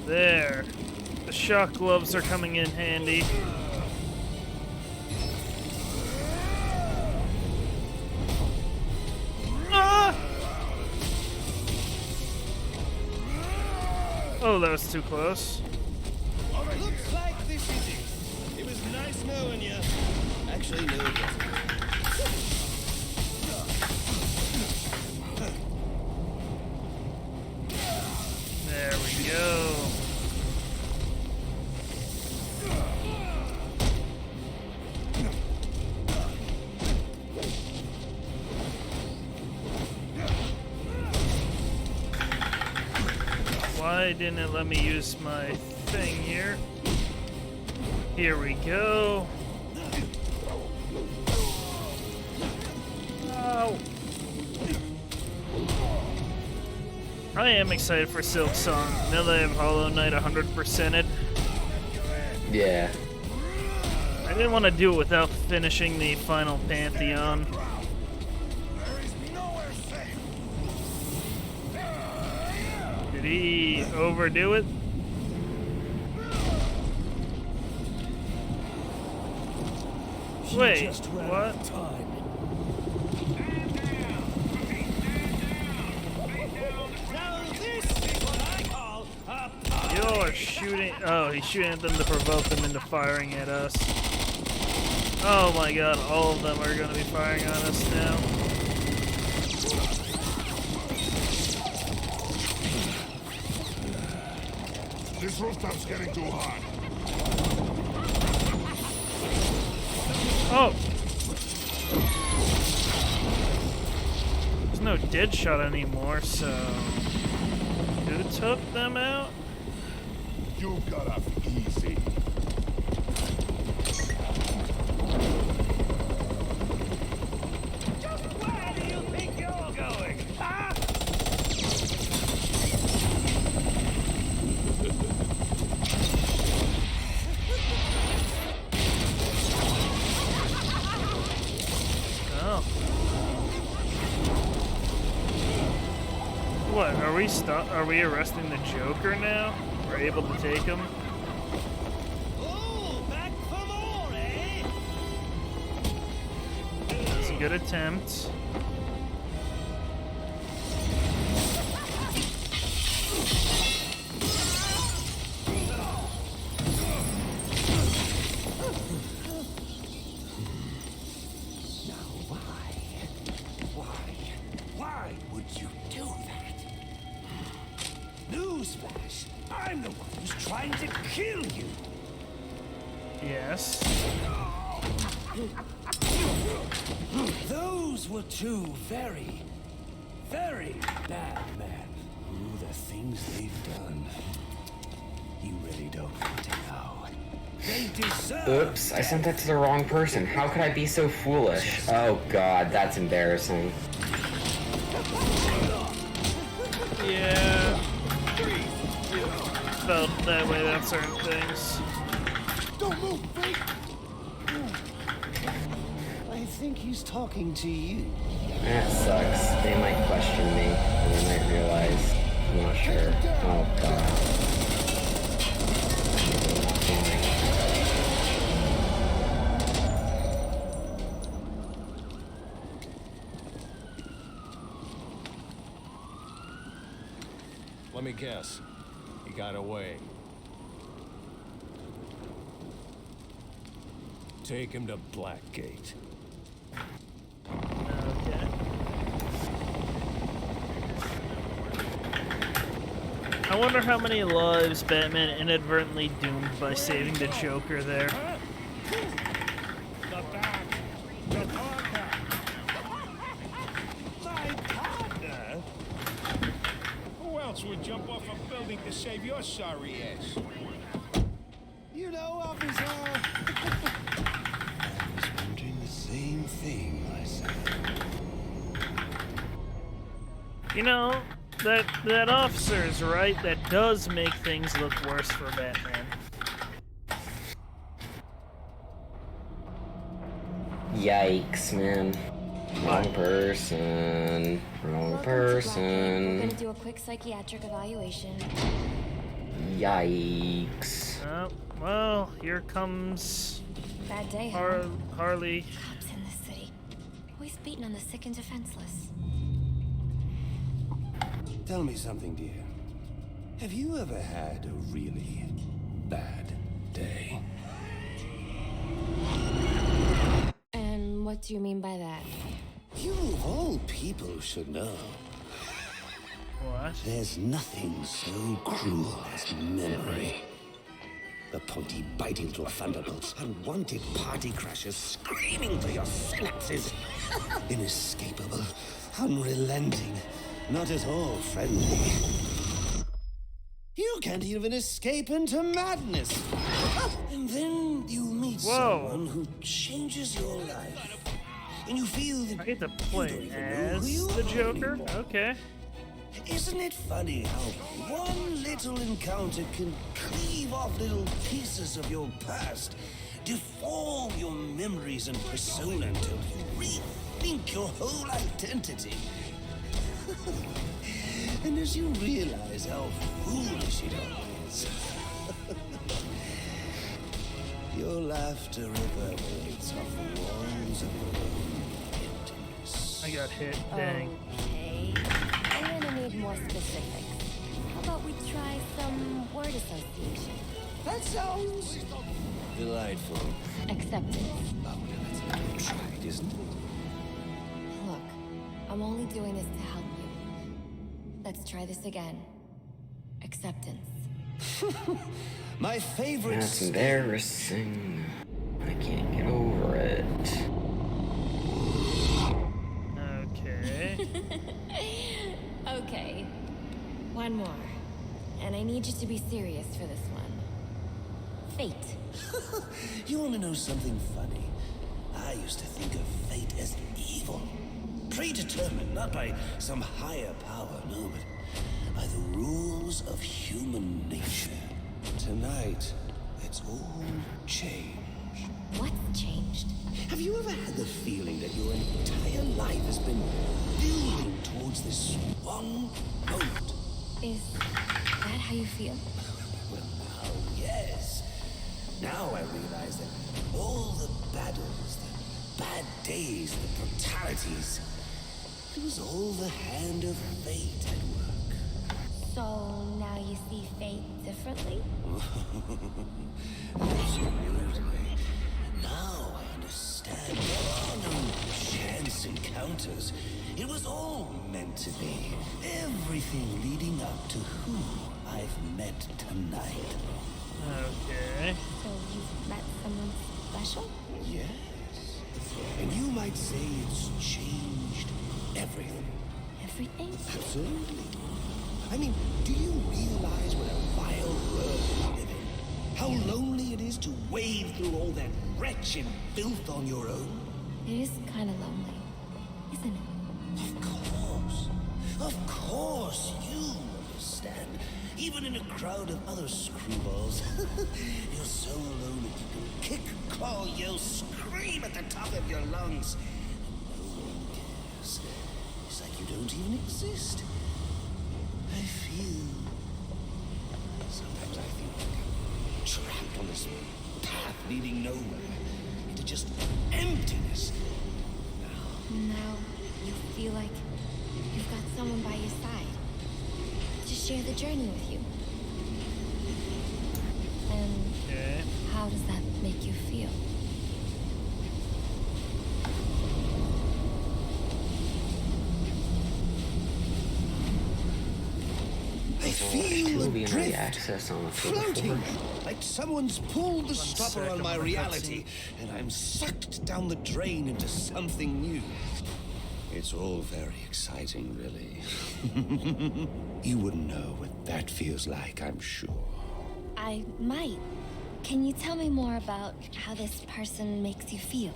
There. The shock gloves are coming in handy. Ah! Oh, that was too close. Looks like this is it. It was nice knowing you. Actually, no, it wasn't. There we go. Why didn't it let me use my thing here? Here we go. Oh. I am excited for Silk Song, now that I have Hollow Knight 100%ed. Yeah. I didn't want to do it without finishing the final Pantheon. Did he overdo it? Wait, what? Now this is what I call a You all are shooting. Oh, he's shooting at them to provoke them into firing at us. Oh my god, all of them are gonna be firing on us now. This rooftop's getting too hot. Oh! There's no dead shot anymore, so... Who took them out? You got off easy. Just where do you think you're going, huh? Oh. What, are we arresting the Joker now? We're able to take him? Oh, back for more, eh? It's a good attempt. Why would you do that? Newsflash! I'm the one who's trying to kill you! Yes. Those were two very, very bad men. Ooh, the things they've done. You really don't want to know. They deserve... Oops, I sent that to the wrong person. How could I be so foolish? Oh god, that's embarrassing. Yeah. Felt that way about certain things. Don't move, Frank! I think he's talking to you. That sucks. They might question me, and they might realize. I'm not sure. Oh god. Let me guess. He got away. Take him to Blackgate. Okay. I wonder how many lives Batman inadvertently doomed by saving the Joker there. The Bat, the Parker. My partner? Who else would jump off a building to save your sorry ass? You know, officer. I was wondering the same thing myself. You know, that officer is right. That does make things look worse for Batman. Yikes, man. Wrong person. Wrong person. We're gonna do a quick psychiatric evaluation. Yikes. Well, here comes Bad day, huh? Harley. Cops in the city. Always beating on the sick and defenseless. Tell me something, dear. Have you ever had a really bad day? And what do you mean by that? You of all people should know. What? There's nothing so cruel as memory. The pointy, biting little thunderbolts, unwanted party crashers screaming for your synapses. Inescapable, unrelenting, not at all friendly. You can't even escape into madness. And then you meet someone who changes your life. And you feel that I get to play as the Joker? Okay. Isn't it funny how one little encounter can cleave off little pieces of your past, deform your memories and persona until you rethink your whole identity? And as you realize how foolish it all is, your laughter reverberates off the walls of your own emptiness. I got hit. Dang. Okay. I'm gonna need more specifics. How about we try some word association? That sounds Delightful. Acceptance. Oh, now that's a little tried, isn't it? Look, I'm only doing this to help you. Let's try this again. Acceptance. My favorite. That's embarrassing. I can't get over it. Okay. Okay. One more. And I need you to be serious for this one. Fate. You want to know something funny? I used to think of fate as evil. Predetermined, not by some higher power, no, but by the rules of human nature. Tonight, it's all changed. What's changed? Have you ever had the feeling that your entire life has been building towards this one moment? Is that how you feel? Well, now, yes. Now I realize that all the battles, the bad days, the brutalities, it was all the hand of fate at work. So now you see fate differently? Absolutely. Now I understand. There are no chance encounters. It was all meant to be. Everything leading up to who I've met tonight. Okay. So you've met someone special? Yes. And you might say it's changed everything. Everything? Absolutely. I mean, do you realize what a vile world we live in? How lonely it is to wade through all that wretched filth on your own? It is kind of lonely, isn't it? Of course, you understand. Even in a crowd of other screwballs, you're so alone that you can kick, claw, yell, scream at the top of your lungs. And no one cares. It's like you don't even exist. I feel... Sometimes I feel like I'm trapped on this path leading nowhere. Into just emptiness. Now you feel like you've got someone by your side to share the journey with you. And how does that make you feel? I feel adrift, access on the floating, like someone's pulled the stopper on my reality, and I'm sucked down the drain into something new. It's all very exciting, really. You wouldn't know what that feels like, I'm sure. I might. Can you tell me more about how this person makes you feel?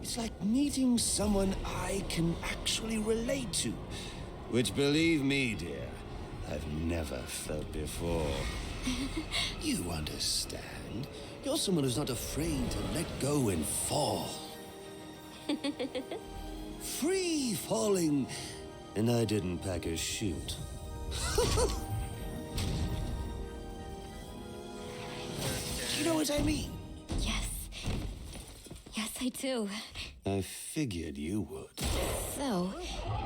It's like meeting someone I can actually relate to. Which, believe me, dear, I've never felt before. You understand. You're someone who's not afraid to let go and fall. Free falling, and I didn't pack a chute. You know what I mean? Yes. Yes, I do. I figured you would. So,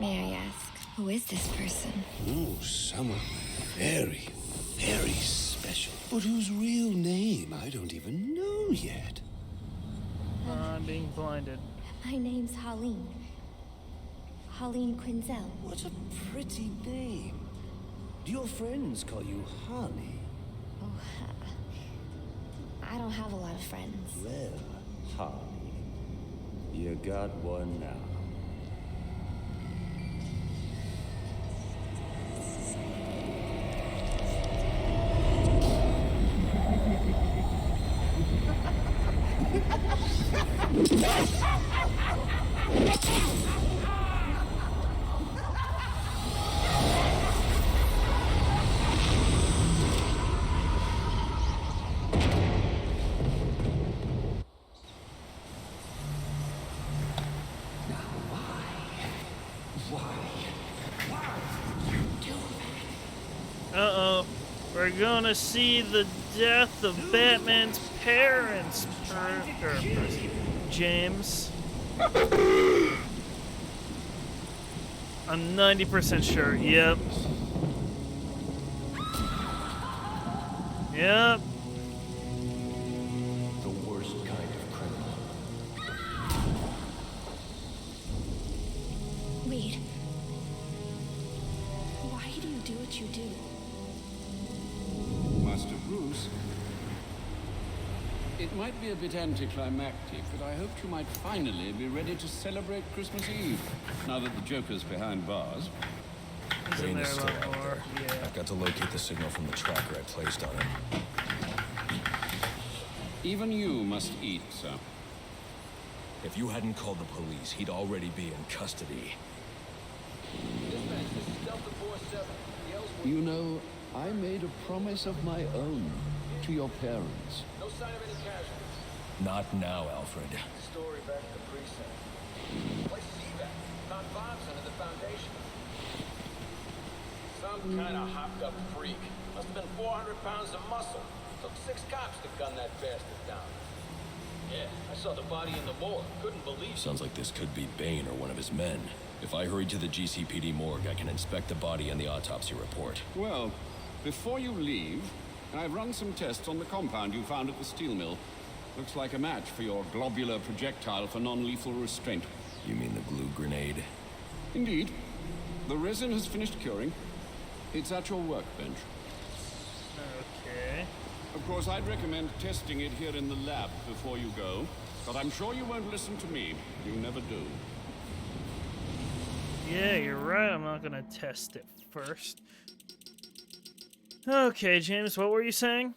may I ask, who is this person? Oh, someone very, very special. But whose real name I don't even know yet. I'm being blinded. My name's Harleen. Harleen Quinzel. What a pretty name. Do your friends call you Harley? Oh, I don't have a lot of friends. Well, Harley, you got one now. Uh-oh. We're gonna see the death of Batman's parents, James. I'm 90% sure. Yep. Yep. what you do. Master Bruce, it might be a bit anticlimactic, but I hoped you might finally be ready to celebrate Christmas Eve, now that the Joker's behind bars. Bane is still out there. I've got to locate the signal from the tracker I placed on him. Even you must eat, sir. If you hadn't called the police, he'd already be in custody. You know, I made a promise of my own to your parents. No sign of any casualties. Not now, Alfred. Story back at the precinct. Where's Seaback? Found bombs under the foundation. Some kind of hopped-up freak. Must have been 400 pounds of muscle. Took 6 cops to gun that bastard down. Yeah, I saw the body in the morgue. Couldn't believe it. Sounds like this could be Bane or one of his men. If I hurry to the GCPD morgue, I can inspect the body and the autopsy report. Well, before you leave, I've run some tests on the compound you found at the steel mill. Looks like a match for your globular projectile for non-lethal restraint. You mean the glue grenade? Indeed. The resin has finished curing. It's at your workbench. Okay. Of course, I'd recommend testing it here in the lab before you go, but I'm sure you won't listen to me. You never do. Yeah, you're right. I'm not gonna test it first. Okay, James, what were you saying?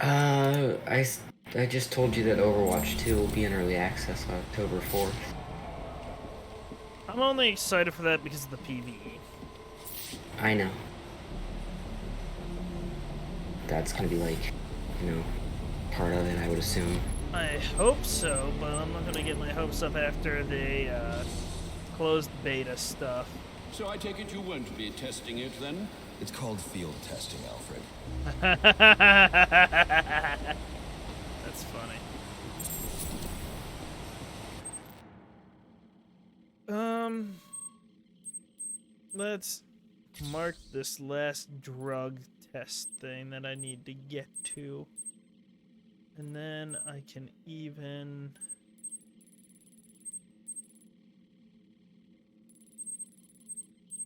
I just told you that Overwatch 2 will be in early access on October 4th. I'm only excited for that because of the PvE. I know. That's gonna be like, you know, part of it, I would assume. I hope so, but I'm not gonna get my hopes up after the closed beta stuff. So I take it you won't be testing it then? It's called field testing, Alfred. That's funny. Let's mark this last drug test thing that I need to get to. And then I can even...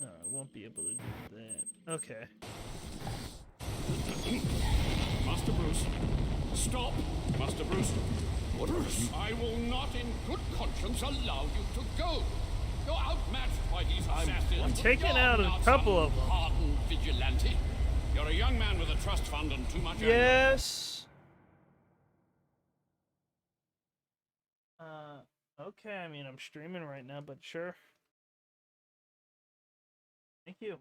Oh, I won't be able to do that. Okay. Master Bruce, stop! Master Bruce, Bruce, I will not in good conscience allow you to go. You're outmatched by these assassins. I'm taking out a couple of them. Hardened vigilante. You're a young man with a trust fund and too much anger. Yes. Okay, I mean, I'm streaming right now, but sure. Thank you.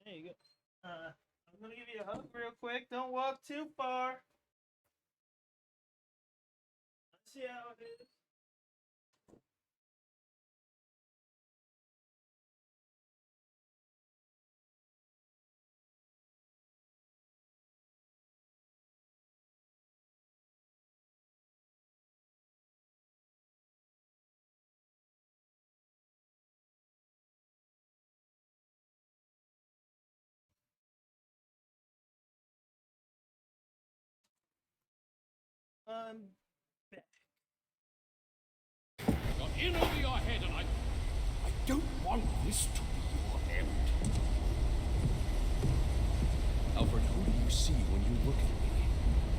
There you go. I'm gonna give you a hug real quick. Don't walk too far. Let's see how it is. I'm back. You're in over your head, and I don't want this to be your end. Alfred, who do you see when you look at me?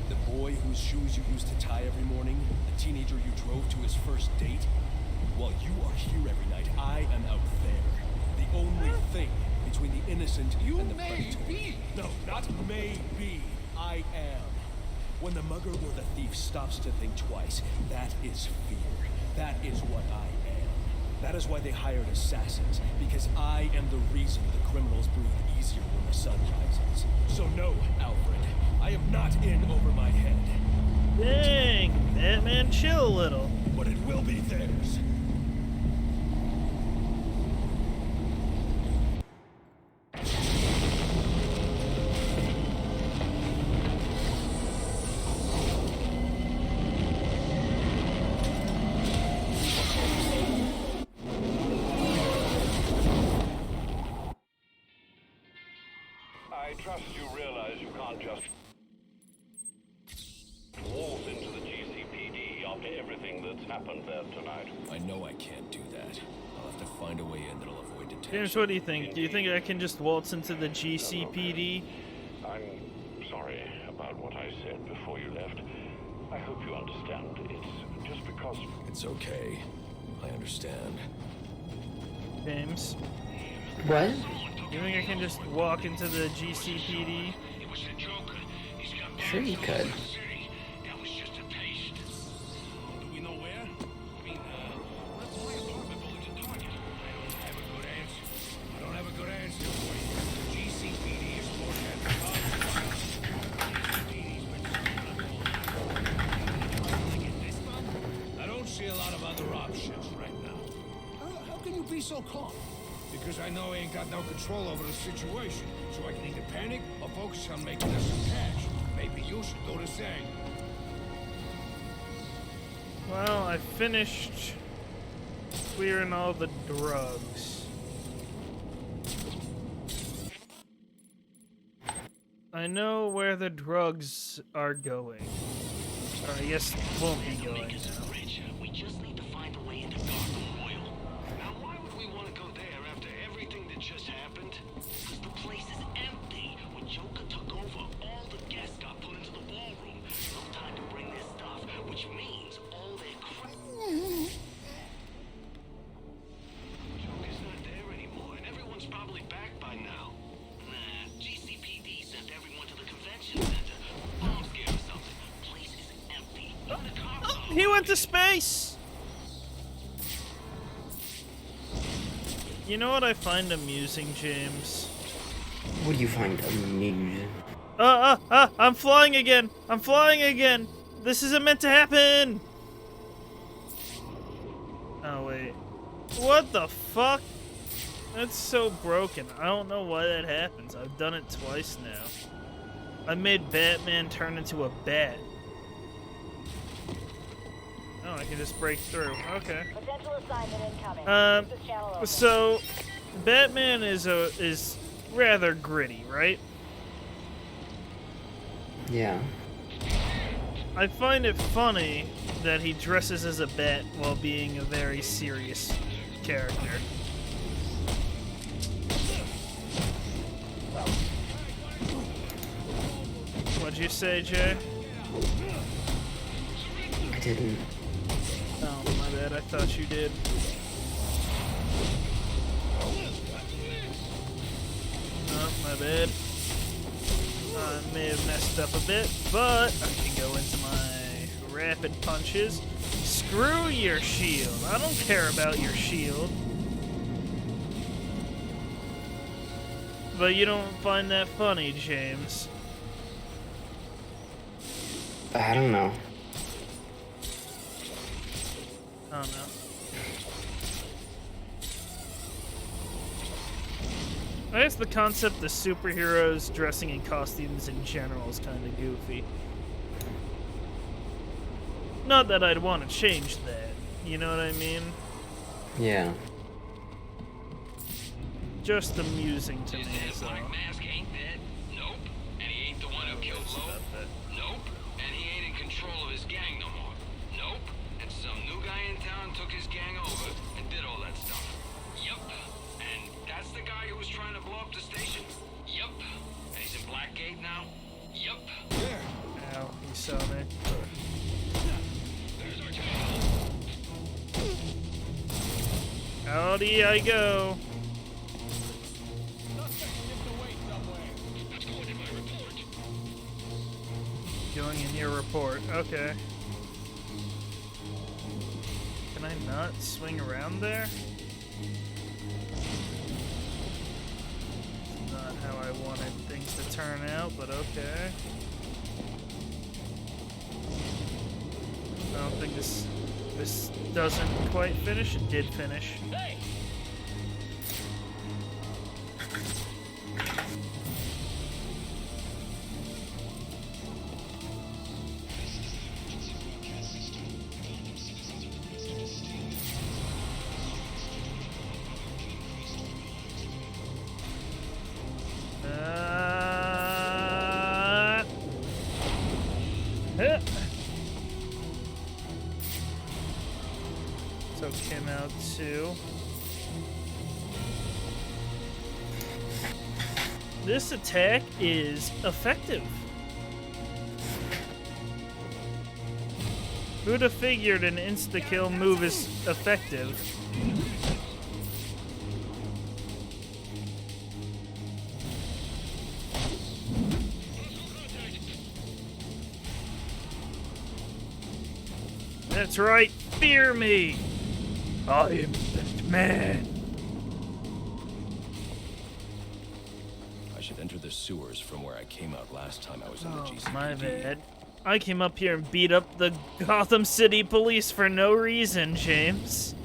The boy whose shoes you used to tie every morning? The teenager you drove to his first date? While you are here every night, I am out there. The only thing between the innocent and the predator. No, not may be. I am. When the mugger or the thief stops to think twice, that is fear. That is what I am. That is why they hired assassins, because I am the reason the criminals breathe easier when the sun rises. So no, Alfred, I am not in over my head. Dang, Batman, chill a little. But it will be theirs. I trust you realize you can't just waltz into the GCPD after everything that's happened there tonight. I know I can't do that. I'll have to find a way in that'll avoid detection. James, what do you think? Do you think I can just waltz into the GCPD? I'm sorry about what I said before you left. I hope you understand. It's just because... It's okay. I understand. James? What? You think I can just walk into the GCPD? Sure you could. So calm? Because I know I ain't got no control over the situation, so I can either panic or focus on making us some cash. Maybe you should do the same. Well, I finished clearing all the drugs. I know where the drugs are going. Or I guess won't be going. We just need to find a way into Gotham Royal. Now, why would we want to go there after everything that just happened? Because the place is empty. When Joker took over, all the guests got put into the ballroom. No time to bring their stuff, which means all their Joker's not there anymore, and everyone's probably back by now. Nah, GCPD sent everyone to the convention center. Bomb scare or something. Place is empty. Even the cops are... He went to space! You know what I find amusing, James? What do you find amusing? I'm flying again! I'm flying again! This isn't meant to happen! Oh, wait. What the fuck? That's so broken. I don't know why that happens. I've done it twice now. I made Batman turn into a bat. Oh, I can just break through. Okay. Potential assignment incoming. This is channel open. So Batman is rather gritty, right? Yeah. I find it funny that he dresses as a bat while being a very serious character. What'd you say, Jay? I didn't. Oh, my bad. I thought you did. Oh, my bad. I may have messed up a bit, but I can go into my rapid punches. Screw your shield. I don't care about your shield. But you don't find that funny, James. I don't know. Oh no. I guess the concept of superheroes dressing in costumes in general is kind of goofy. Not that I'd want to change that, you know what I mean? Yeah. Just amusing to me, so. Black Mask ain't dead? Nope. And he ain't the one who killed Lowe? Nope. And he ain't in control of his gang no more? Nope. And some new guy in town took his gang over and did all that stuff? Yup. And that's the guy who was trying to blow up the station? Yup. And he's in Blackgate now? Yup. Ow, he saw me. There's our channel. Howdy I go. Going in your report. Okay. Can I not swing around there? Not how I wanted things to turn out, but okay. I don't think this doesn't quite finish. It did finish. Hey! So came out too. This attack is effective. Who'd have figured an insta-kill move is effective? That's right, fear me! I am Batman! I should enter the sewers from where I came out last time I was in the GCPD. My bad. I came up here and beat up the Gotham City police for no reason, James.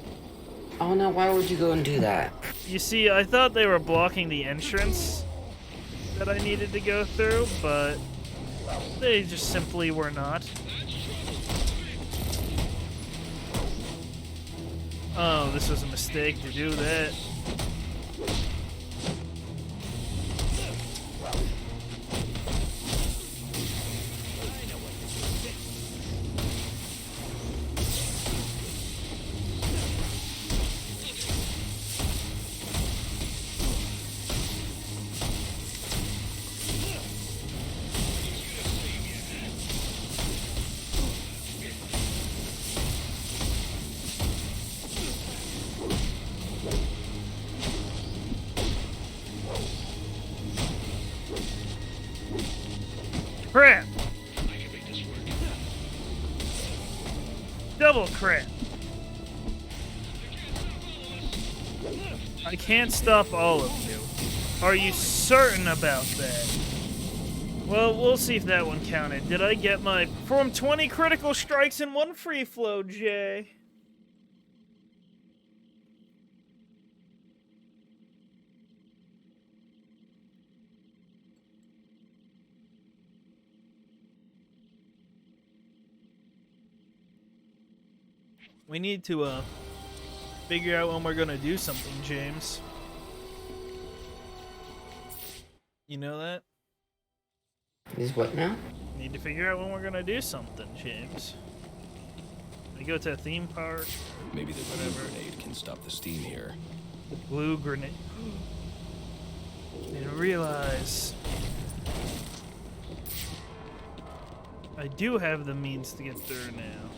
Oh no, why would you go and do that? You see, I thought they were blocking the entrance that I needed to go through, but they just simply were not. Oh, this was a mistake to do that. Crap! Double crap! I can't stop all of you. Are you certain about that? Well, we'll see if that one counted. Did I get my... Perform 20 critical strikes in one free flow, Jay? We need to, figure out when we're gonna do something, James. You know that? Is what now? Need to figure out when we're gonna do something, James. We go to a theme park. Maybe the blue grenade can stop the steam here. The blue grenade. I didn't realize. I do have the means to get through now.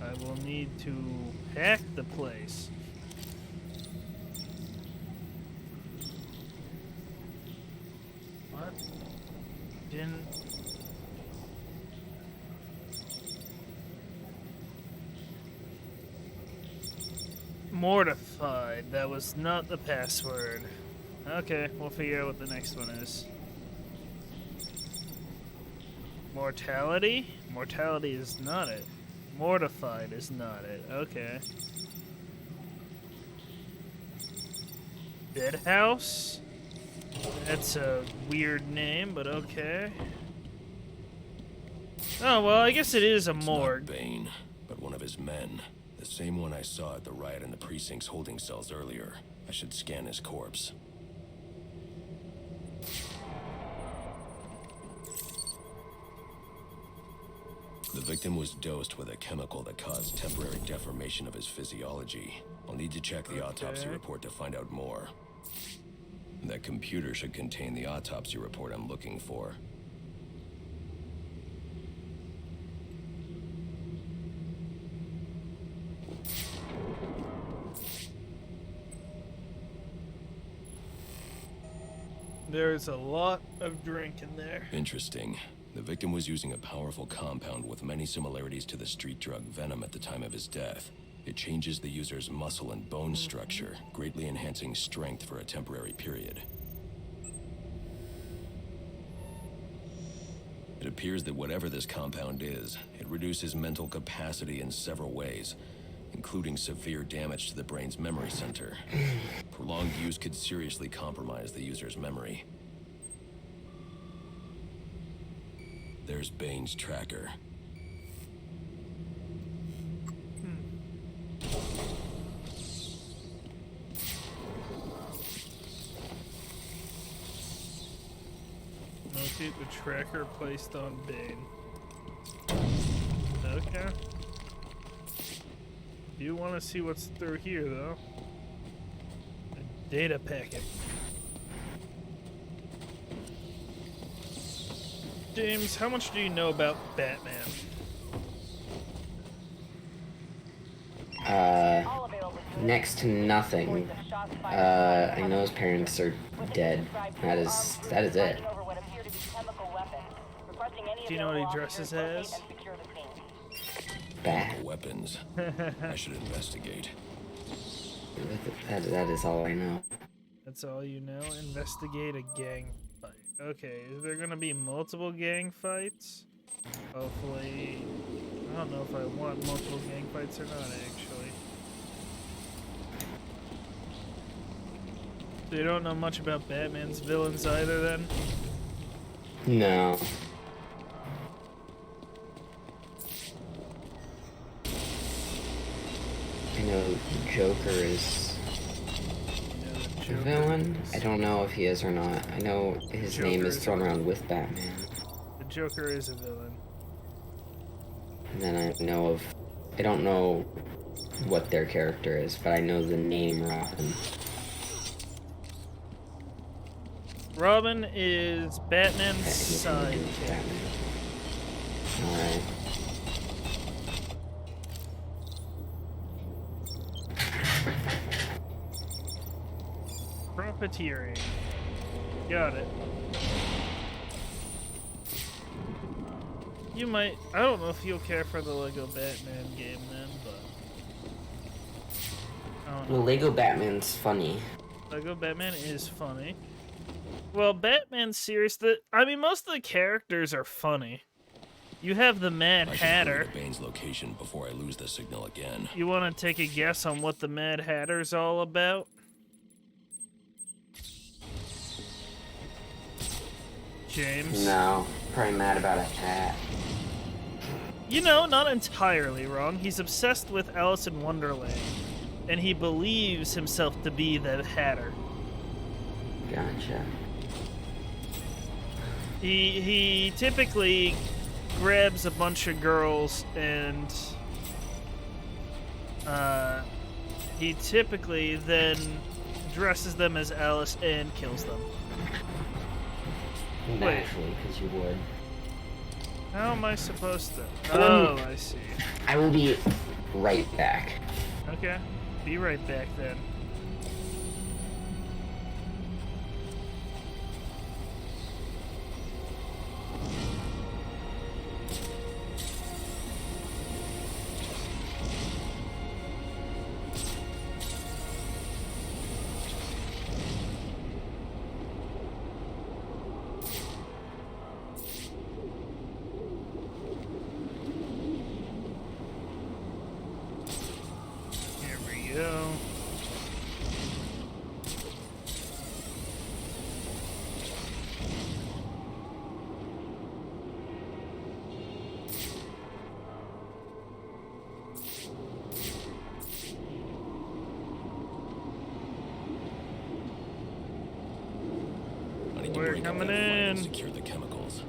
I will need to hack the place. What? Didn't... Mortified. That was not the password. Okay, we'll figure out what the next one is. Mortality? Mortality is not it. Mortified is not it. Okay. Dead House? That's a weird name, but okay. Oh, well, I guess it is a morgue. Not Bane, but one of his men. The same one I saw at the riot in the precinct's holding cells earlier. I should scan his corpse. The victim was dosed with a chemical that caused temporary deformation of his physiology. I'll need to check the autopsy report to find out more. That computer should contain the autopsy report I'm looking for. There's a lot of drink in there. Interesting. The victim was using a powerful compound with many similarities to the street drug Venom at the time of his death. It changes the user's muscle and bone structure, greatly enhancing strength for a temporary period. It appears that whatever this compound is, it reduces mental capacity in several ways, including severe damage to the brain's memory center. Prolonged use could seriously compromise the user's memory. There's Bane's tracker. Locate the tracker placed on Bane. Okay. You want to see what's through here, though. A data packet. James, how much do you know about Batman? Next to nothing. I know his parents are dead. That is it. Do you know what he dresses as? Bat. Weapons. I should investigate. That is all I know. That's all you know? Investigate a gang fight. Okay, is there gonna be multiple gang fights? Hopefully. I don't know if I want multiple gang fights or not, actually. So you don't know much about Batman's villains either, then? No. I know Joker is a villain. I don't know if he is or not. I know his name is thrown around with Batman. The Joker is a villain. And then I don't know what their character is, but I know the name Robin. Robin is Batman's sidekick. Alright. Profiteering. Got it. You might... I don't know if you'll care for the Lego Batman game then, but... Well, Lego Batman's funny. Lego Batman is funny. Well, Batman series... I mean, most of the characters are funny. You have the Mad Hatter. I should Bane's location before I lose the signal again. You want to take a guess on what the Mad Hatter's all about? James? No, probably mad about a hat. You know, not entirely wrong. He's obsessed with Alice in Wonderland, and he believes himself to be the Hatter. Gotcha. He typically grabs a bunch of girls and he typically then dresses them as Alice and kills them. Naturally, because you would. How am I supposed to? Oh, I see. I will be right back. Okay. Be right back then. We're coming in. Secure the chemicals.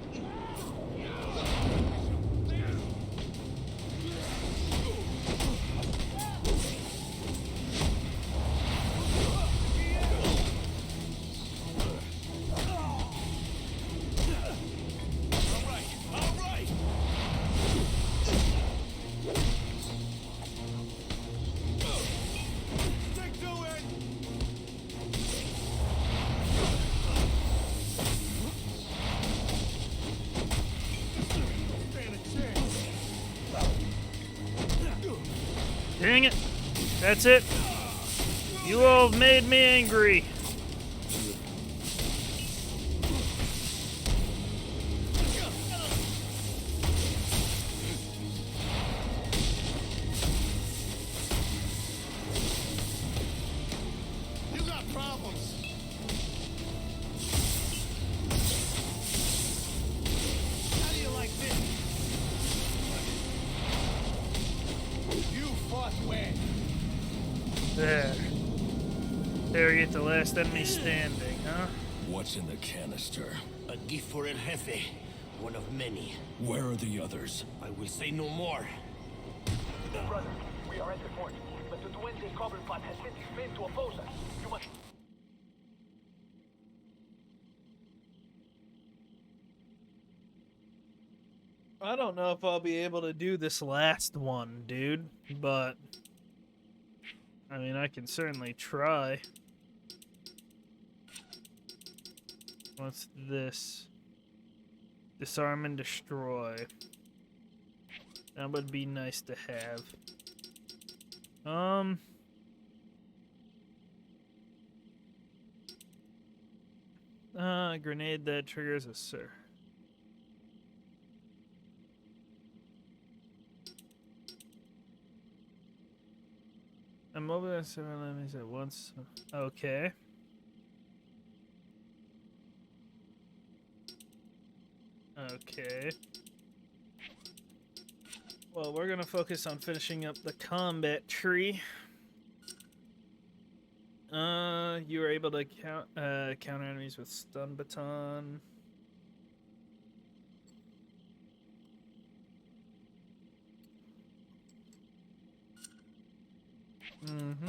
Dang it. That's it. You all have made me angry. You got problems. How do you like There. There we get the last enemy standing, huh? What's in the canister? A gift for El Jefe. One of many. Where are the others? I will say no more. Brother, we are at the fort, but the Duende Cobblepot has sent his men to oppose us. You must... I don't know if I'll be able to do this last one, dude, but I mean, I can certainly try. What's this? Disarm and destroy. That would be nice to have. Grenade that triggers a sir. I'm mobilizing several enemies at once. Okay. Okay. Well, we're gonna focus on finishing up the combat tree. You were able to counter enemies with stun baton.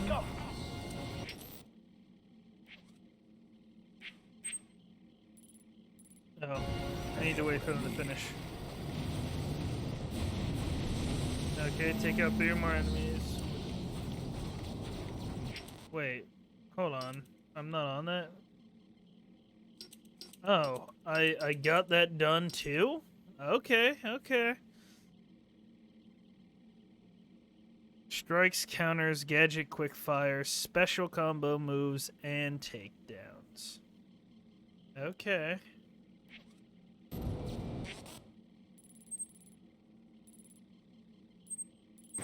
Go. Oh, I need to wait for them to finish. Okay, take out 3 more enemies. Wait, hold on. I'm not on that. Oh, I got that done too? Okay, okay. Strikes, counters, gadget quickfire, special combo moves, and takedowns. Okay.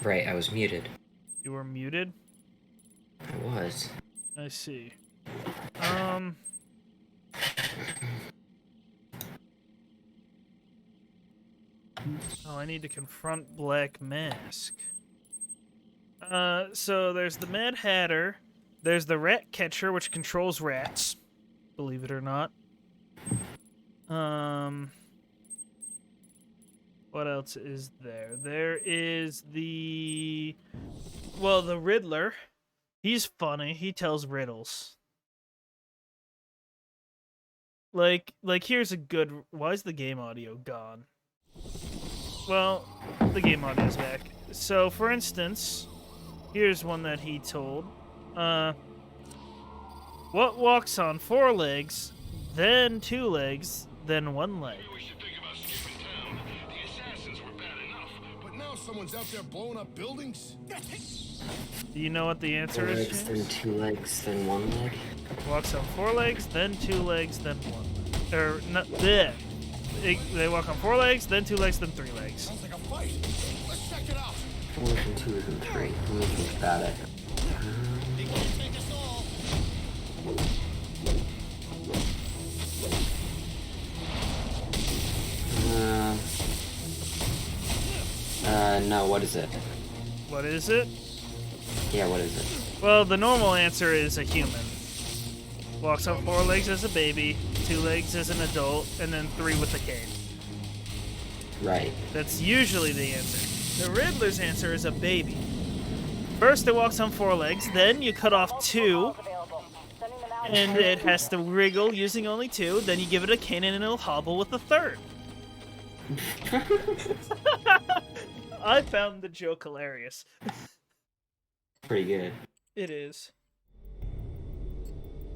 Right, I was muted. You were muted? I was. I see. Oh, I need to confront Black Mask. So there's the Mad Hatter, there's the Rat Catcher, which controls rats, believe it or not. What else is there? There is the Riddler. He's funny. He tells riddles. Like here's a good... Why is the game audio gone? Well, the game audio's back. So, for instance, here's one that he told. What walks on 4 legs, then 2 legs, then 1 leg? But now someone's out there blowing up buildings? Do you know what the answer 4 is, legs, James? then 2 legs, then 1 leg? Walks on 4 legs, then 2 legs, then 1. Or, not, bleh. They walk on 4 legs, then 2 legs, then 3 legs. Sounds like a fight. Let's check it out. 4 and 2 and 3. Let me think about it. They can't take us all. No, what is it? What is it? Yeah, what is it? Well, the normal answer is a human. Walks on 4 legs as a baby, 2 legs as an adult, and then 3 with a cane. Right. That's usually the answer. The Riddler's answer is a baby. First it walks on 4 legs, then you cut off 2, and it has to wriggle using only 2, then you give it a cane and it'll hobble with the 3rd. I found the joke hilarious. Pretty good. It is.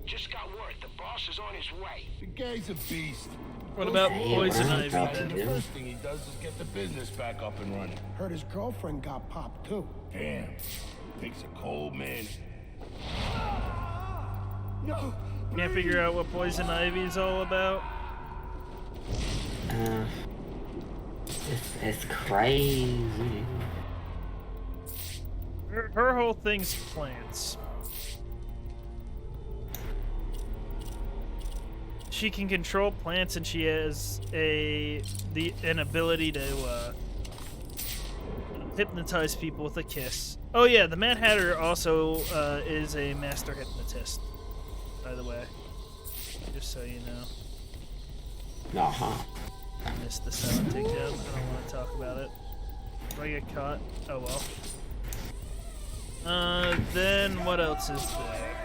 Just got word. The boss is on his way. The guy's a beast. What about Hey, Poison what Ivy about then? The first thing he does is get the business back up and running. Heard his girlfriend got popped too. Damn. Takes a cold man. No. Can't figure out what Poison Ivy's all about? It's crazy. Her whole thing's plants. She can control plants, and she has an ability to hypnotize people with a kiss. Oh yeah, the Mad Hatter also is a master hypnotist, by the way. Just so you know. Uh-huh. I missed the silent takedown. I don't want to talk about it. If I get caught, oh well. Then what else is there?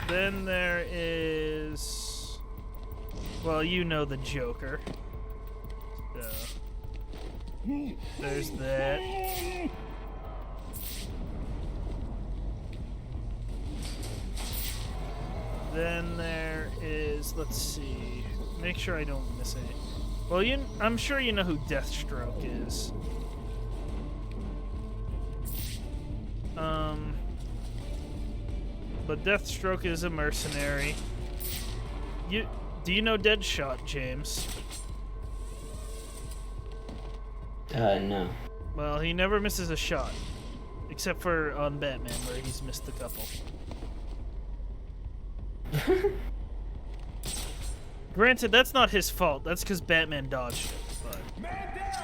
Then there is... Well, you know the Joker. So... There's that. Then there is... Let's see... Make sure I don't miss any. Well, I'm sure you know who Deathstroke is. But Deathstroke is a mercenary. Do you know Deadshot, James? No. Well, he never misses a shot. Except for on Batman, where he's missed a couple. Granted, that's not his fault. That's because Batman dodged it. But... Man down!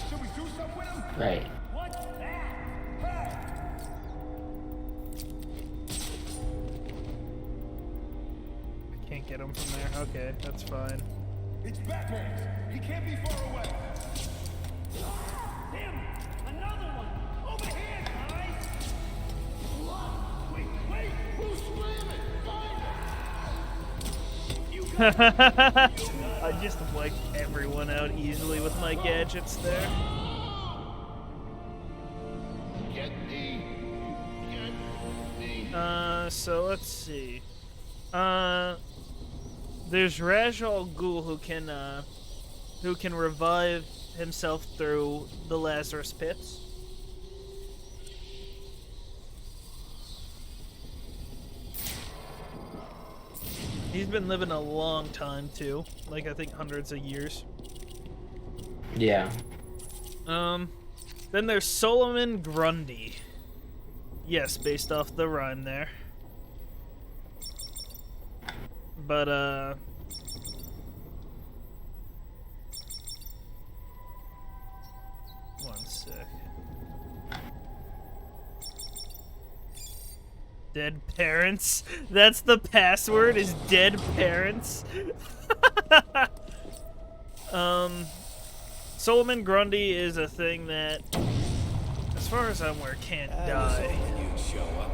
Should we do something with him? Right. What's that? I can't get him from there. Okay, that's fine. It's Batman. He can't be far away. Damn! Another one! Over here, guys! Wait! Who's slamming? I just wiped everyone out easily with my gadgets there. Get me. So let's see. There's Raj Al Ghul who can revive himself through the Lazarus Pits. He's been living a long time too, like I think hundreds of years. Yeah. Then there's Solomon Grundy. Yes, based off the rhyme there. But one sec. Dead parents? That's the password, is dead parents? Solomon Grundy is a thing that, as far as I'm aware, can't die. You show up.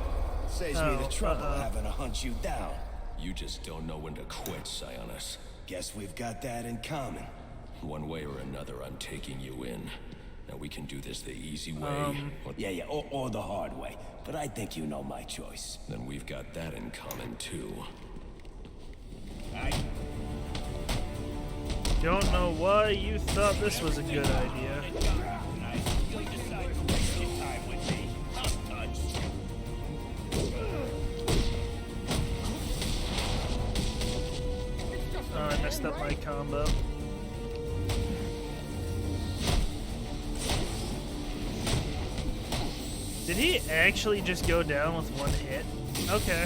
Saves me the trouble having to hunt you down. You just don't know when to quit, Sionis. Guess we've got that in common. One way or another, I'm taking you in. Now we can do this the easy way. Yeah, or the hard way. But I think you know my choice. Then we've got that in common, too. Don't know why you thought this was a good idea. Oh, I messed up my combo. Did he actually just go down with one hit? Okay.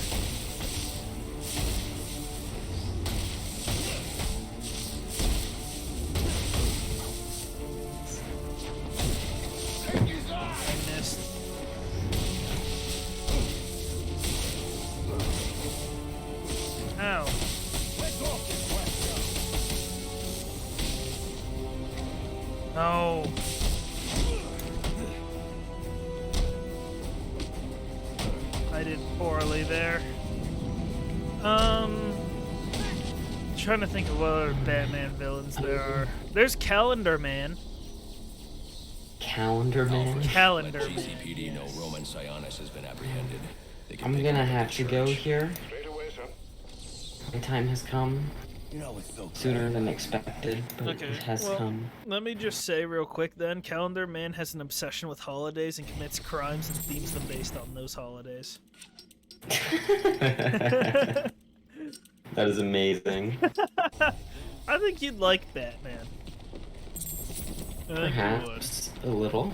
I missed. Ow. No. I did poorly there. Trying to think of what other Batman villains there are. There's Calendar Man. Calendar Man? Calendar Man. GCPD know Roman Sionis has been apprehended. I'm gonna have to go here. My time has come. Sooner than expected, but Okay, it has well, come. let me just say real quick then, Calendar Man has an obsession with holidays and commits crimes and themes them based on those holidays. That is amazing. I think you'd like Batman. Perhaps a little.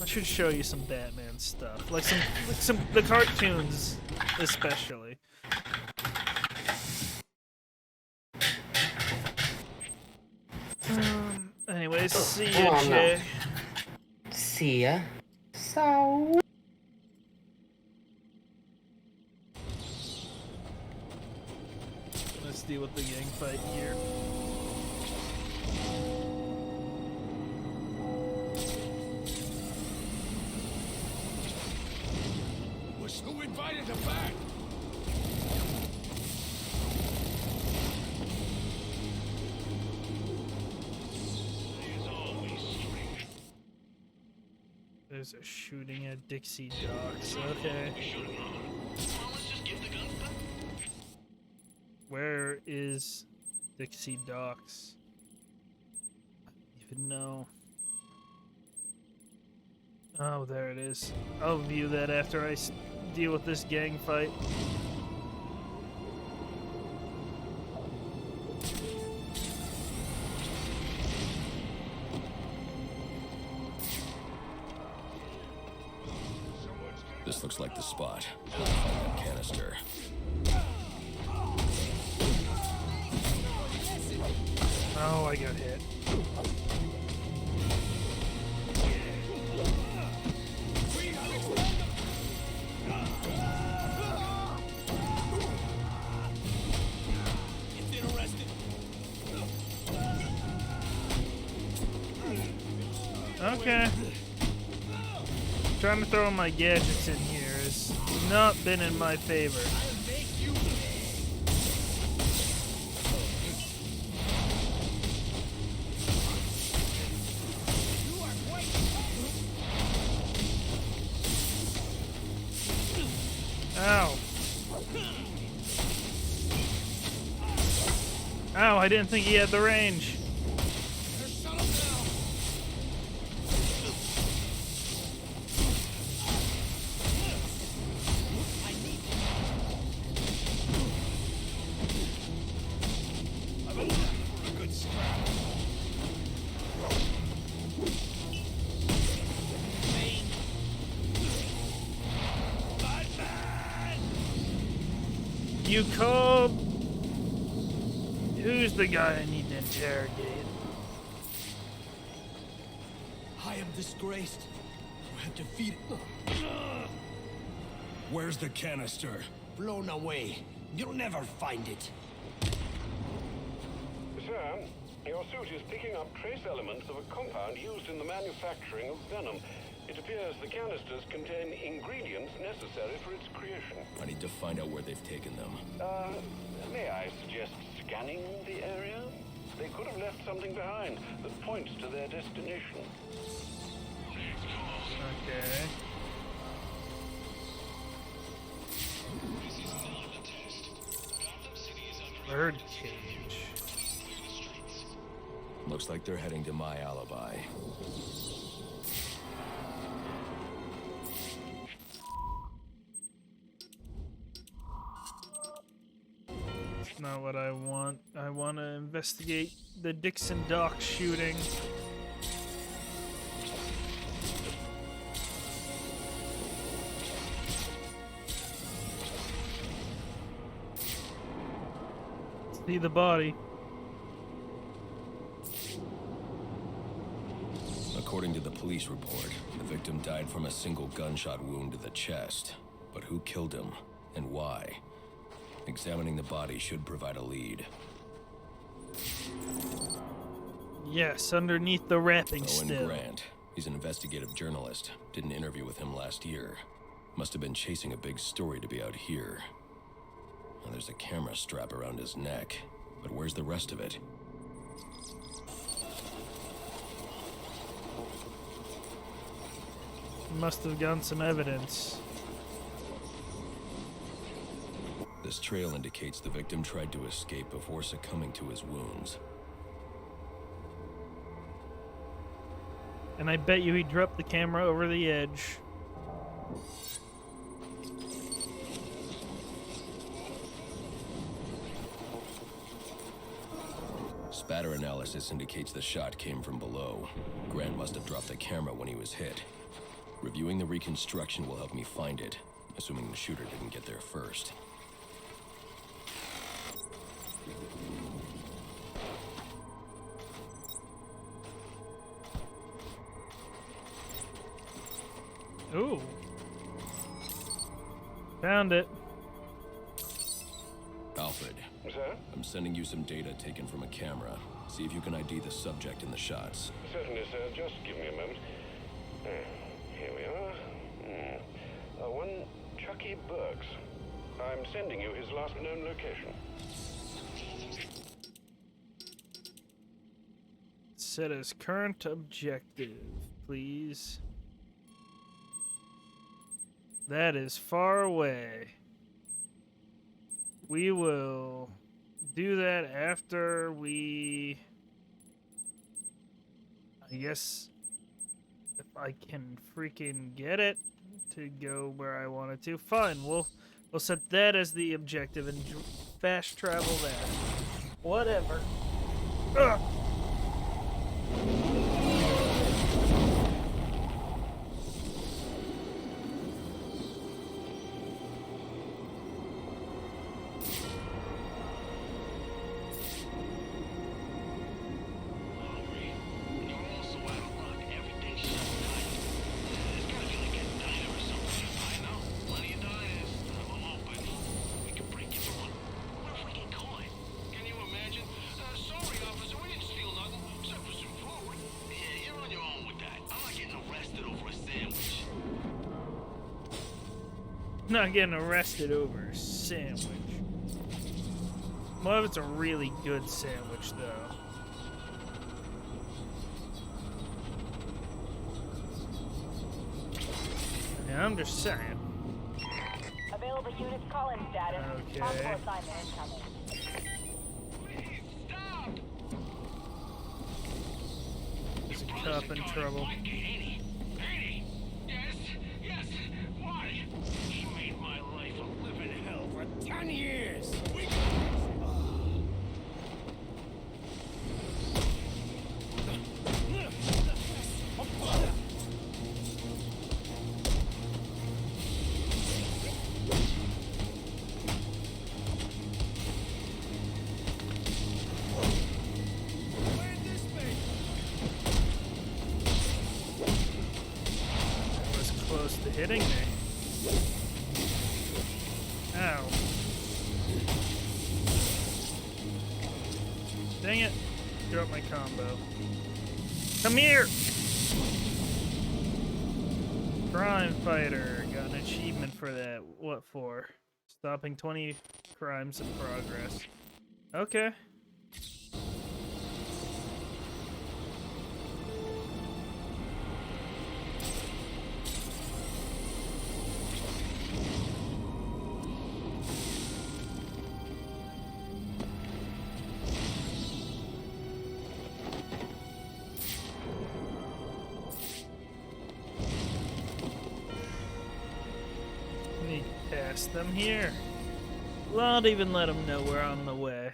I should show you some Batman stuff, like some the cartoons especially. Okay, see ya, Oh, Jay. no. See ya. So. Let's deal with the gang fight here. Who invited them back? There's a shooting at Dixie Docks. Okay. Where is Dixie Docks? I don't even know. Oh, there it is. I'll view that after I deal with this gang fight. This looks like the spot. Find that canister. Oh, I got hit. Okay. Trying to throw my gadgets in here has not been in my favor. Ow. Ow, I didn't think he had the range. You called? Who's the guy I need to interrogate? I am disgraced. You have defeated. Where's the canister? Blown away. You'll never find it. Sir, your suit is picking up trace elements of a compound used in the manufacturing of venom. It appears the canisters contain ingredients necessary for its creation. I need to find out where they've taken them. May I suggest scanning the area? They could have left something behind that points to their destination. Okay. Bird cage. Looks like they're heading to my alibi. That's not what I want. I want to investigate the Dixon Dock shooting. See the body. According to the police report, the victim died from a single gunshot wound to the chest. But who killed him, and why? Examining the body should provide a lead. Yes, underneath the wrapping Owen still. Grant. He's an investigative journalist. Did an interview with him last year. Must have been chasing a big story to be out here. Now, there's a camera strap around his neck. But where's the rest of it? Must have gotten some evidence. This trail indicates the victim tried to escape before succumbing to his wounds. And I bet you he dropped the camera over the edge. Spatter analysis indicates the shot came from below. Grant must have dropped the camera when he was hit. Reviewing the reconstruction will help me find it, assuming the shooter didn't get there first. Ooh. Found it. Alfred. Sir? I'm sending you some data taken from a camera. See if you can ID the subject in the shots. Certainly, sir. Just give me a moment. Here we are. One Chucky Burks. I'm sending you his last known location. Set as current objective, please. That is far away. We will do that after we... I guess if I can freaking get it to go where I want it to. Fine, we'll set that as the objective and fast travel there. Whatever. Ugh. Not getting arrested over a sandwich. Well, if it's a really good sandwich, though. Yeah, I'm just saying. Available units call-in status. Okay. Possible assignment incoming. There's a cop in trouble. Yes, why? He made my life a living hell for 10 years. Hitting me. Ow. Dang it. Drop my combo. Come here! Crime fighter. Got an achievement for that. What for? Stopping 20 crimes in progress. Okay. Them here. Not even let them know we're on the way.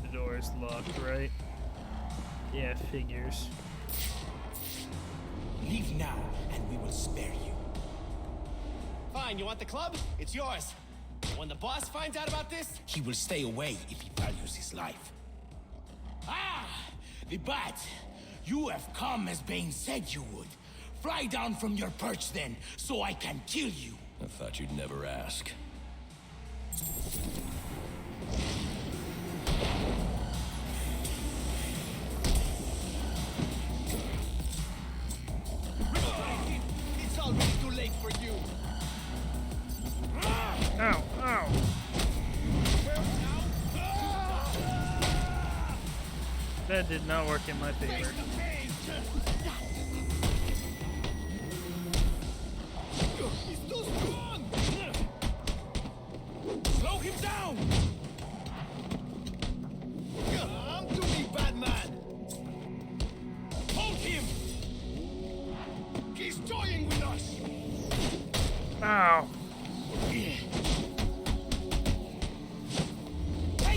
The door is locked, right? Yeah, figures. Leave now, and we will spare you. Fine, you want the club? It's yours. When the boss finds out about this, he will stay away if he values his life. Ah! The Bat! You have come as Bane said you would. Fly down from your perch then, so I can kill you. I thought you'd never ask. It's already too late for you. Ow, ow. That did not work in my favor. He's too strong! Slow him down! Come to me, Batman! Hold him! He's toying with us! Ow.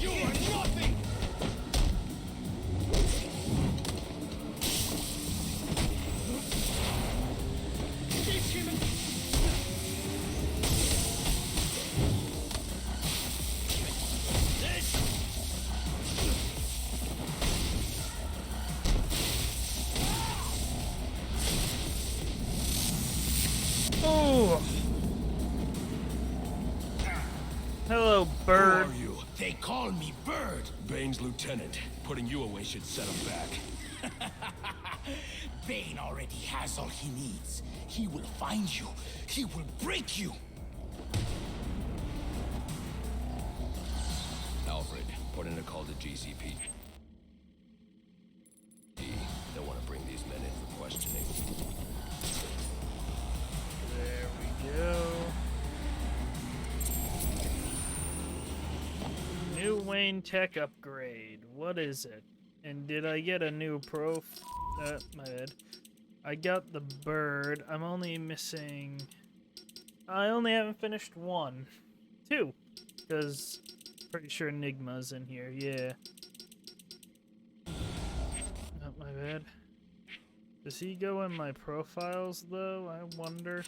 You are nothing! They call me Bird. Bane's lieutenant. Putting you away should set him back. Bane already has all he needs. He will find you. He will break you. Alfred, put in a call to GCP. They'll want to bring these men in for questioning. There we go. New Wayne tech upgrade. What is it? And did I get a new my bad. I got the bird. I'm only missing... I only haven't finished 1. 2. Because pretty sure Enigma's in here. Yeah. Not my bad. Does he go in my profiles, though? I wonder.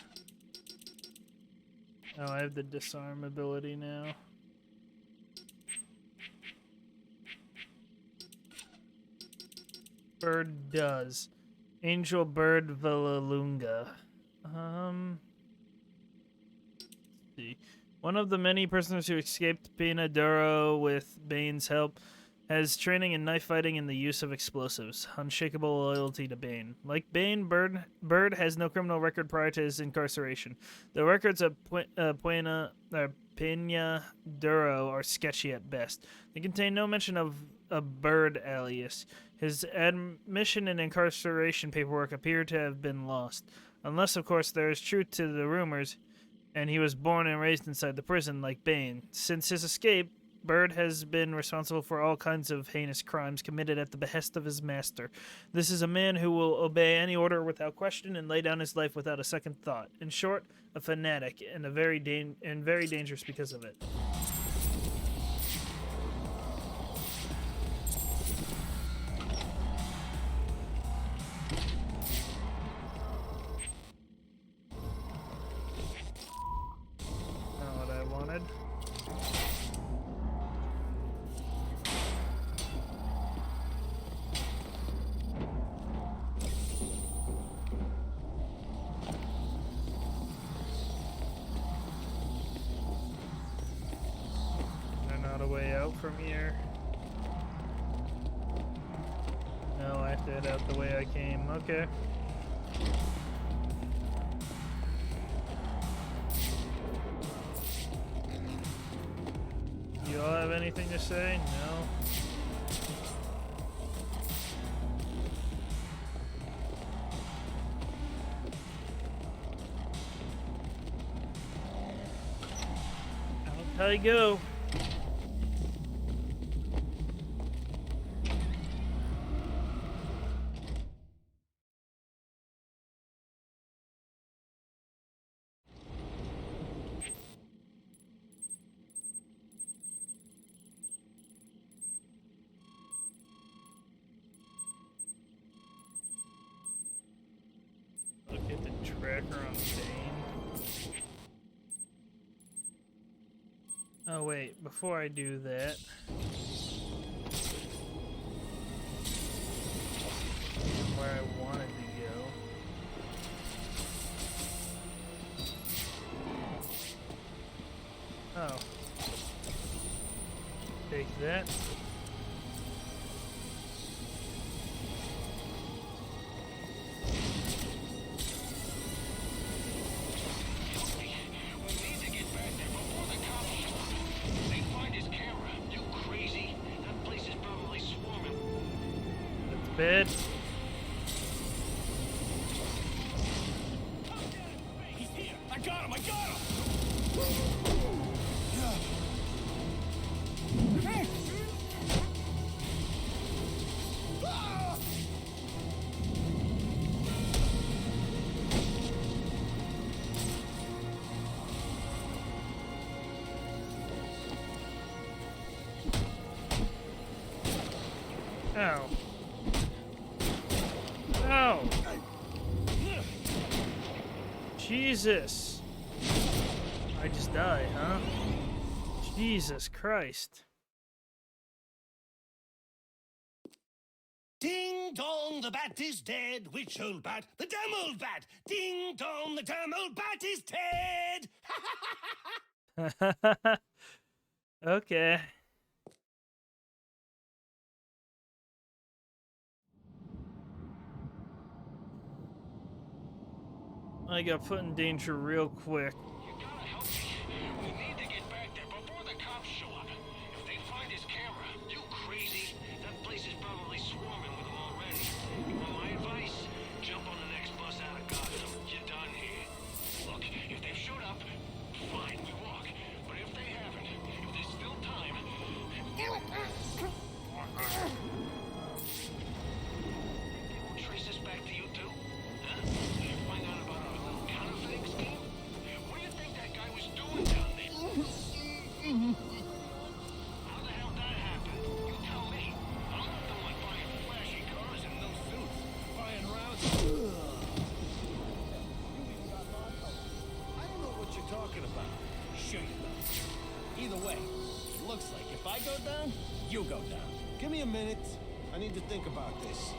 Oh, I have the disarm ability now. Bird does. Angel Bird Villalunga. Let's see. One of the many prisoners who escaped Pinaduro with Bane's help has training in knife fighting and the use of explosives. Unshakable loyalty to Bane. Like Bane, Bird has no criminal record prior to his incarceration. The records of Pinaduro are sketchy at best. They contain no mention of a Bird alias. His admission and incarceration paperwork appear to have been lost. Unless, of course, there is truth to the rumors, and he was born and raised inside the prison like Bane. Since his escape, Bird has been responsible for all kinds of heinous crimes committed at the behest of his master. This is a man who will obey any order without question and lay down his life without a second thought. In short, a fanatic, and very dangerous because of it. From here. No, I have to head out the way I came. Okay. You all have anything to say? No. Out I go. Look at the tracker on Bane. Oh wait, before I do that, where I wanted to go. Oh. Take that. Bed. He's here! I got him! I got him! Ow. Ow. Jesus. I just died, huh? Jesus Christ. Ding dong, the bat is dead. Which old bat? The damn old bat. Ding dong, the damn old bat is dead. Okay. I got put in danger real quick. You gotta help me. We need to get back there before the cops show up. If they find his camera, you crazy? That place is probably swarming with them already. You want my advice? Jump on the next bus out of Gotham. You're done here. Look, if they've showed up, fine, we walk. But if they haven't, if there's still time... Trace us back to you too? Huh? Did you find out about our little counterfeiting scheme? What do you think that guy was doing down there? How the hell that happened? You tell me. I'm not the one buying flashy cars and no suits. Buying rounds. I don't know what you're talking about. Sure you don't. Either way, it looks like if I go down, you go down. Give me a minute. I need to think about this.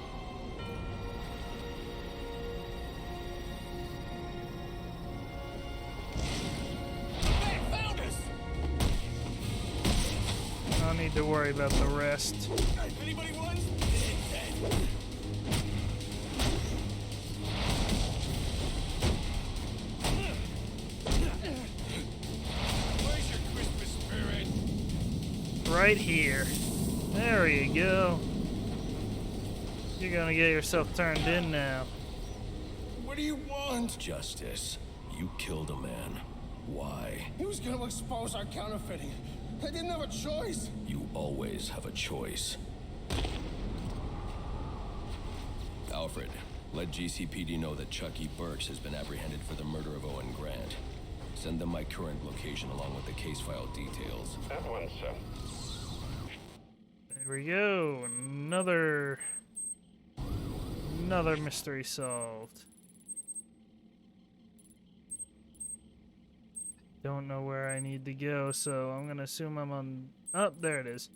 Hey, found us! I don't need to worry about the rest. If anybody runs, it's dead. Where's your Christmas spirit? Right here. There you go. You're gonna get yourself turned in now. What do you want? Justice. You killed a man. Why? He was gonna expose our counterfeiting. I didn't have a choice. You always have a choice. Alfred, let GCPD know that Chucky Burks has been apprehended for the murder of Owen Grant. Send them my current location along with the case file details. At once, sir. There we go. Another mystery solved. Don't know where I need to go, so I'm gonna assume I'm on... Oh, there it is.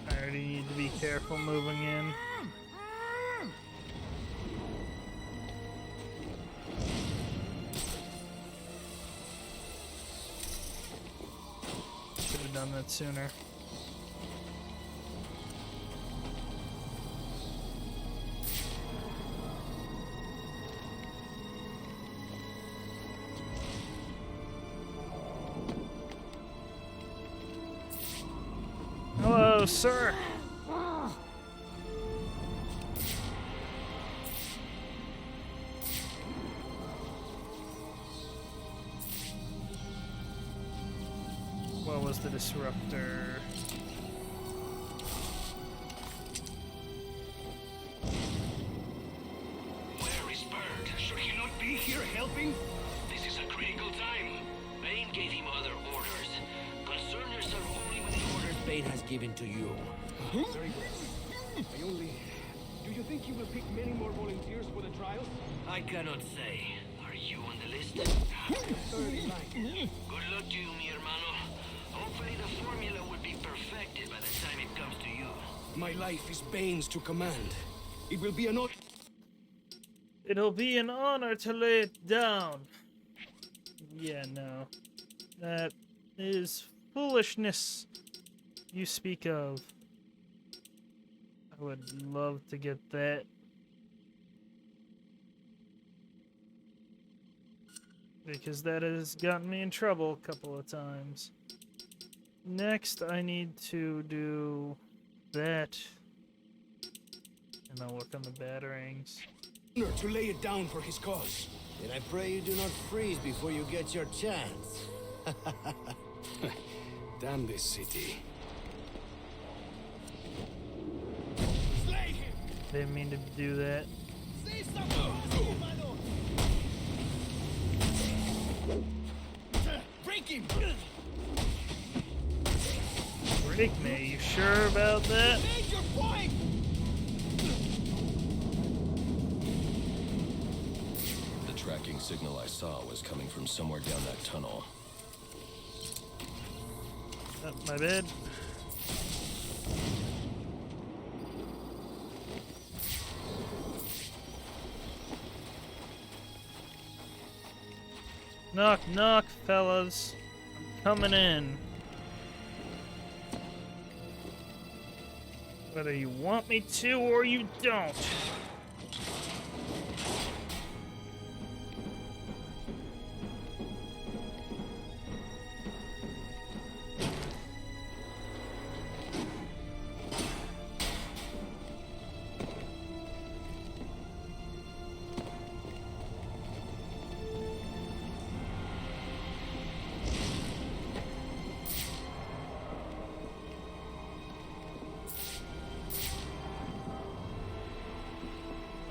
I already need to be careful moving in. Should have done that sooner. Hello, sir. What was the disruptor? Where is Bird? Should he not be here helping? This is a critical time. Bane gave him other orders. Concern yourself only with the orders Bane has given to you. Very well. I only... Do you think you will pick many more volunteers for the trial? I cannot say. Are you on the list? Early night. Good luck to you, mi hermano. Hopefully the formula will be perfected by the time it comes to you. My life is Bane's to command. It will be an honor. It'll be an honor to lay it down. Yeah, no. That is foolishness you speak of. I would love to get that. Because that has gotten me in trouble a couple of times. Next, I need to do that. And I'll work on the batterings. To lay it down for his cause. And I pray you do not freeze before you get your chance. Damn this city. Slay him! Didn't mean to do that. Say something! Break him! Break me, you sure about that? Make your point! The tracking signal I saw was coming from somewhere down that tunnel. My bad. Knock, knock, fellas. I'm coming in. Whether you want me to or you don't.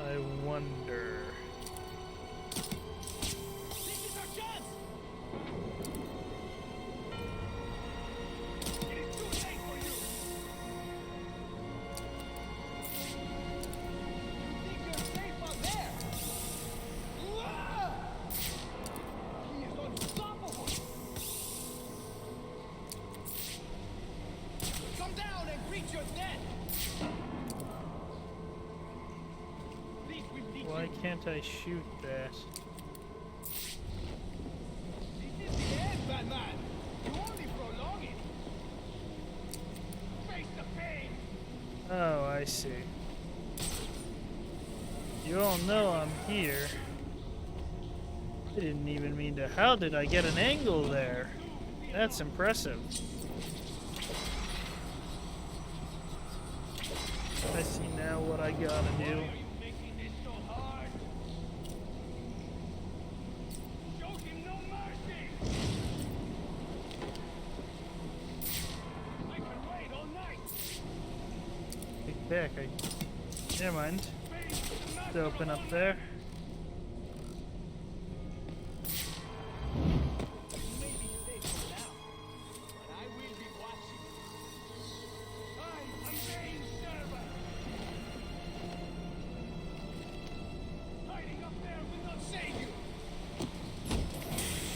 I wonder. This is our chance! It is too late for you! You think you're safe out there? He is unstoppable! Come down and greet your death! Why can't I shoot that? This is the end, Batman! You only prolong it! Face the pain! Oh, I see. You all know I'm here. I didn't even mean to. How did I get an angle there? That's impressive. I see now what I gotta do. Back. Never mind. It's open up there.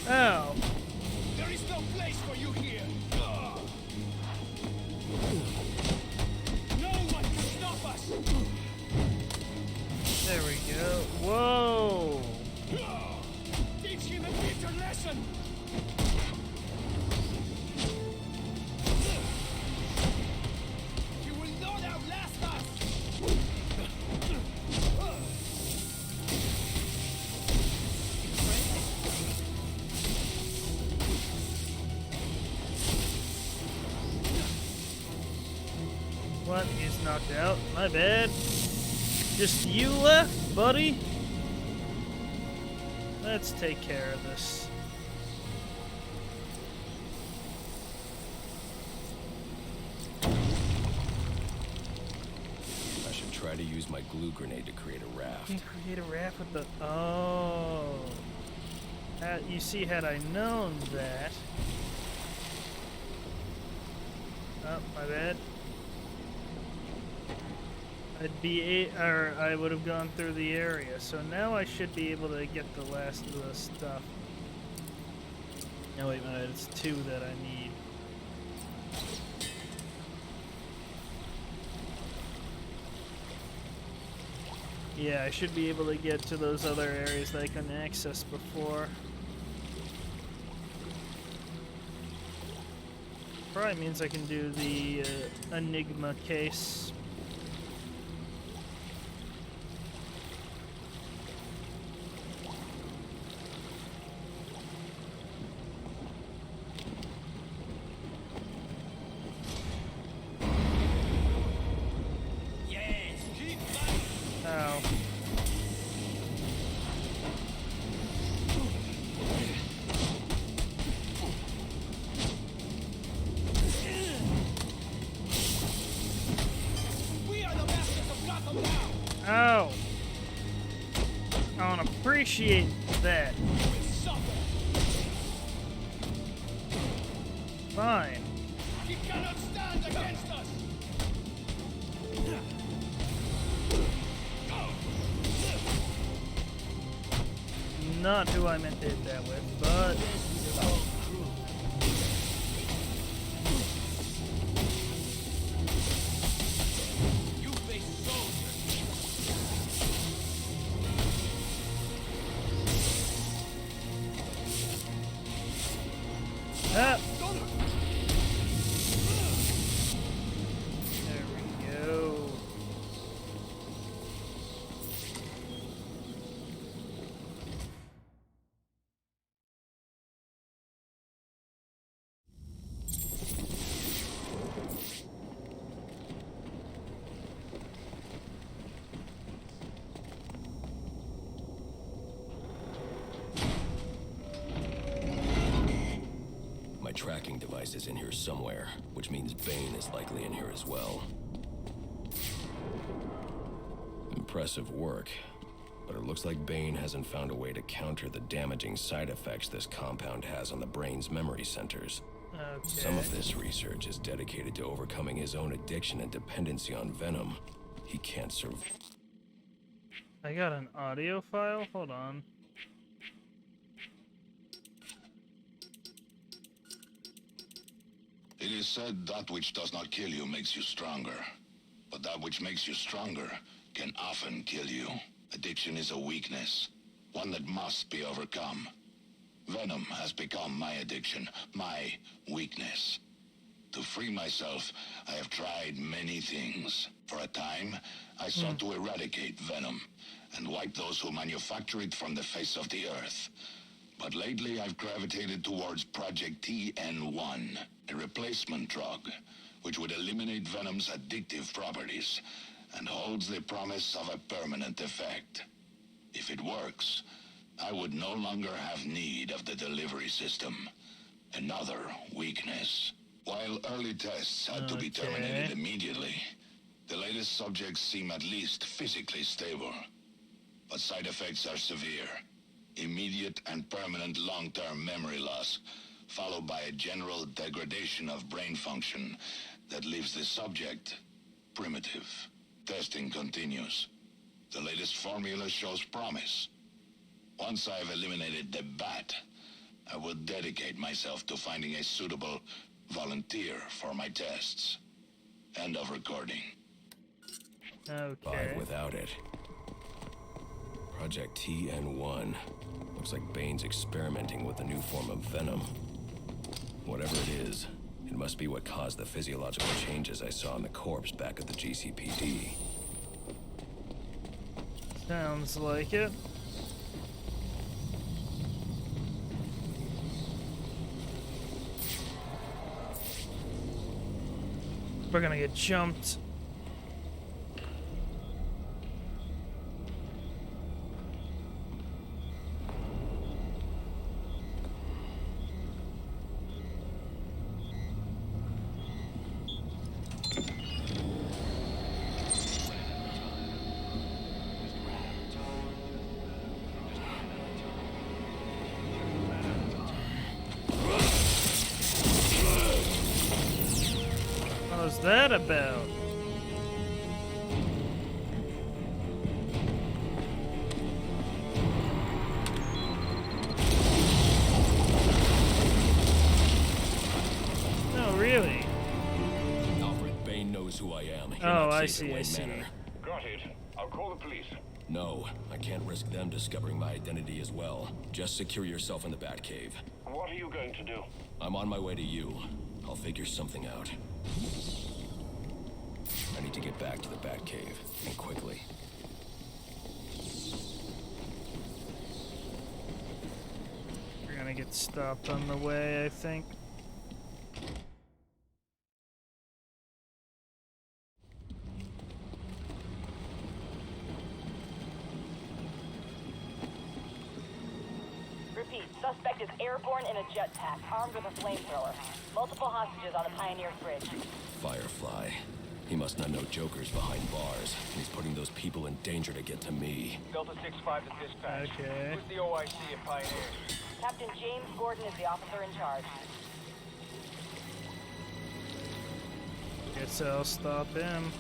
Oh. There is no place for you here. No one can stop us. There we go. Whoa. Teach him a bitter lesson. You will not outlast us. What? He's knocked out. My bad. Just you left, buddy? Let's take care of this. I should try to use my glue grenade to create a raft. You can create a raft with the... Oh. You see, had I known that... Oh, my bad. I would have gone through the area. So now I should be able to get the last of the stuff. No, wait a minute. It's 2 that I need. Yeah, I should be able to get to those other areas that I couldn't access before. Probably means I can do the Enigma case. Ow. We are the masters of Gotham now. Ow. I don't appreciate that. Fine. He cannot stand against us. Not who I meant to hit that with, but... Ah. There we go. My tracking device is in here somewhere, which means Bane is likely in here as well. Impressive work, but it looks like Bane hasn't found a way to counter the damaging side effects this compound has on the brain's memory centers. Okay. Some of this research is dedicated to overcoming his own addiction and dependency on venom. He can't survive. I got an audio file? Hold on. It is said that which does not kill you makes you stronger. But that which makes you stronger can often kill you. Addiction is a weakness, one that must be overcome. Venom has become my addiction, my weakness. To free myself, I have tried many things. For a time, I sought to eradicate venom and wipe those who manufacture it from the face of the earth. But lately, I've gravitated towards Project TN1, a replacement drug, which would eliminate Venom's addictive properties and holds the promise of a permanent effect. If it works, I would no longer have need of the delivery system. Another weakness. While early tests had to be terminated immediately, the latest subjects seem at least physically stable. But side effects are severe. Immediate and permanent long-term memory loss, followed by a general degradation of brain function that leaves the subject primitive. Testing continues. The latest formula shows promise. Once I've eliminated the bat, I will dedicate myself to finding a suitable volunteer for my tests. End of recording. Okay. 5 without it. Project TN1. Looks like Bane's experimenting with a new form of venom. Whatever it is, it must be what caused the physiological changes I saw in the corpse back at the GCPD. Sounds like it. We're gonna get jumped. What's that about? No, really. Alfred, Bane knows who I am. You're Oh, not I safe see, in I Wayne see. Manor. Got it. I'll call the police. No, I can't risk them discovering my identity as well. Just secure yourself in the Batcave. What are you going to do? I'm on my way to you. I'll figure something out. I need to get back to the Batcave, and quickly. We're gonna get stopped on the way, I think. Repeat, suspect is airborne in a jetpack, armed with a flamethrower. Multiple hostages on the Pioneers Bridge. Firefly. He must not know Joker's behind bars. He's putting those people in danger to get to me. Delta 6-5 to dispatch. Okay. Who's the OIC at Pioneers? Captain James Gordon is the officer in charge. Guess I'll stop him.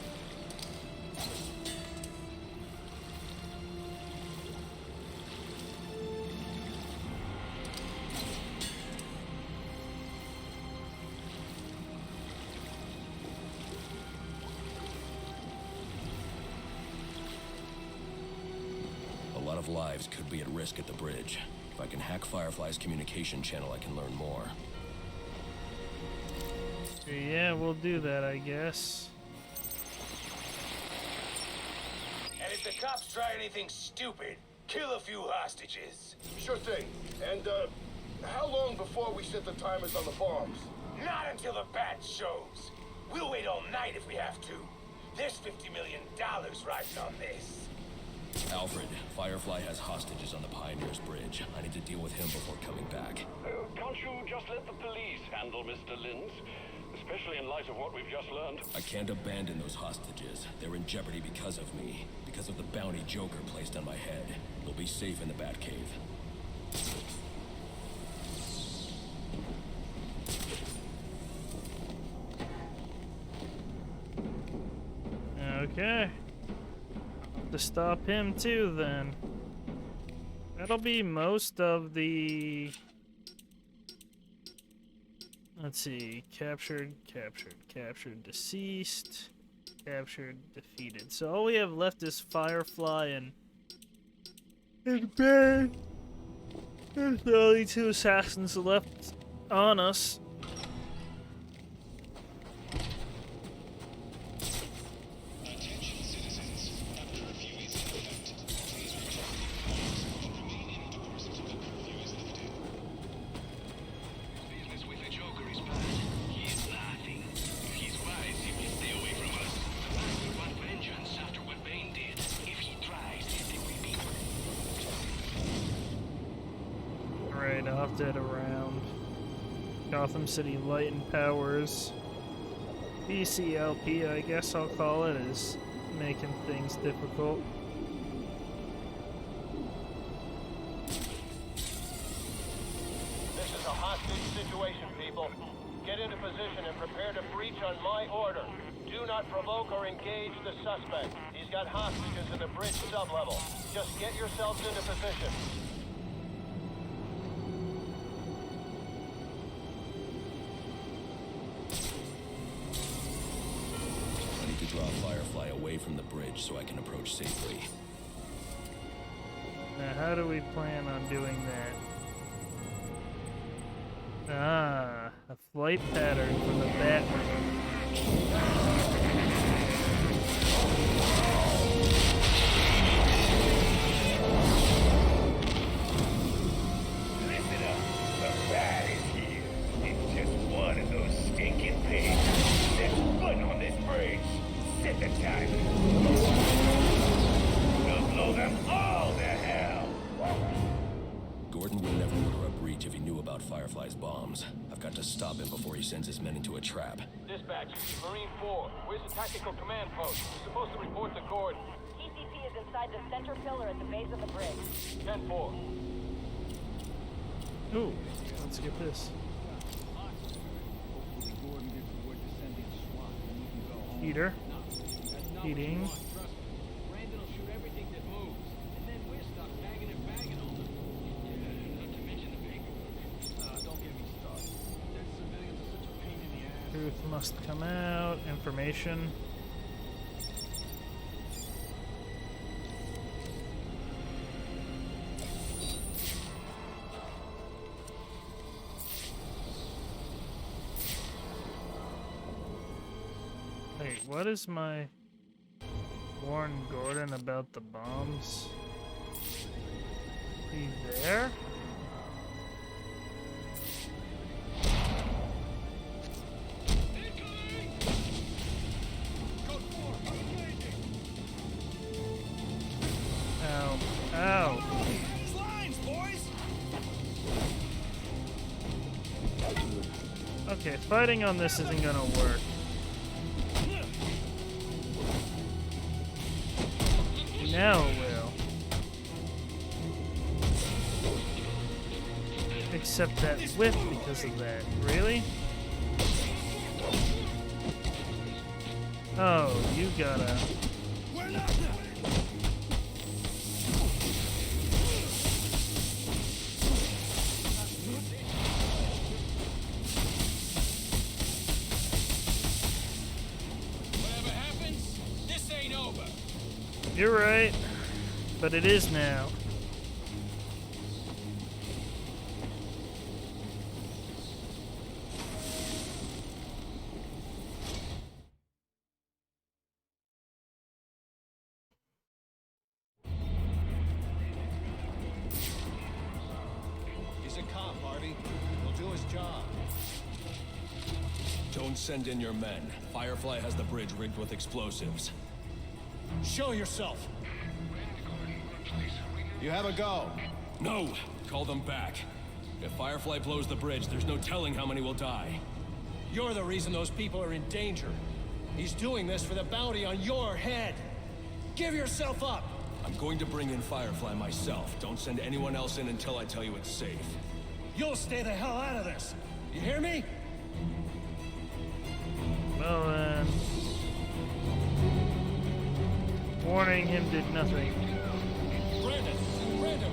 A lot of lives could be at risk at the bridge. If I can hack Firefly's communication channel, I can learn more. Yeah, we'll do that, I guess. And if the cops try anything stupid, kill a few hostages. Sure thing. And, how long before we set the timers on the bombs? Not until the bat shows. We'll wait all night if we have to. There's $50 million riding on this. Alfred, Firefly has hostages on the Pioneers Bridge. I need to deal with him before coming back. Can't you just let the police handle Mr. Linz? Especially in light of what we've just learned. I can't abandon those hostages. They're in jeopardy because of me. Because of the bounty Joker placed on my head. They'll be safe in the Batcave. Okay. To stop him too, then. That'll be most of the... Let's see. Captured, deceased, captured, defeated. So all we have left is Firefly and Barry. There's only 2 assassins left on us. Dead around. Gotham City Light and Powers. BCLP, I guess I'll call it, is making things difficult. This is a hostage situation, people. Get into position and prepare to breach on my order. Do not provoke or engage the suspect. He's got hostages in the bridge sublevel. Just get yourselves into position. Draw Firefly away from the bridge so I can approach safely. Now, how do we plan on doing that? Ah, a flight pattern from the Batman. Listen up. The bat is here. It's just one of those stinking pigs that's putting on this bridge. Set the timer. We'll blow them all to hell. Gordon would never order a breach if he knew about Firefly's bombs. I've got to stop him before he sends his men into a trap. Dispatch, Marine 4. Where's the tactical command post? We're supposed to report to Gordon. TCP is inside the center pillar at the base of the bridge. 10-4. Ooh, let's get this. Heater. Heating. Brandon will shoot everything that moves, and then we're stuck bagging and bagging on them. Yeah, not to mention the paperwork. Don't get me started. Dead civilians are such a pain in the ass. Truth must come out. Information. Wait, what is my... Warn Gordon about the bombs? He there? Ow. Ow. Lines, boys! Okay, fighting on this isn't gonna work. Now it will. Except that whip because of that. Really? Oh, you gotta... Whatever happens, this ain't over. You're right, but it is now. Everyone send in your men. Firefly has the bridge rigged with explosives. Show yourself. You have a go. No! Call them back. If Firefly blows the bridge, there's no telling how many will die. You're the reason those people are in danger. He's doing this for the bounty on your head. Give yourself up! I'm going to bring in Firefly myself. Don't send anyone else in until I tell you it's safe. You'll stay the hell out of this. You hear me? Well then... warning him did nothing. Brandon,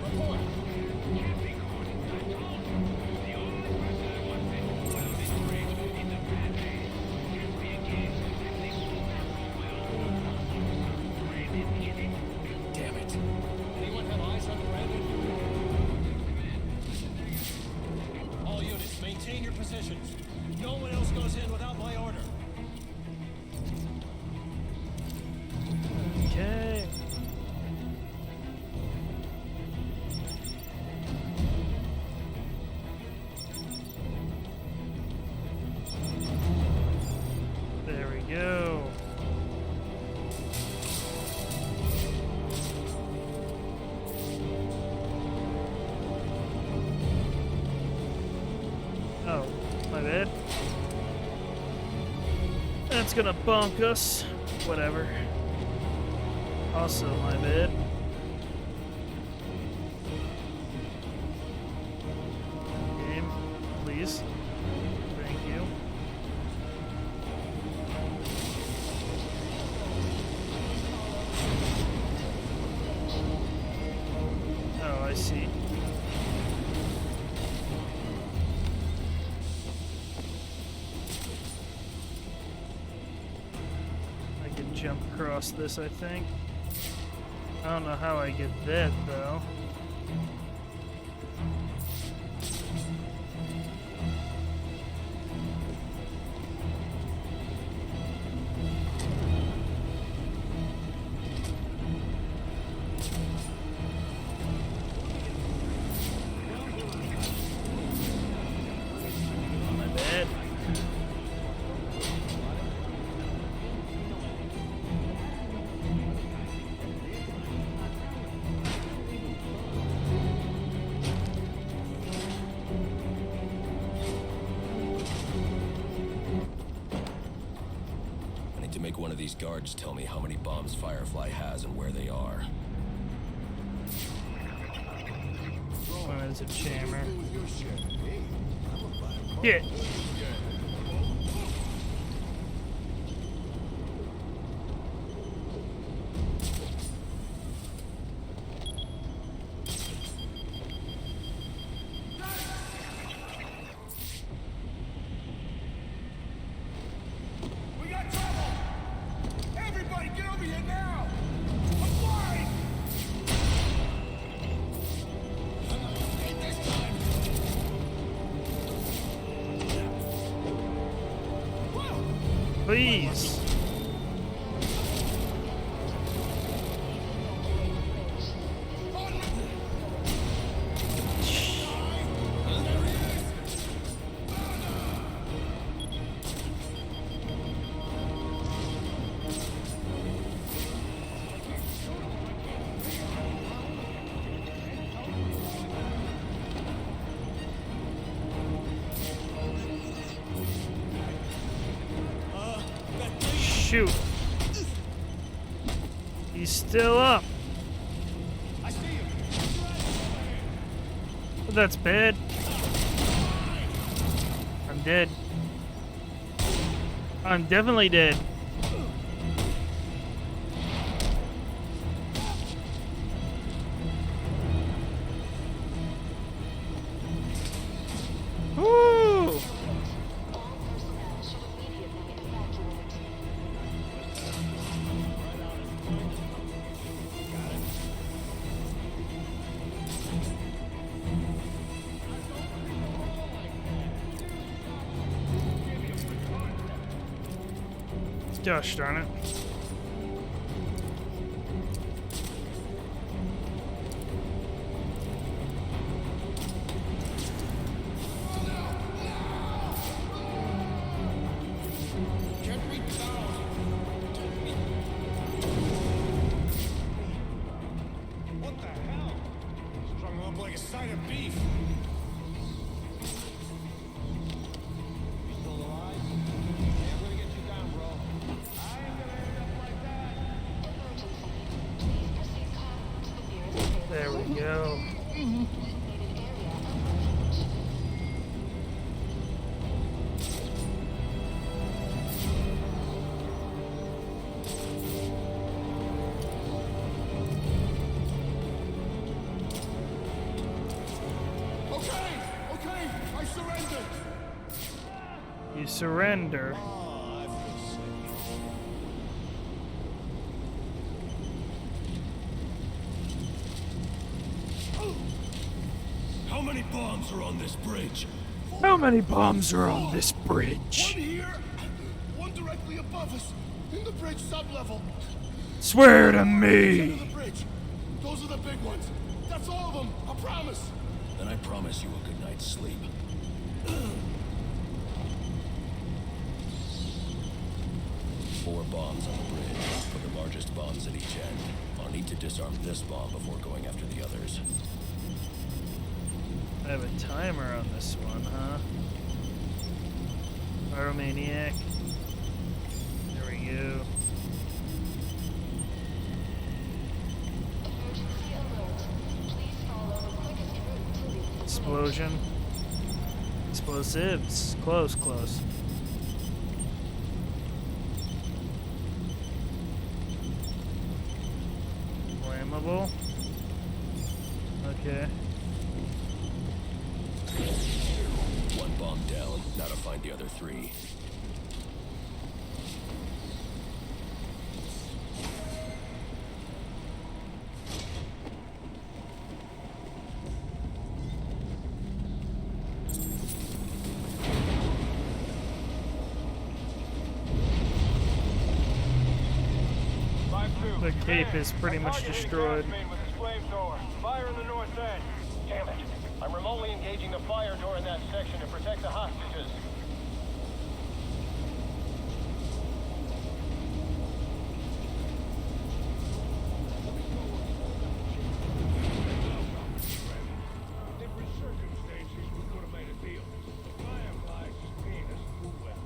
report! Damn it. Anyone have eyes on Brandon? All units, maintain your positions. No one else goes in without my order. Okay. There we go. Oh, my bad. That's gonna bonk us. Whatever. Also, my bad. Game, please. Thank you. Oh, I see. I can jump across this, I think. I don't know how I get that, though. My bad. I need to make one of these guards tell me how many bombs Firefly has and where they are. One is a jammer. Yeah. We got trouble! Everybody get over here now! I'm flying! Ain't this time! Please. Shoot. He's still up. I see you. Well, that's bad. I'm dead. I'm definitely dead. Woo! Gosh darn it. Nice side of beef. You still alive? Yeah, I'm gonna get you down, bro. I ain't gonna end up like that. There we go. Okay, I surrender. You surrender. Oh, I feel sick. How many bombs are on this bridge? How many bombs are on this bridge? One here, one directly above us, in the bridge sublevel. Swear to Center me! of the bridge. Those are the big ones. That's all of them, I promise. Then I promise you a good night's sleep. 4 bombs on the bridge. Put the largest bombs at each end. I'll need to disarm this bomb before going after the others. I have a timer on this one, huh? Pyromaniac. There we go. Explosion. Explosives. Close, close. Flammable. Okay. 1 bomb down. Now to find the other 3. The cape is pretty much destroyed. Fire in the north end. Damn it. I'm remotely engaging the fire door in that section to protect the hostages. Different circumstances, we could have made a deal. The Fireflies is paying us too well.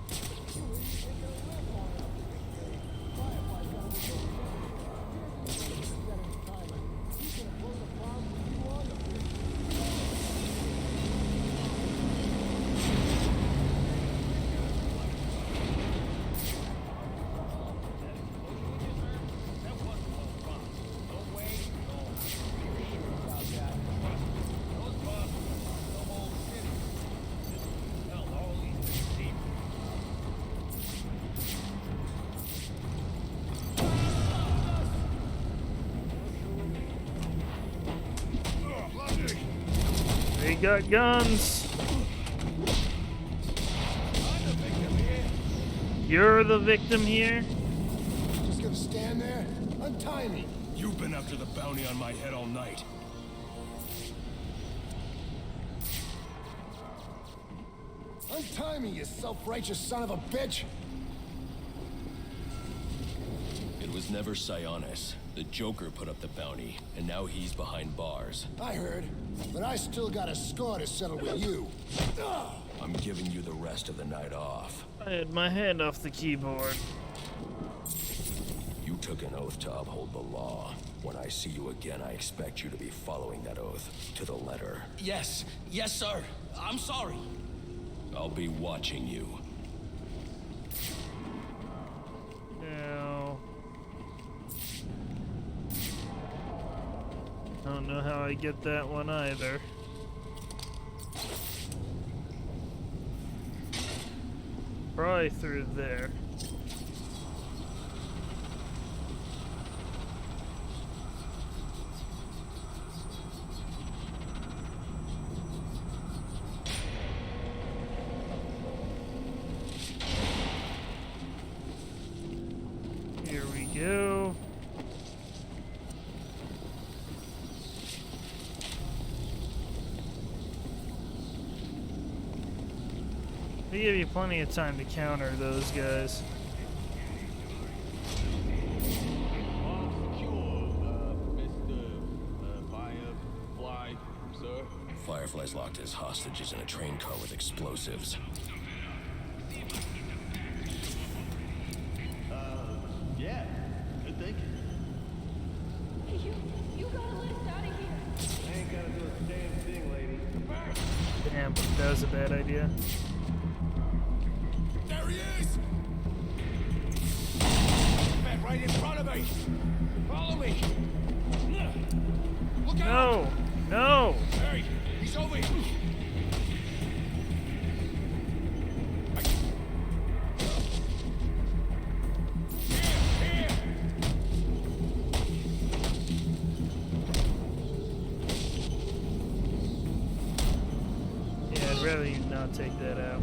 They got guns. You're the victim here? Just gonna stand there? Untie me. You've been after the bounty on my head all night. Untie me, you self-righteous son of a bitch! It was never Sionis. The Joker put up the bounty, and now he's behind bars. I heard, but I still got a score to settle with you. I'm giving you the rest of the night off. I had my hand off the keyboard. You took an oath to uphold the law. When I see you again, I expect you to be following that oath to the letter. Yes, sir. I'm sorry. I'll be watching you. Now, I don't know how I get that one either. Probably through there. Here we go. They give you plenty of time to counter those guys. Mr. Firefly, sir. Firefly's locked his hostages in a train car with explosives. Yeah. Good thinking. Hey, you gotta let us out of here. I ain't gotta do a damn thing, lady. Damn, that was a bad idea. There he is! Man, right in front of me! Follow me! Look out! No! No! Hey, he's over here! Yeah, I'd rather you not take that out.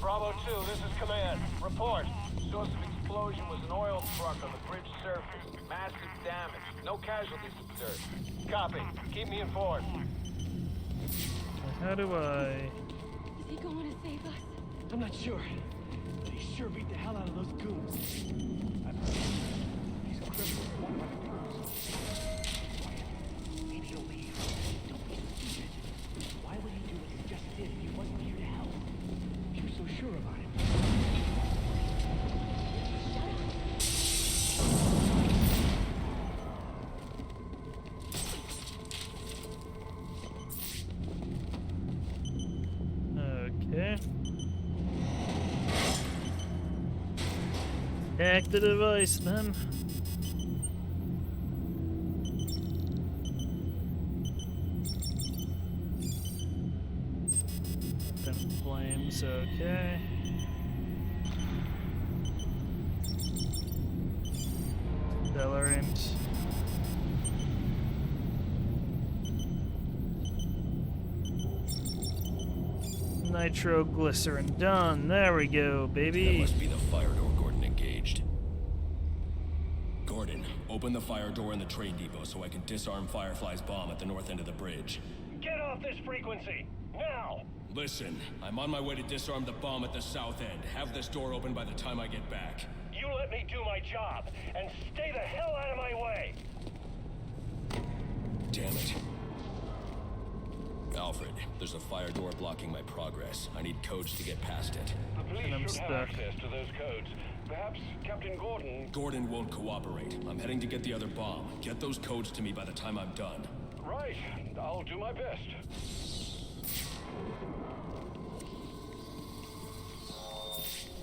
Bravo 2, this is Command. Report. Source of explosion was an oil truck on the bridge surface. Massive damage. No casualties observed. Copy. Keep me informed. How do I... Is he going to save us? I'm not sure. But he sure beat the hell out of those goons. These criminals want my girls. Maybe he'll leave. Don't be so stupid. Why would he do what he just did if he wasn't here to help? If you're so sure about him. Okay. Hack the device then. Then flames, okay. Accelerant. Nitroglycerin done. There we go, baby. That must be the fire door Gordon engaged. Gordon, open the fire door in the train depot so I can disarm Firefly's bomb at the north end of the bridge. Get off this frequency! Now! Listen, I'm on my way to disarm the bomb at the south end. Have this door open by the time I get back. You let me do my job, and stay the hell out of my way! Damn it. Alfred, there's a fire door blocking my progress. I need codes to get past it. The police And I'm should have stuck. access to those codes. Perhaps Captain Gordon... Gordon won't cooperate. I'm heading to get the other bomb. Get those codes to me by the time I'm done. Right. I'll do my best.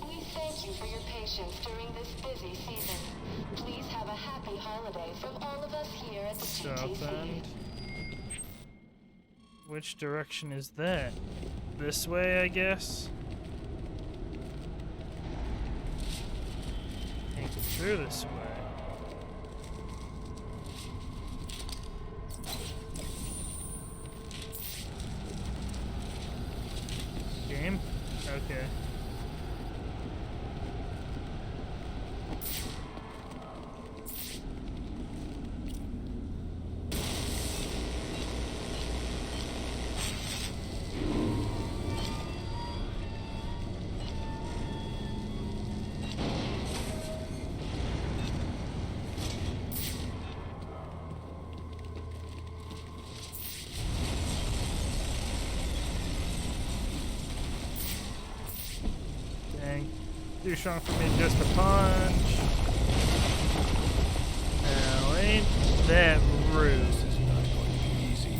We thank you for your patience during this busy season. Please have a happy holiday from all of us here at the Stop TTC. and... Which direction is that? This way, I guess? Can't get through this way. Game? Okay. Dang. Too strong for me just a punch. Now, ain't that rude? This is not going to be easy.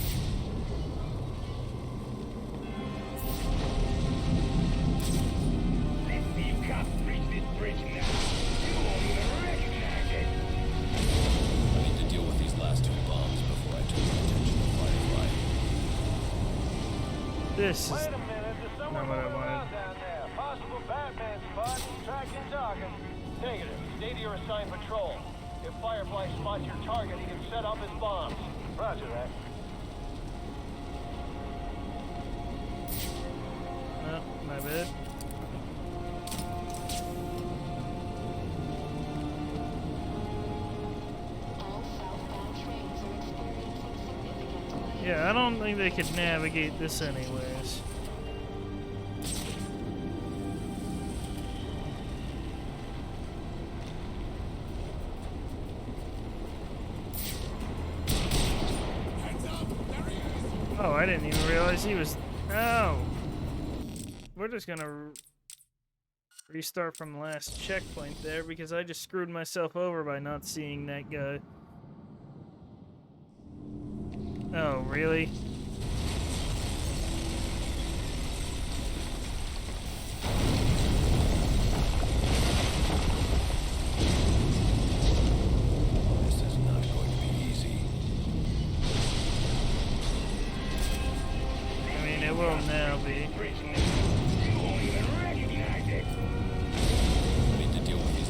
Let's see you cops reach this bridge now. You won't even recognize it. I need to deal with these last two bombs before I turn my attention to Firefly. This is Wait a minute, there's not someone what I moving wanted. around down there. Possible Batman spot, tracking talking. Negative. Stay to your assigned patrol. If Firefly spots your target, he can set off his bombs. Roger that. Oh, my bad. All southbound trains are experiencing significant delays. Yeah, I don't think they could navigate this anyways. I didn't even realize he was... Oh! We're just gonna restart from the last checkpoint there because I just screwed myself over by not seeing that guy. Oh, really? This is not going to be easy. I mean, it will now be.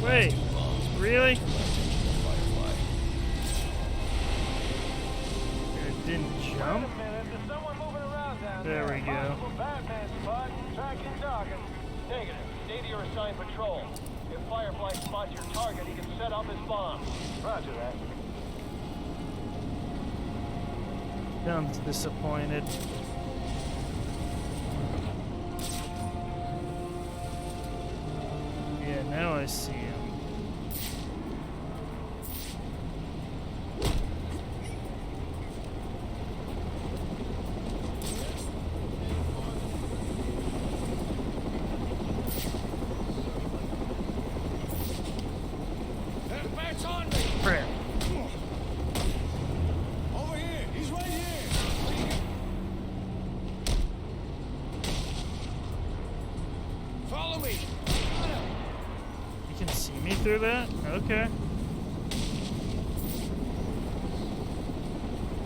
Wait, really? It didn't jump? There we go. Negative. Stay to your assigned patrol. If Firefly spots your target, he can set up his bomb. Roger that. Sounds disappointed. Yeah, now I see him. Bat's on me! Crap. Over here! He's right here! Follow me! You can see me through that? Okay.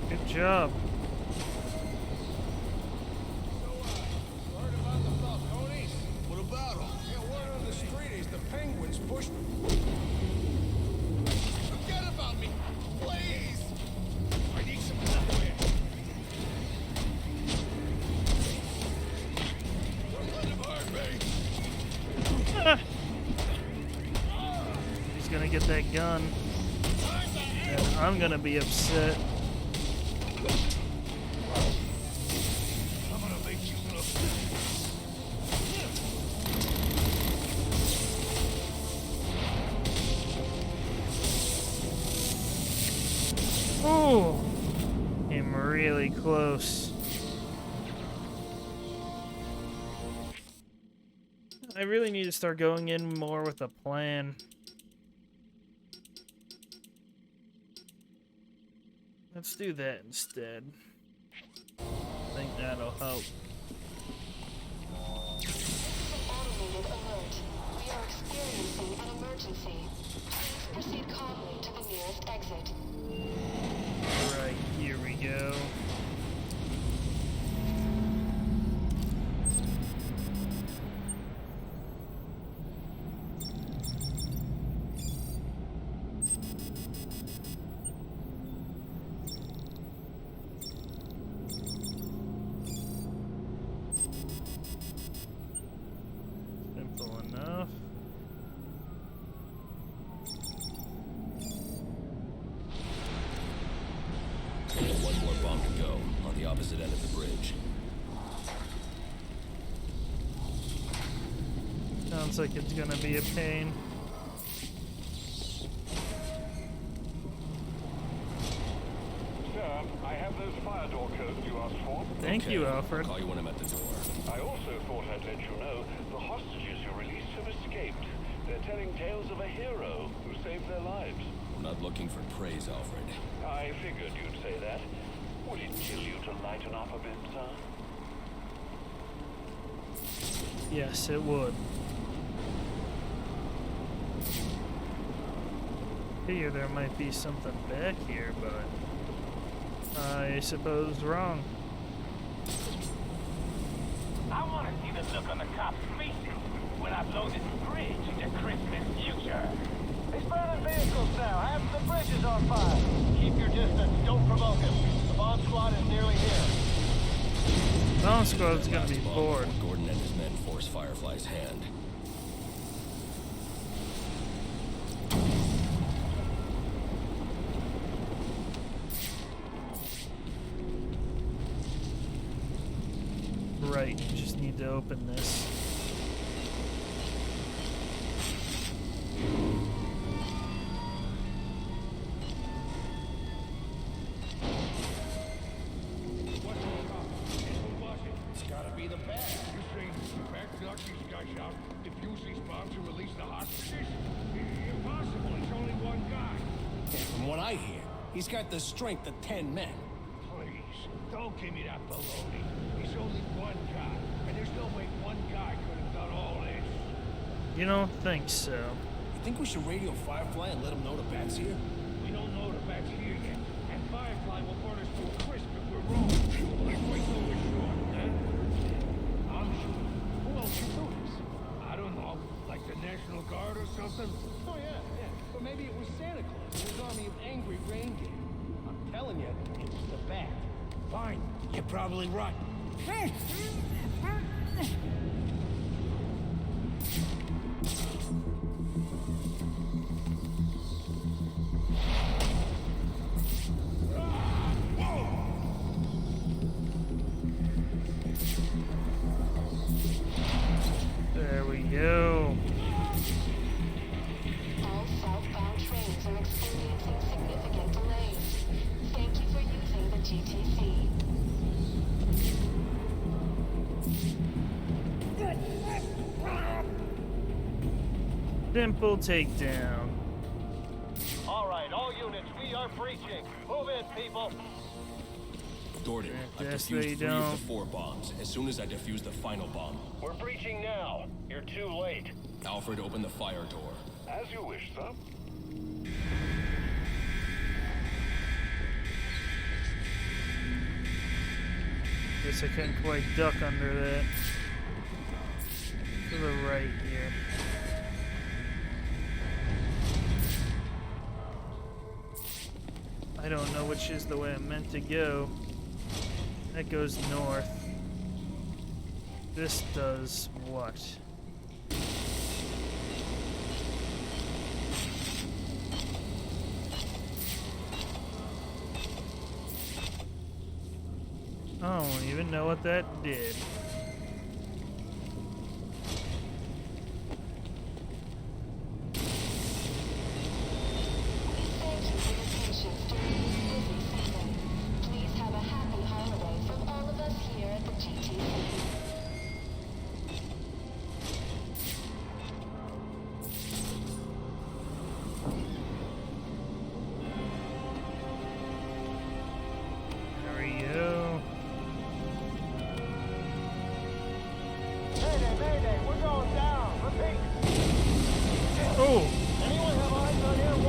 Good job. What about him? Yeah, word on the street is the Penguins pushed... Forget about me! Please! I need some help here. Don't let him hurt me! Ah. He's gonna get that gun. And I'm gonna be upset. I'm gonna make you look. Oh, came really close. I really need to start going in more with a plan. Let's do that instead. I think that'll help. Automated alert. We are experiencing an emergency. Please proceed calmly to the nearest exit. Right, here we go. Simple enough. One more bomb to go on the opposite end of the bridge. Sounds like it's gonna be a pain. Sir, I have those fire door codes you asked for. Thank you, Alfred. I'll call you when I'm at the door. I also thought I'd let you know the hostages you released have escaped. They're telling tales of a hero who saved their lives. I'm not looking for praise, Alfred. I figured you'd say that. Would it kill you to lighten up a bit, sir? Yes, it would. Figure there might be something back here, but I suppose wrong. I want to see the look on the cops' faces when I blow this bridge into Christmas future. He's burning vehicles now. Half the bridge is on fire. Keep your distance. Don't provoke him. The bomb squad is nearly here. Bomb squad's gonna be bored. Gordon and his men force Firefly's hand. Right, just need to open this. He's got the strength of 10 men. Please, don't give me that baloney. He's only one guy, and there's no way one guy could have done all this. You don't think so? You think we should radio Firefly and let him know the Bat's here? We don't know the Bat's here yet, and Firefly will burn us to a crisp if we're wrong. Like we know we're sure, huh? I'm sure. Who else can do this? I don't know, like the National Guard or something? Oh yeah. Or maybe it was Santa Claus and his army of angry reindeer. I'm telling you, it's the Bat. Fine, you're probably right. There we go. All southbound trains are experiencing significant delays. Thank you for using the GTC. Simple takedown. All right, all units, we are breaching. Move in, people. Gordon, I've Yes, defused they 3 of don't. the 4 bombs. As soon as I defuse the final bomb. We're breaching now. You're too late. Alfred, open the fire door. As you wish, sir. Guess I couldn't quite duck under that. To the right here. I don't know which is the way I'm meant to go. That goes north. This does what? I don't even know what that did. Thank you for your patience during this busy season. Please have a happy holiday from all of us here at the GTC. There we go. Mayday, mayday, we're going down. Repeat. Oh! Anyone have eyes on Air 1?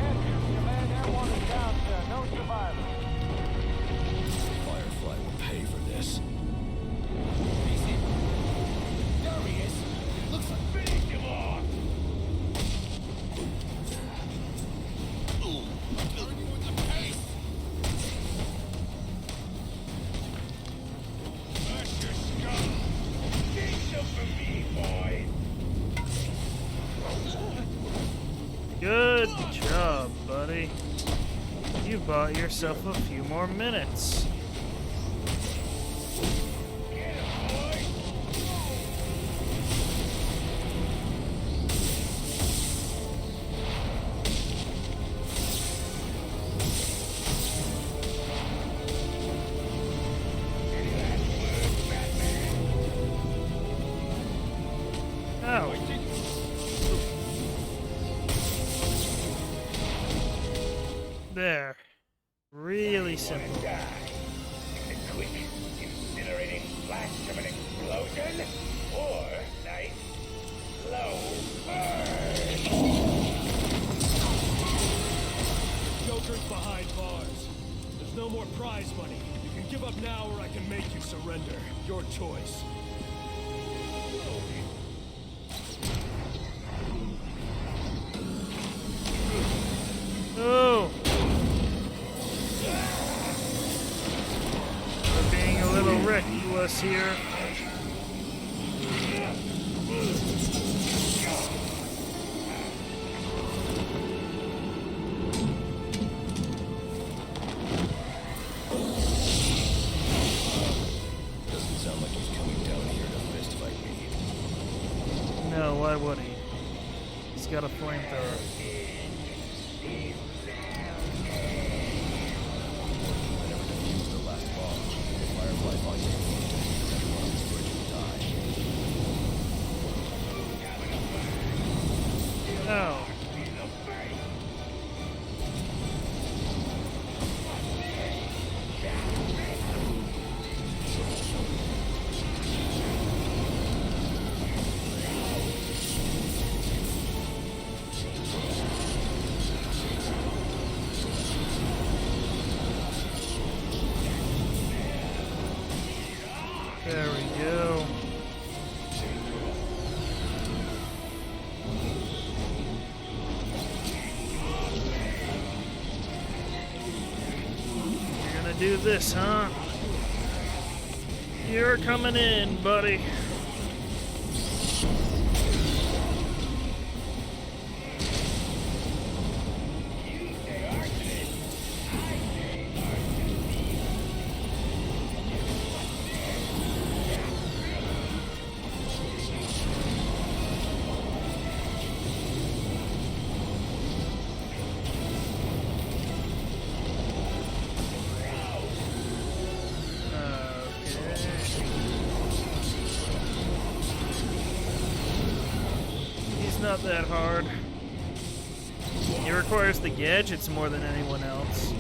Answer. Command Air 1 is down, sir. No survivors. Firefly will pay for this. There he is. Looks like Finish him off! Burn you with the pace. That's your scum! Take some from me, boy! Good job, buddy. You bought yourself a few more minutes. Get him, boy! Any last words, Batman? Oh. There. Really simple. Die. A quick, incinerating flash of an explosion, or nice, slow burn. Joker's behind bars. There's no more prize money. You can give up now or I can make you surrender. Your choice. Oh! We're being a little reckless here. Doesn't sound like he's coming down here to fist fight me. No, why would he? He's got a flamethrower. The last bomb. If Firefly finds it, everyone on this bridge will die. Oh. There we go. You're gonna do this, huh? You're coming in, buddy. Not that hard. He requires the gadgets more than anyone else.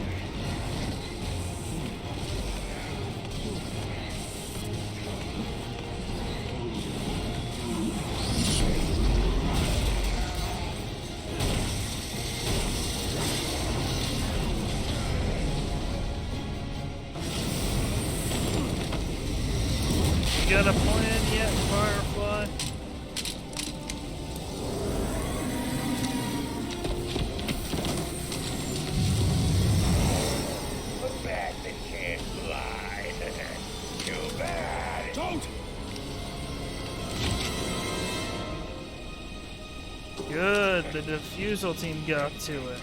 You got a plan yet, Firefly? Good, the defusal team got to it.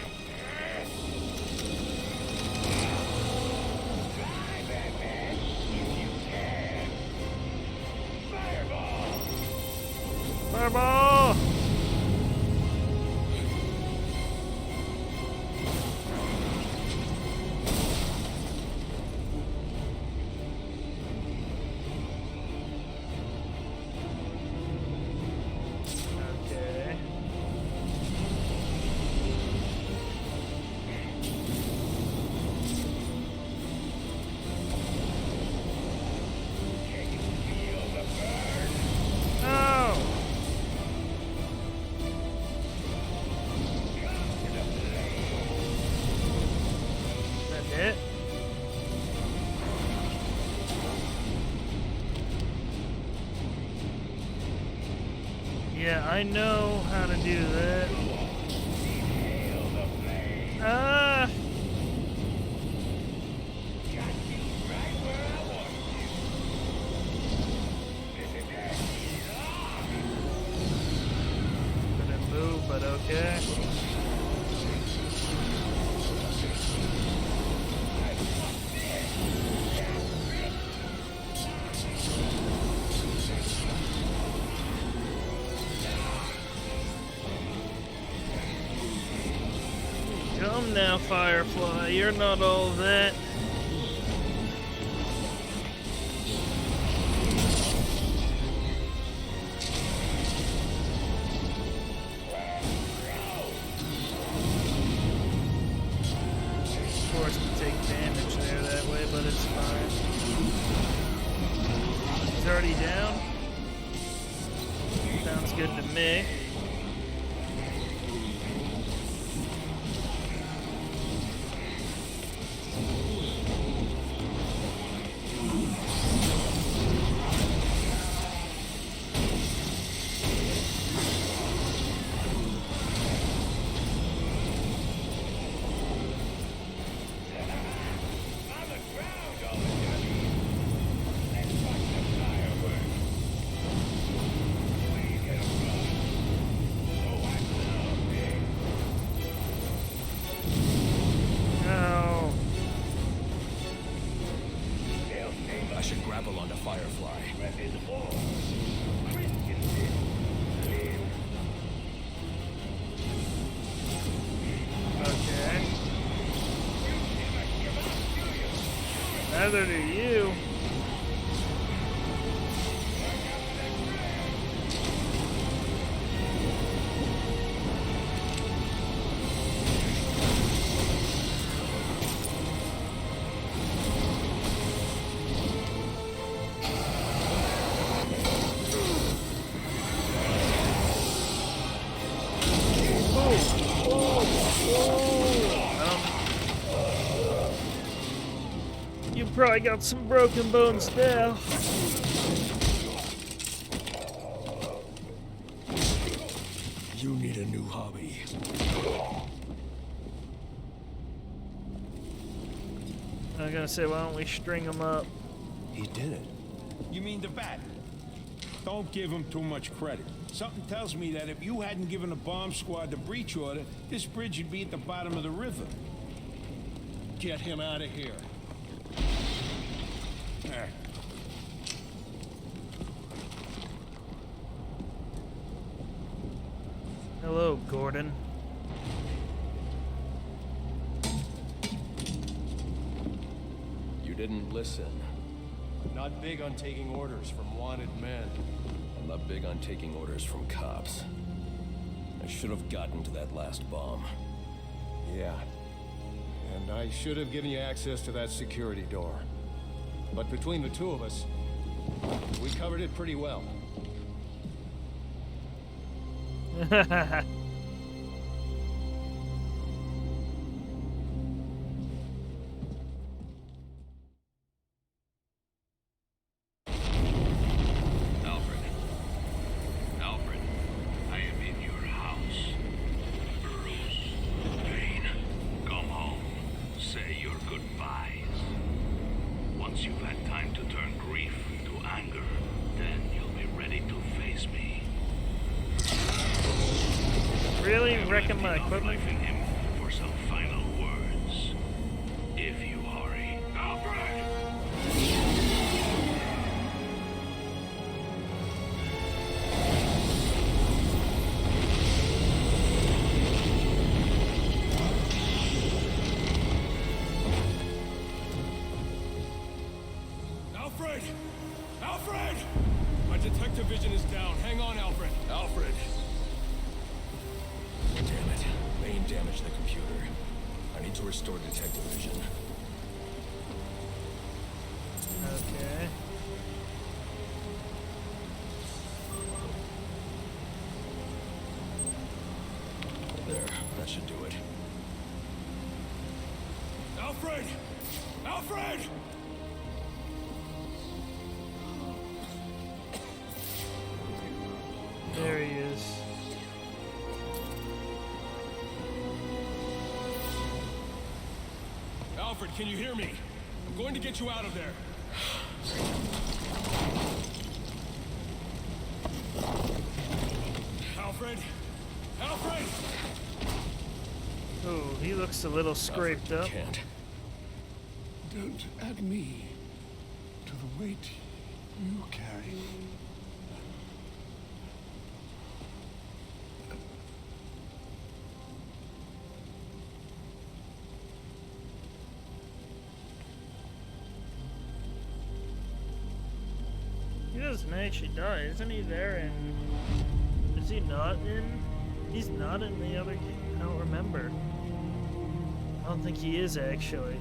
Fireball! Yeah, I know how to do that. Ah! Couldn't move, but okay. Come now, Firefly, you're not all that. Forced to take damage there that way, but it's fine. He's already down. Sounds good to me. Neither do you. Probably got some broken bones now. a new hobby. I'm gonna say, why don't we string him up? He did it. You mean the bat? Don't give him too much credit. Something tells me that if you hadn't given the bomb squad the breach order, this bridge would be at the bottom of the river. Get him out of here. There. Hello, Gordon. You didn't listen. Not big on taking orders from wanted men. I'm not big on taking orders from cops. I should have gotten to that last bomb. Yeah. And I should have given you access to that security door. But between the two of us, we covered it pretty well. Alfred, I am in your house. Bruce, Payne, come home. Say your goodbyes. Once you've had time to turn grief to anger, then you'll be ready to face me. Really? Wrecking my equipment? Leaving him for some final words. If you hurry. Alfred! Alfred! Alfred! My detective vision is down. Hang on, Alfred. Alfred! Damn it. Main damaged the computer. I need to restore detective vision. Okay. There, that should do it. Alfred! Alfred! There he is. Alfred, can you hear me? I'm going to get you out of there. Alfred! Alfred! Oh, he looks a little scraped up. Can't. Don't add me to the weight you carry. He doesn't actually die. Isn't he there in... Is he not in... He's not in the other game. I don't remember. I don't think he is, actually.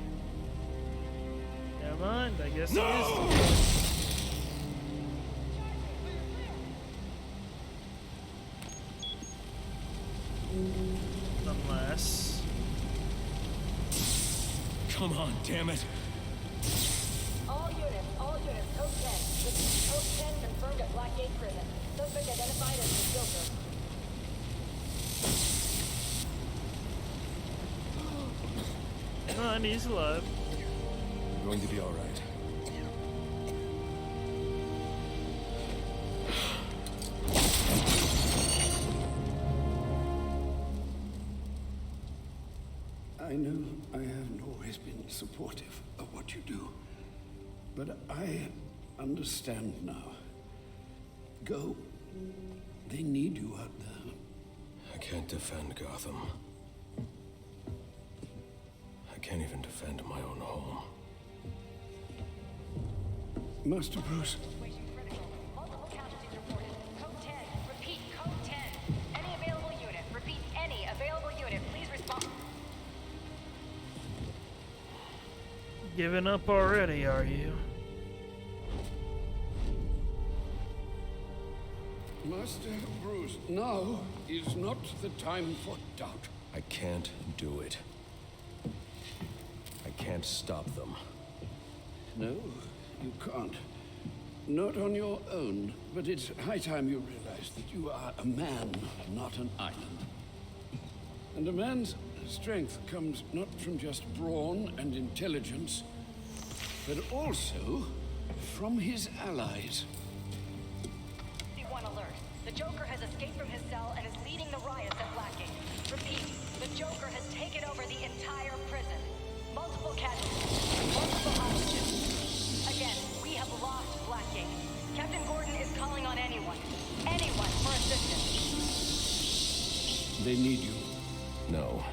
Never mind. I guess he is. Unless... Come on, damn it! All units, code 10. This is code 10 confirmed at Blackgate Prison. Suspect identified as the Joker. Come on, he's alive. I'm going to be alright. I know I haven't always been supportive of what you do, but I understand now. Go. They need you out there. I can't defend Gotham. I can't even defend my own home. Master Bruce. Multiple casualties reported. Code 10. Repeat, code 10. Any available unit. Repeat, any available unit. Please respond. Giving up already, are you? Master Bruce, now is not the time for doubt. I can't do it. I can't stop them. No, you can't. Not on your own, but it's high time you realize that you are a man, not an island. And a man's strength comes not from just brawn and intelligence, but also from his allies. One alert. The Joker has escaped from his cell and is leading the riots at Blackgate. Repeat, the Joker has taken over the entire prison. Multiple casualties, multiple hostages. Again, we have lost Blackgate. Captain Gordon is calling on anyone for assistance. They need you. No.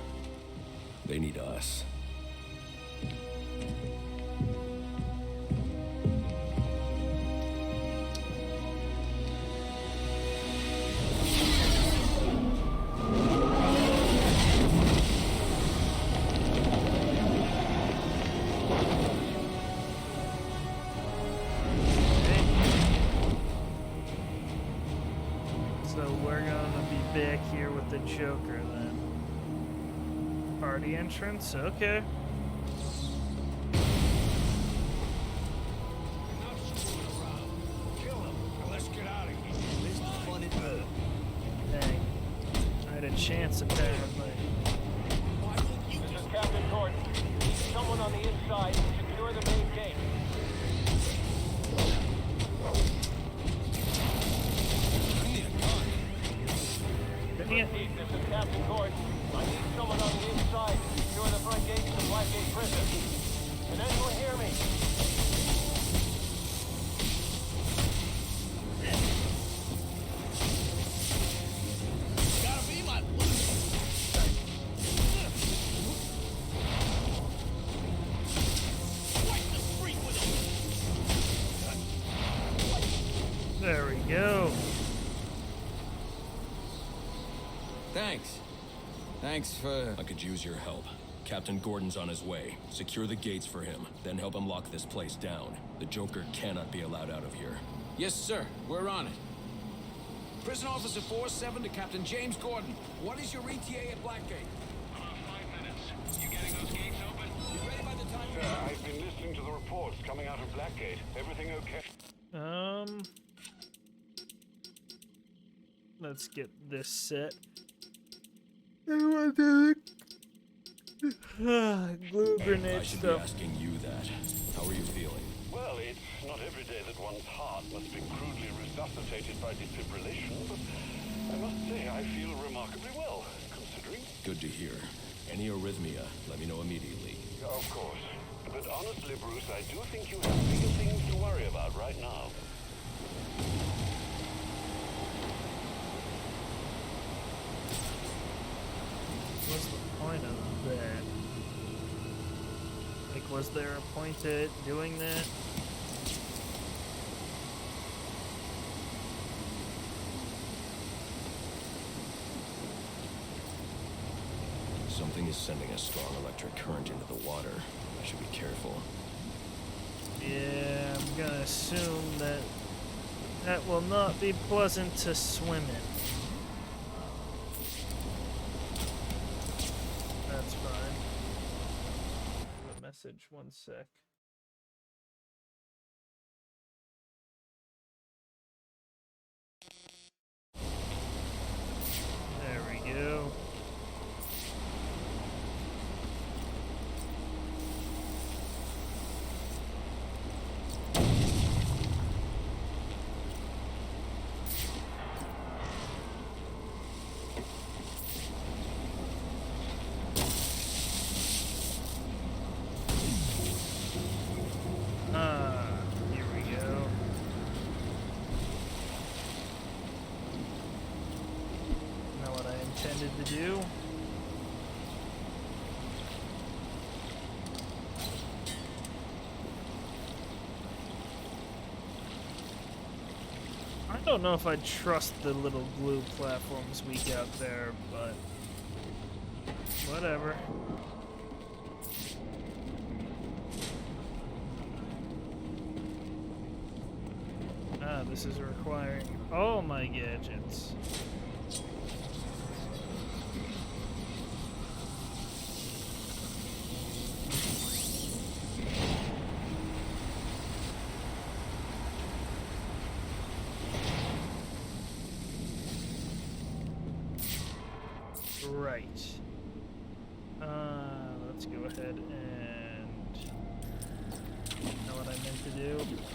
They need us. The Joker then. Party entrance, okay. Dang. I had a chance apparently. This is Captain Gordon. Someone on the inside. Secure the main gate. Repeat, this is Captain Gordon. I need someone on the inside to secure the front gates of Blackgate Prison. Can anyone hear me? Gotta be my Wipe the street with him. There we go. Thanks for... I could use your help. Captain Gordon's on his way. Secure the gates for him, then help him lock this place down. The Joker cannot be allowed out of here. Yes, sir. We're on it. Prison Officer 4-7 to Captain James Gordon. What is your ETA at Blackgate? 5 minutes. You getting those gates open? You ready by the time... Sir, I've been listening to the reports coming out of Blackgate. Everything okay? Let's get this set. Glue grenade I should stuff. be asking you that. How are you feeling? Well, it's not every day that one's heart must be crudely resuscitated by defibrillation, but I must say I feel remarkably well, considering. Good to hear. Any arrhythmia, let me know immediately. Of course. But honestly, Bruce, I do think you have bigger things to worry about right now. What's the point of that? Like, was there a point to doing that? Something is sending a strong electric current into the water. I should be careful. Yeah, I'm gonna assume that that will not be pleasant to swim in. That's fine. A message, 1 sec. There we go. Here we go. Not what I intended to do. I don't know if I trust the little glue platforms we got there, but whatever. This is requiring all my gadgets. Right. let's go ahead and know what I meant to do.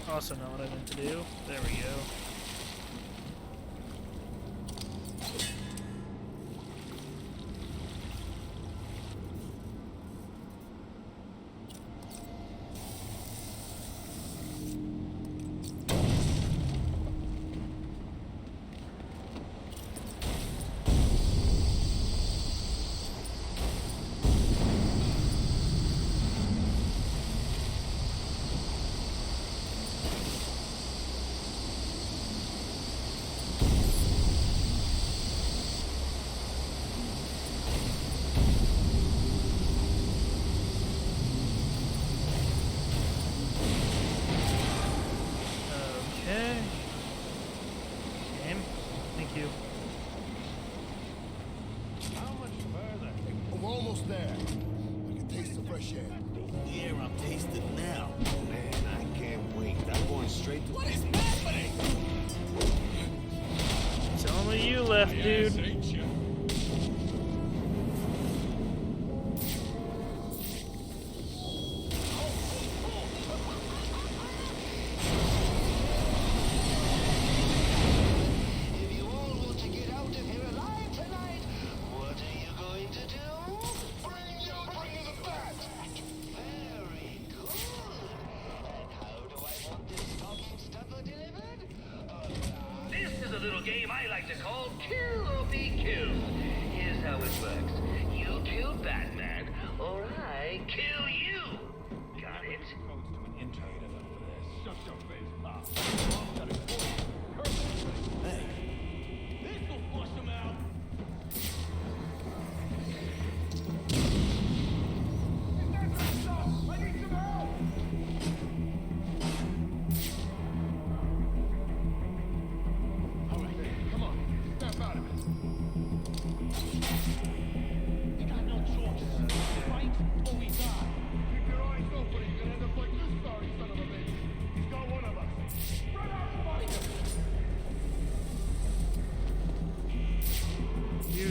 Also know what I meant to do. There we go.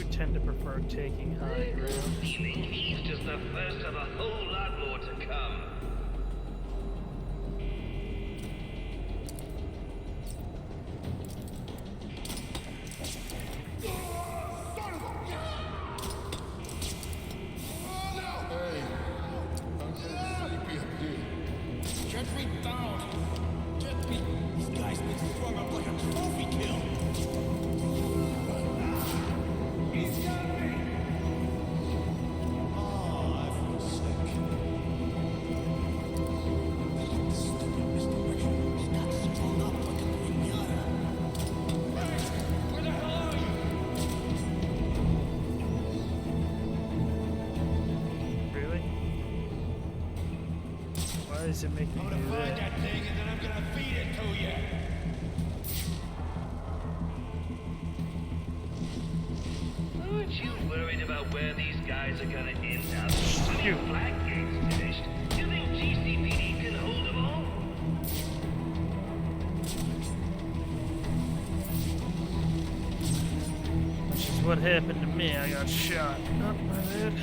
Tend to prefer taking high ground. Feeling he's just the first of a whole lot more to come. Is it making me do that? That thing, and then I'm gonna feed it to you. Aren't you worried about where these guys are gonna end up? When your flag game's finished, you think GCPD can hold them all? Which is what happened to me. I got shot. Oh, my bad.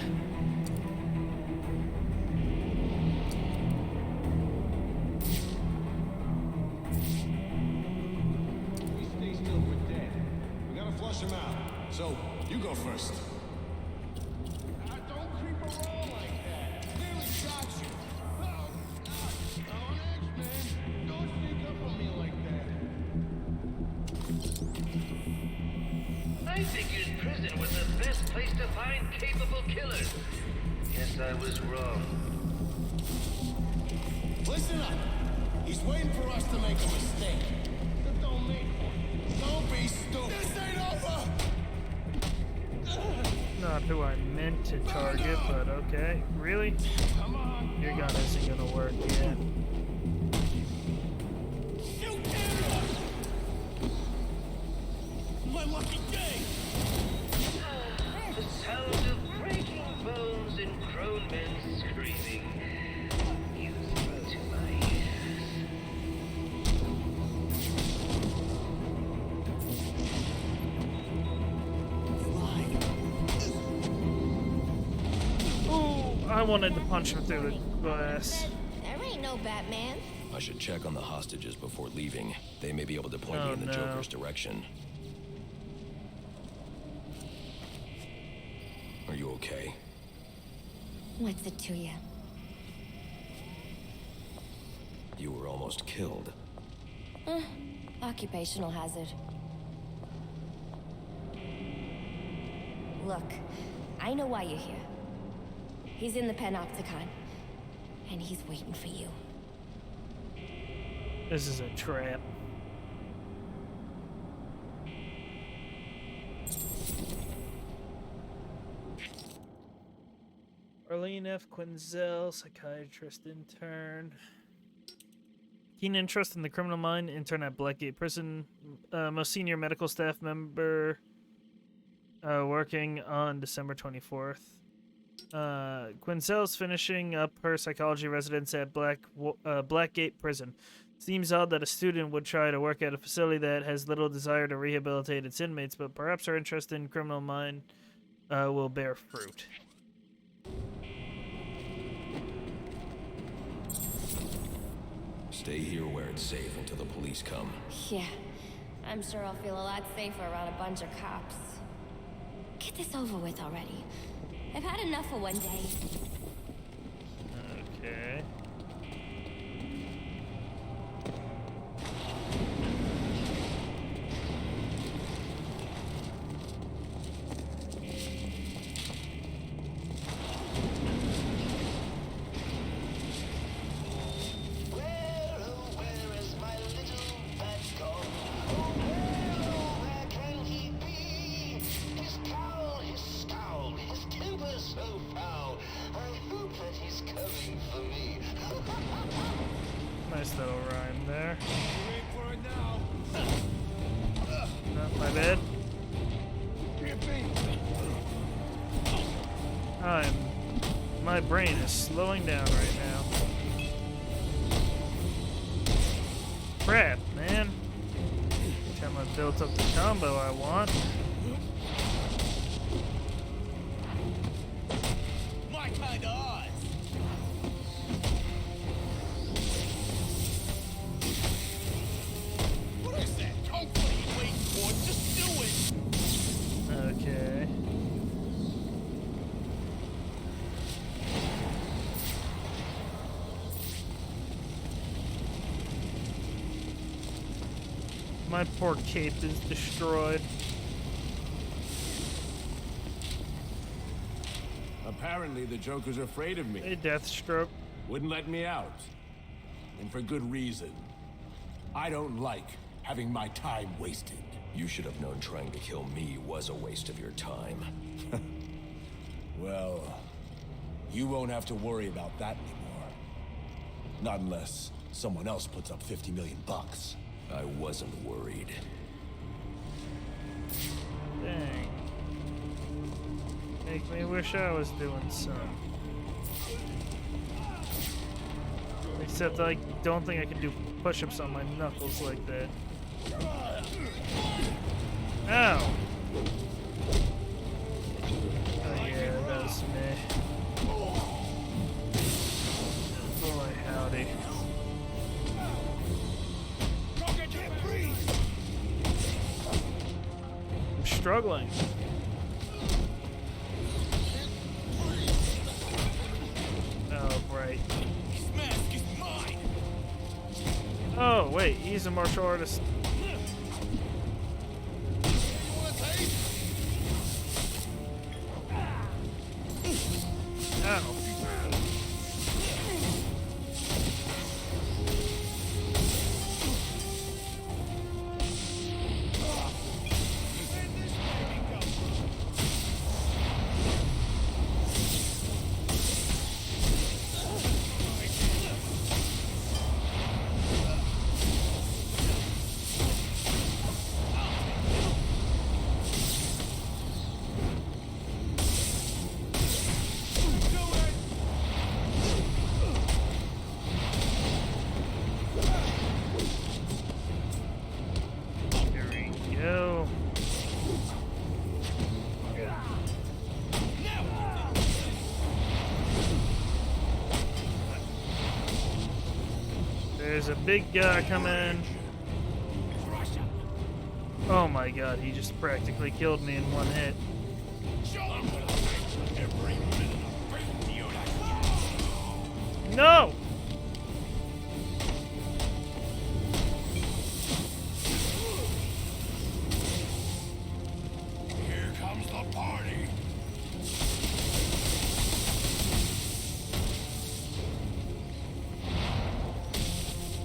So, you go first. Don't creep around like that. Clearly shot you. Onyx, man. Don't sneak up on me like that. I figured prison was the best place to find capable killers. Guess I was wrong. Listen up. He's waiting for us to make a mistake. Then don't make one. Don't be stupid. This ain't over! Not who I meant to target, but okay. Really? Come on. Your gun isn't gonna work yet. Shoot him! My lucky day! The sound of breaking bones and grown men screaming. Music to my ears. wanted to punch him through the glass. There ain't no Batman. I should check on the hostages before leaving. They may be able to point me in the Joker's direction. Are you okay? What's it to you? You were almost killed. Occupational hazard. Look, I know why you're here. He's in the Panopticon, and he's waiting for you. This is a trap. Arlene F. Quinzel, psychiatrist intern. Keen interest in the criminal mind, intern at Blackgate Prison. Most senior medical staff member working on December 24th. Quinzel's finishing up her psychology residence at Blackgate Prison. Seems odd that a student would try to work at a facility that has little desire to rehabilitate its inmates, but perhaps her interest in criminal mind will bear fruit. Stay here where it's safe until the police come. Yeah, I'm sure I'll feel a lot safer around a bunch of cops. Get this over with already. I've had enough for one day. Okay. Nice little rhyme there. Not my bad. My brain is slowing down right now. Crap, man. Time I built up the combo I want. My kind of odds. What is that? Don't fucking wait for it. Just do it. Okay. My poor cape is destroyed. Apparently the Joker's afraid of me. Hey, Deathstroke. Wouldn't let me out. And for good reason. I don't like having my time wasted. You should have known trying to kill me was a waste of your time. Well, you won't have to worry about that anymore. Not unless someone else puts up 50 million bucks. I wasn't worried. Dang. Make me wish I was doing some. Except I don't think I can do push-ups on my knuckles like that. Ow! Oh yeah, that was me. Boy, howdy. I'm struggling. Oh, right. This mask is mine. Oh, wait, he's a martial artist. Ow. There's a big guy coming. Oh my god, he just practically killed me in one hit. No! Here comes the party.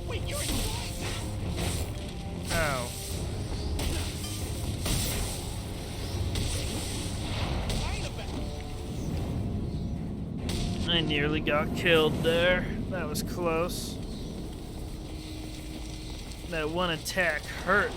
Wait, you're Ow. I nearly got killed there. That was close. That one attack hurt.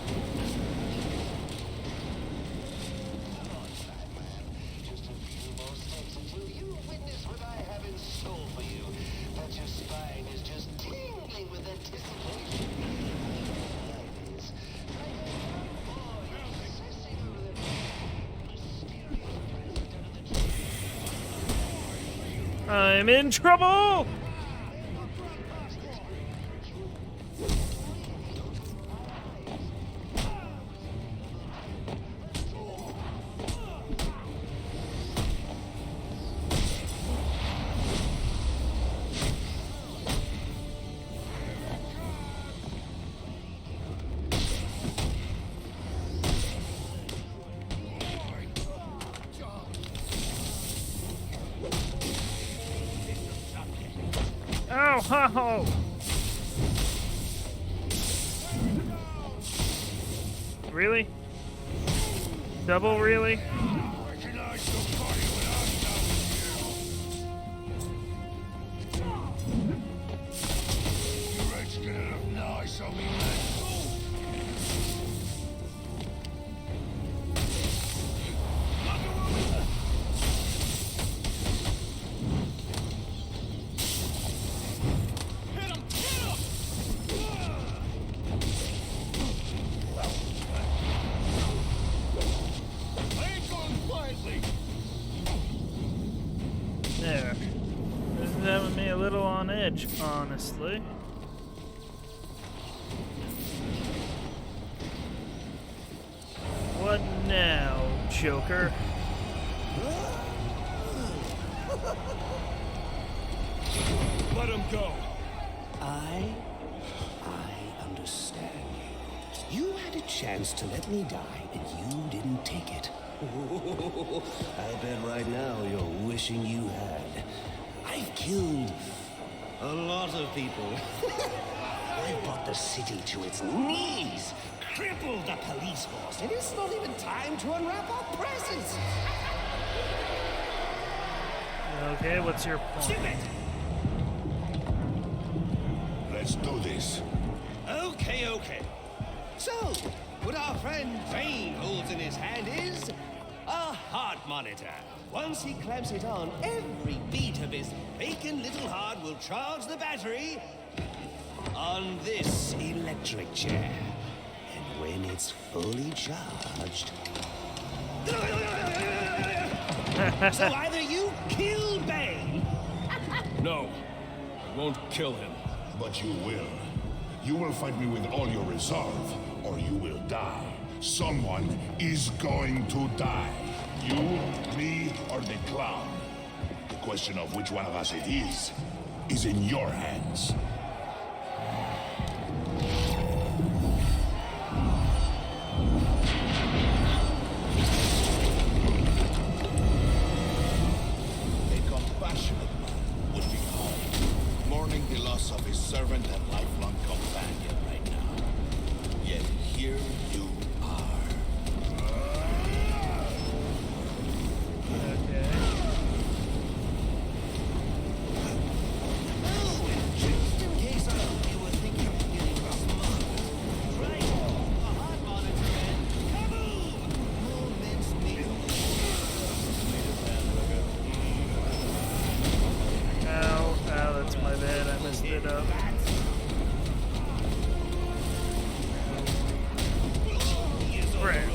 I'm in trouble! Ow, ho, ho. Really? Double, really? There. This is having me a little on edge, honestly. What now, Joker? Let him go. I understand you. You had a chance to let me die, and you didn't take it. I bet right now you're wishing you had. I've killed a lot of people. I've brought the city to its knees, crippled the police force, and it's not even time to unwrap our presents. Okay, what's your point? Let's do this. Okay. So, what our friend Bane holds in his hand is a heart monitor. Once he clamps it on, every beat of his bacon little heart will charge the battery on this electric chair. And when it's fully charged... So either you kill Bane... No, I won't kill him. But you will. You will fight me with all your resolve, or you will die. Someone is going to die. You, me, or the clown. The question of which one of us it is in your hands. A compassionate man would be home, mourning the loss of his servant and lifelong companion right now. Yet here you are. Just in case you were thinking of getting smart, try a heart monitor and kaboom! More mincemeat. Ow, that's my bad. I messed it up. Crap.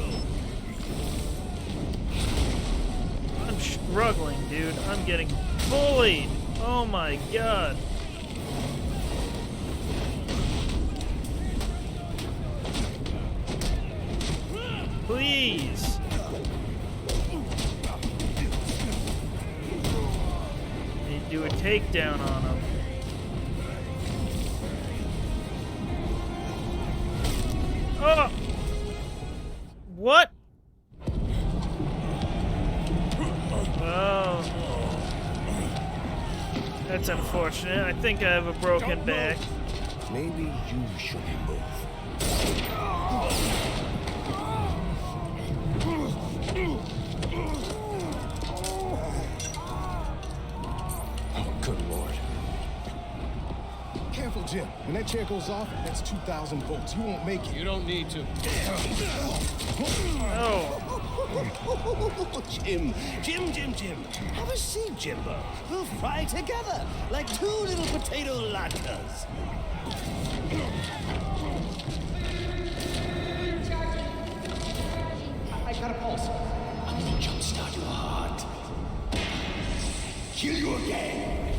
I'm struggling, dude. I'm getting bullied. Oh my god. Please. Need to do a takedown on him. Oh! What? Oh. That's unfortunate. I think I have a broken back. Maybe you should move. Oh, good lord. Careful, Jim. When that chair goes off, that's 2,000 volts. You won't make it. You don't need to. Oh. Jim. Have a seat, Jimbo. We'll fry together like two little potato latkes. I got a pulse. I'm gonna jumpstart your heart. Kill you again.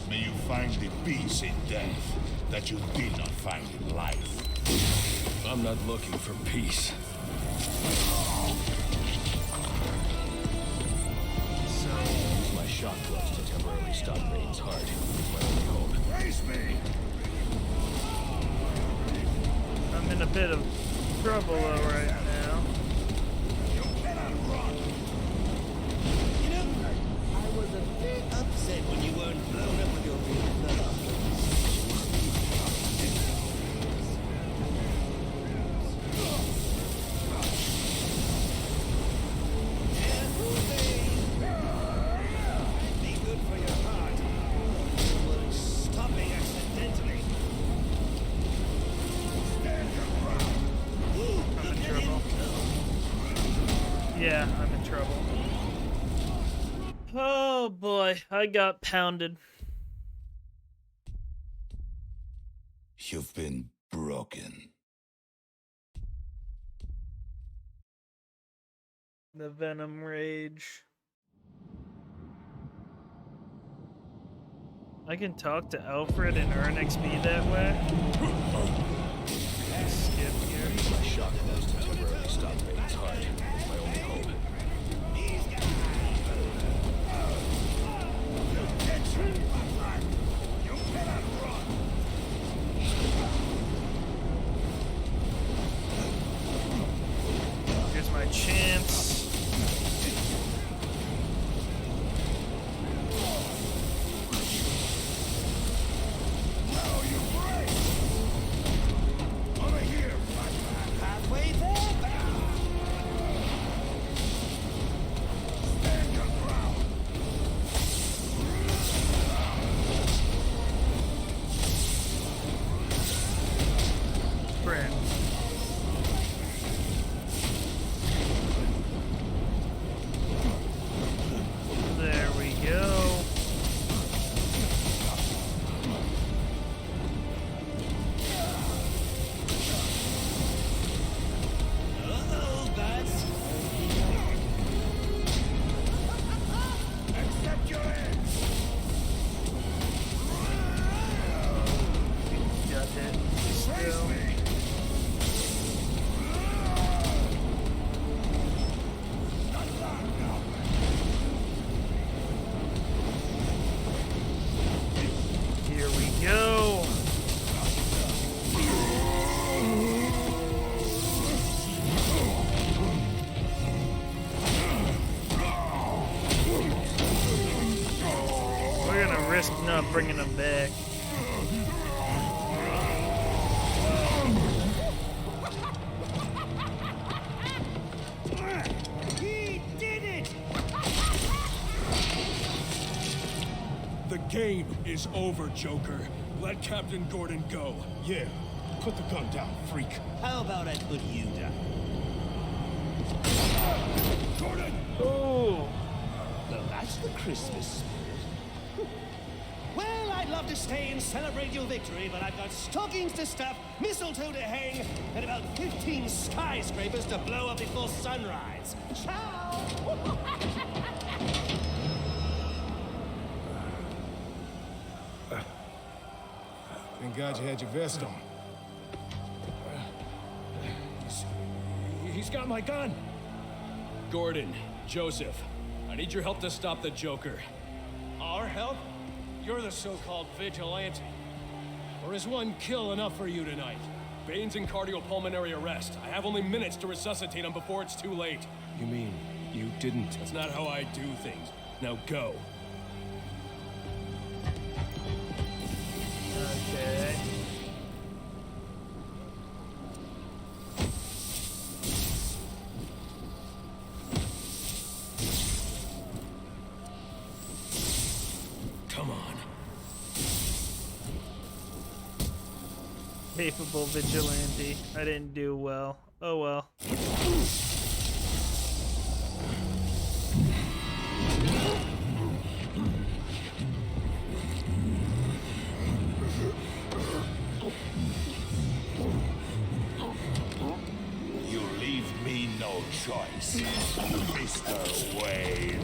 May you find the peace in death that you did not find in life. I'm not looking for peace. Use my shock gloves to temporarily stop Rain's heart. It's my only hope. Face me! I'm in a bit of trouble though right now. You cannot run! You know, I was a bit upset when you weren't blown up with your big brother. Yeah, I'm in trouble. Oh boy, I got pounded. You've been broken. The Venom Rage. I can talk to Alfred and earn XP that way. Skip here. Use my shock gloves to temporarily stop Rain's heart. It's my only hope. You cannot run! Here's my chance. Now you break! Over here, Halfway there. stand your ground! Friend. There we go. Accept your end! Got hit. Face Still. me! Here we go. We're gonna risk not bringing him back. He did it! The game is over, Joker. Let Captain Gordon go. Yeah. Put the gun down, freak. How about I put you down? Gordon! Oh, Well, that's the Christmas spirit. Well, I'd love to stay and celebrate your victory, but I've got stockings to stuff, mistletoe to hang, and about 15 skyscrapers to blow up before sunrise. Ciao! Thank God you had your vest on. He's got my gun! Gordon, Joseph, I need your help to stop the Joker. Our help? You're the so-called vigilante. Or is one kill enough for you tonight? Bane's in cardiopulmonary arrest. I have only minutes to resuscitate him before it's too late. You mean you didn't? That's not how I do things. Now go. Okay. Come on. Capable vigilante. I didn't do well. Oh well. You leave me no choice, Mr. Wayne.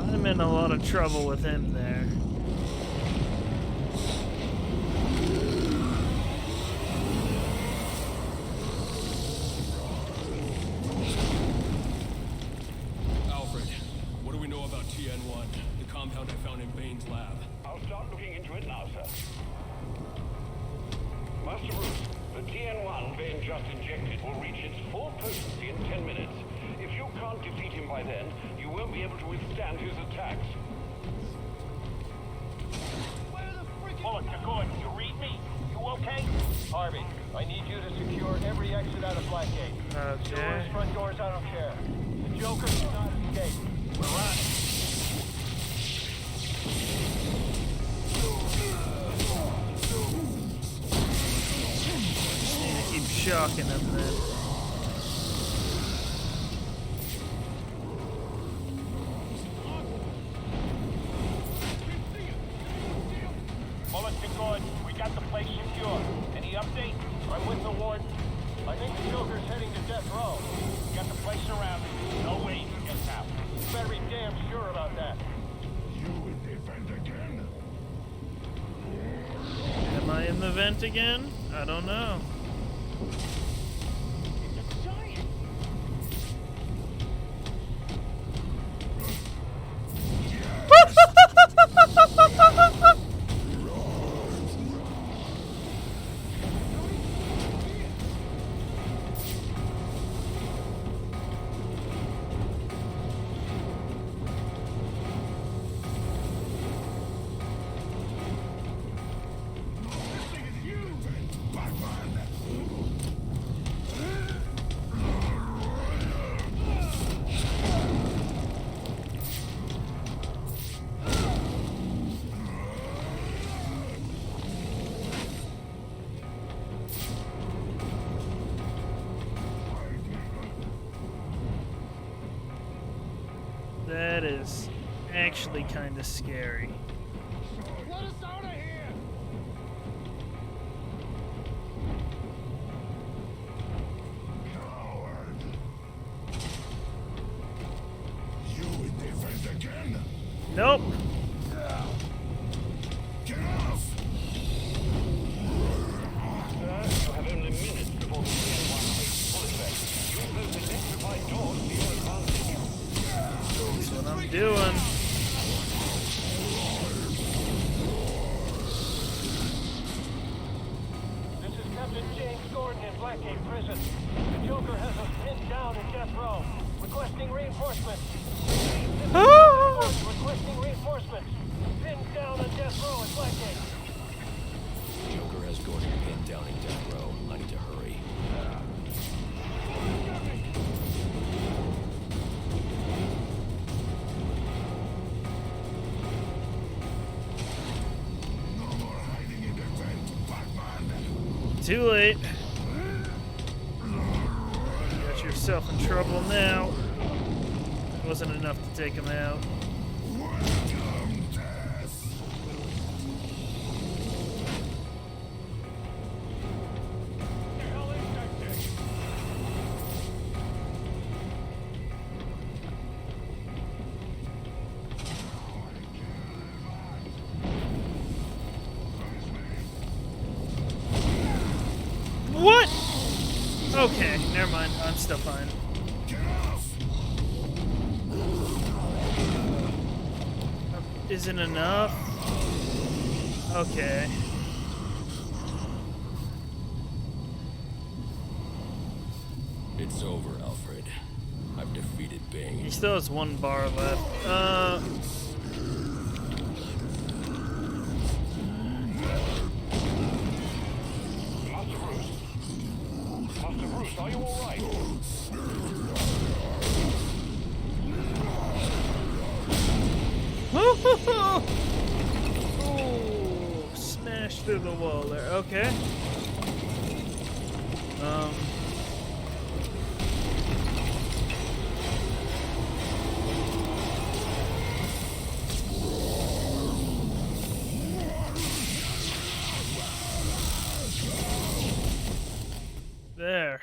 I'm in a lot of trouble with him there. Alfred, what do we know about TN1, the compound I found in Bane's lab? I'll start looking into it now, sir. Master Bruce, the TN1 Bane just injected will reach its full potency in 10 minutes. If you can't defeat him by then, you won't be able to withstand his attacks. Bullock, Gordon, you read me? You okay? Harvey, I need you to secure every exit out of Blackgate. Okay. Doors, front doors, I don't care. The Joker cannot escape. We're on it. Need to keep shocking him then. Bullock to Gordon, we got the place secure. Any update? I'm with the warden. I think the Joker's heading to death row. We got the place surrounded. No way he can get out. You better be damn sure about that. You in the event again? Am I in the vent again? I don't know. That is actually kind of scary. Let us out of here! Coward. You in the event again? Nope. Get off! You have only minutes before the TN1 takes full effect. Use those electrified doors to your advantage. That's what I'm doing. This is Captain James Gordon in Blackgate Prison. The Joker has us pinned down in death row. Requesting reinforcements. Requesting reinforcements. Pinned down in death row in Blackgate. Joker has Gordon pinned down in death row. I need to hurry. too late. You got yourself in trouble now. It wasn't enough to take him out. What? Okay, never mind. I'm still fine. Isn't enough? Okay. It's over, Alfred. I've defeated Bane. He still has one bar left. Master Bruce, are you alright? Oh, smashed through the wall there. Okay. There.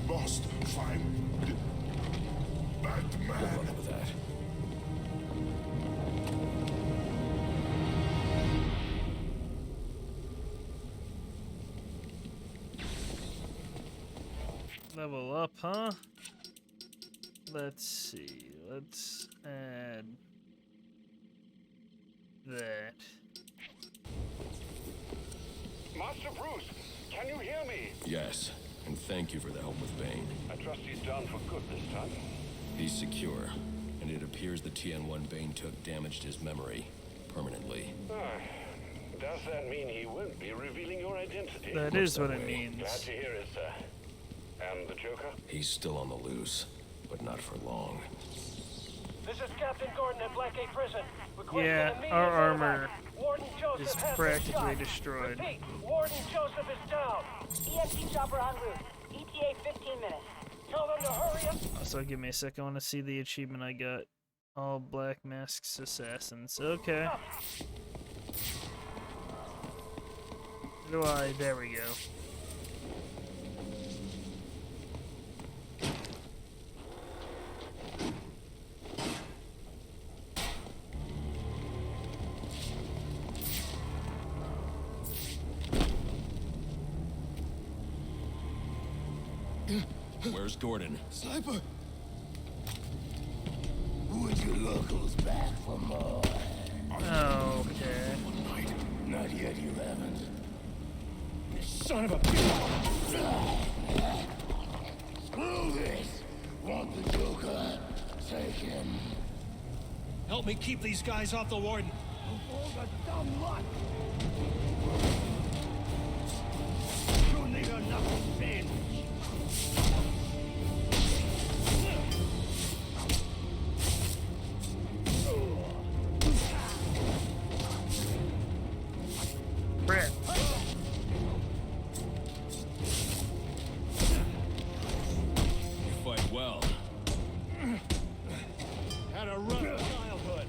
Must find Batman. Good luck with that. Level up, huh? Let's see. Let's add that. Master Bruce, can you hear me? Yes, and thank you for the help with Bane. I trust he's done for good this time. He's secure, and it appears the TN1 Bane took damaged his memory permanently. Does that mean he won't be revealing your identity? That is what it means. Glad to hear it, sir. And the Joker? He's still on the loose, but not for long. This is Captain Gordon at Blackgate Prison. Yeah, our armor is practically destroyed. Repeat, Warden Joseph is down. EMT chopper en route. ETA 15 minutes. Tell them to hurry up. Also, give me a sec. I want to see the achievement I got. All Black Masks Assassins. Okay. Where do I? There we go. Where's Gordon? Sniper! Would you locals back for more? Okay. Not yet, you haven't. Son of a bitch! Screw this! Want the Joker? Take him. Help me keep these guys off the Warden. Oh, the dumb luck! You need a knuckle sandwich. Brett. You fight well. Had a rough childhood.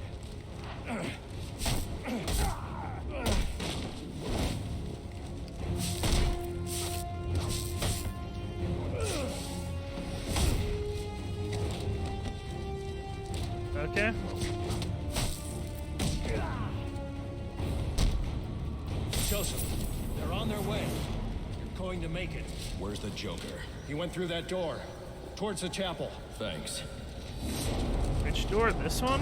Okay. Joseph, they're on their way. You're going to make it. Where's the Joker? He went through that door, towards the chapel. Thanks. Which door? This one?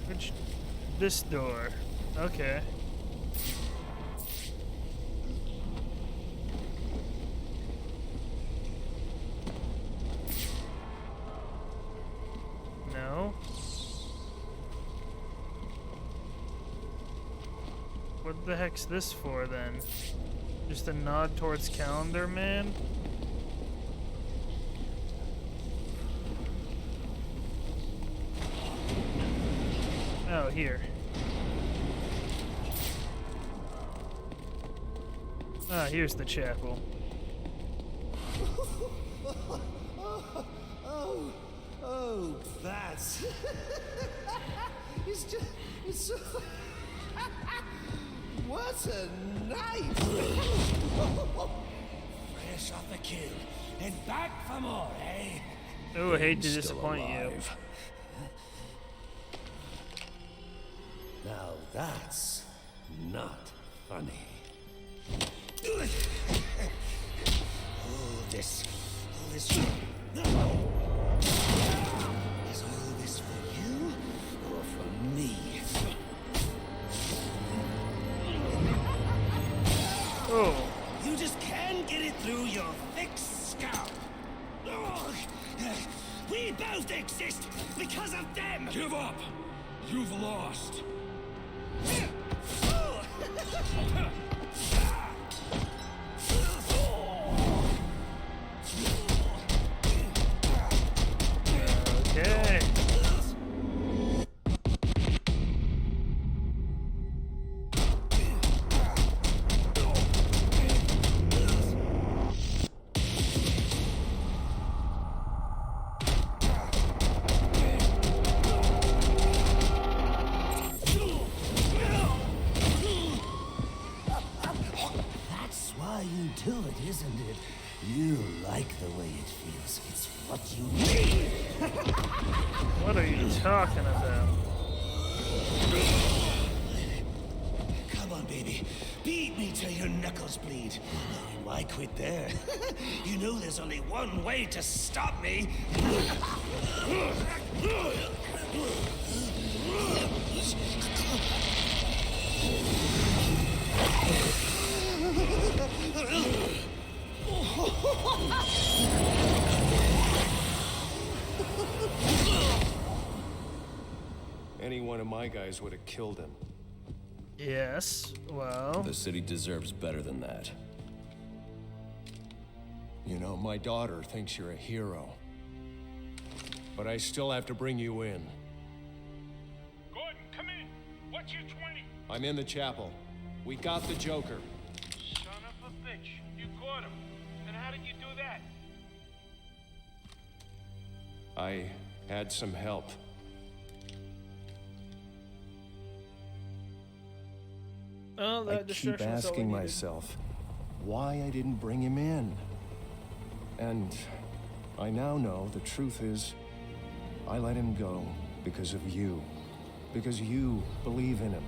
Which? This door. Okay. No. What the heck's this for then? Just a nod towards Calendar Man. Oh, here. Ah, here's the chapel. Oh, that's... it's so... What a night! Fresh off the kill, and back for more, eh? Oh, I hate to disappoint you. Now that's not funny. All this... Is all this for you, or for me? Oh. You just can't get it through your thick scalp. Oh, we both exist because of them. Give up! You've lost. Okay. That's why you do it, isn't it? You like the way it feels. It's what you need. What are you talking about? Come on, baby. Beat me till your knuckles bleed. Why quit there? You know there's only one way to stop me. Any one of my guys would have killed him. Yes, well... The city deserves better than that. You know, my daughter thinks you're a hero. But I still have to bring you in. Gordon, come in. What's your 20? I'm in the chapel. We got the Joker. Son of a bitch. You caught him. And how did you do that? I had some help. Oh, I keep asking myself why I didn't bring him in. And I now know the truth is I let him go because of you. Because you believe in him.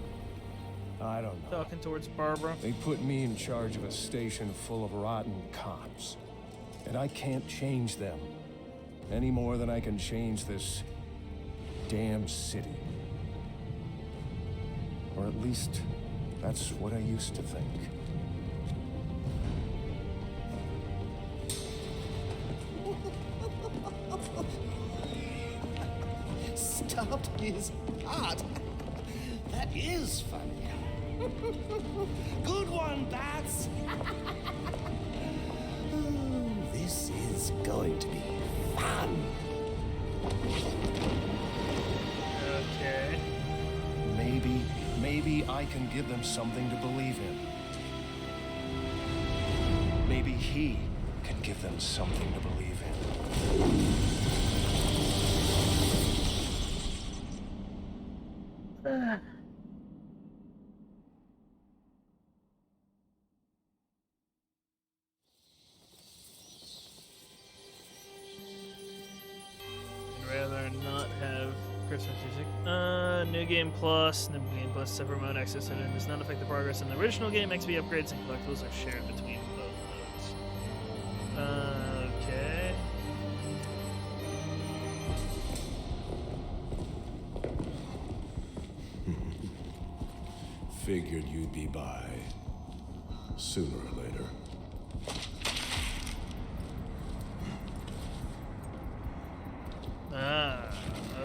I don't know. Talking towards Barbara. They put me in charge of a station full of rotten cops. And I can't change them. Any more than I can change this damn city. Or at least, that's what I used to think. Stopped his heart. That is funny. Good one, Bats. This is going to be fun. Okay. Maybe I can give them something to believe in. Maybe he can give them something to believe in. I'd rather not have Christmas music. New Game Plus, separate mode access to it does not affect the progress in the original game. XP upgrades and collectibles are shared between both modes. Okay. Figured you'd be by sooner or later. Ah,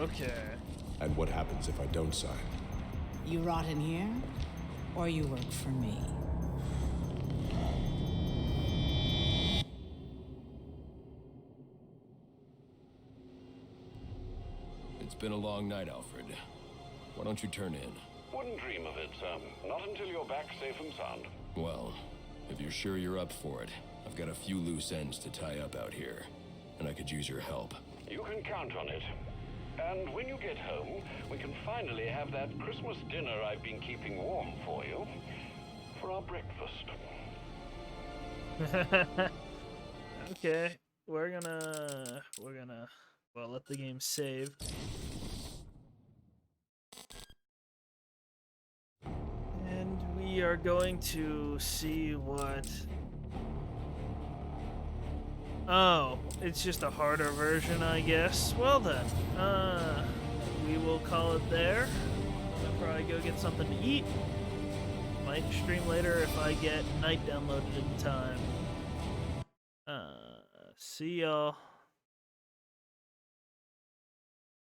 okay. And what happens if I don't sign? You rot in here, or you work for me? It's been a long night, Alfred. Why don't you turn in? Wouldn't dream of it, sir. Not until you're back safe and sound. Well, if you're sure you're up for it, I've got a few loose ends to tie up out here, and I could use your help. You can count on it. And when you get home, we can finally have that Christmas dinner I've been keeping warm for you for our breakfast. Okay, we're gonna well, let the game save. And we are going to see what... Oh, it's just a harder version, I guess. Well then, we will call it there. I'll probably go get something to eat. Might stream later if I get Night downloaded in time. See y'all.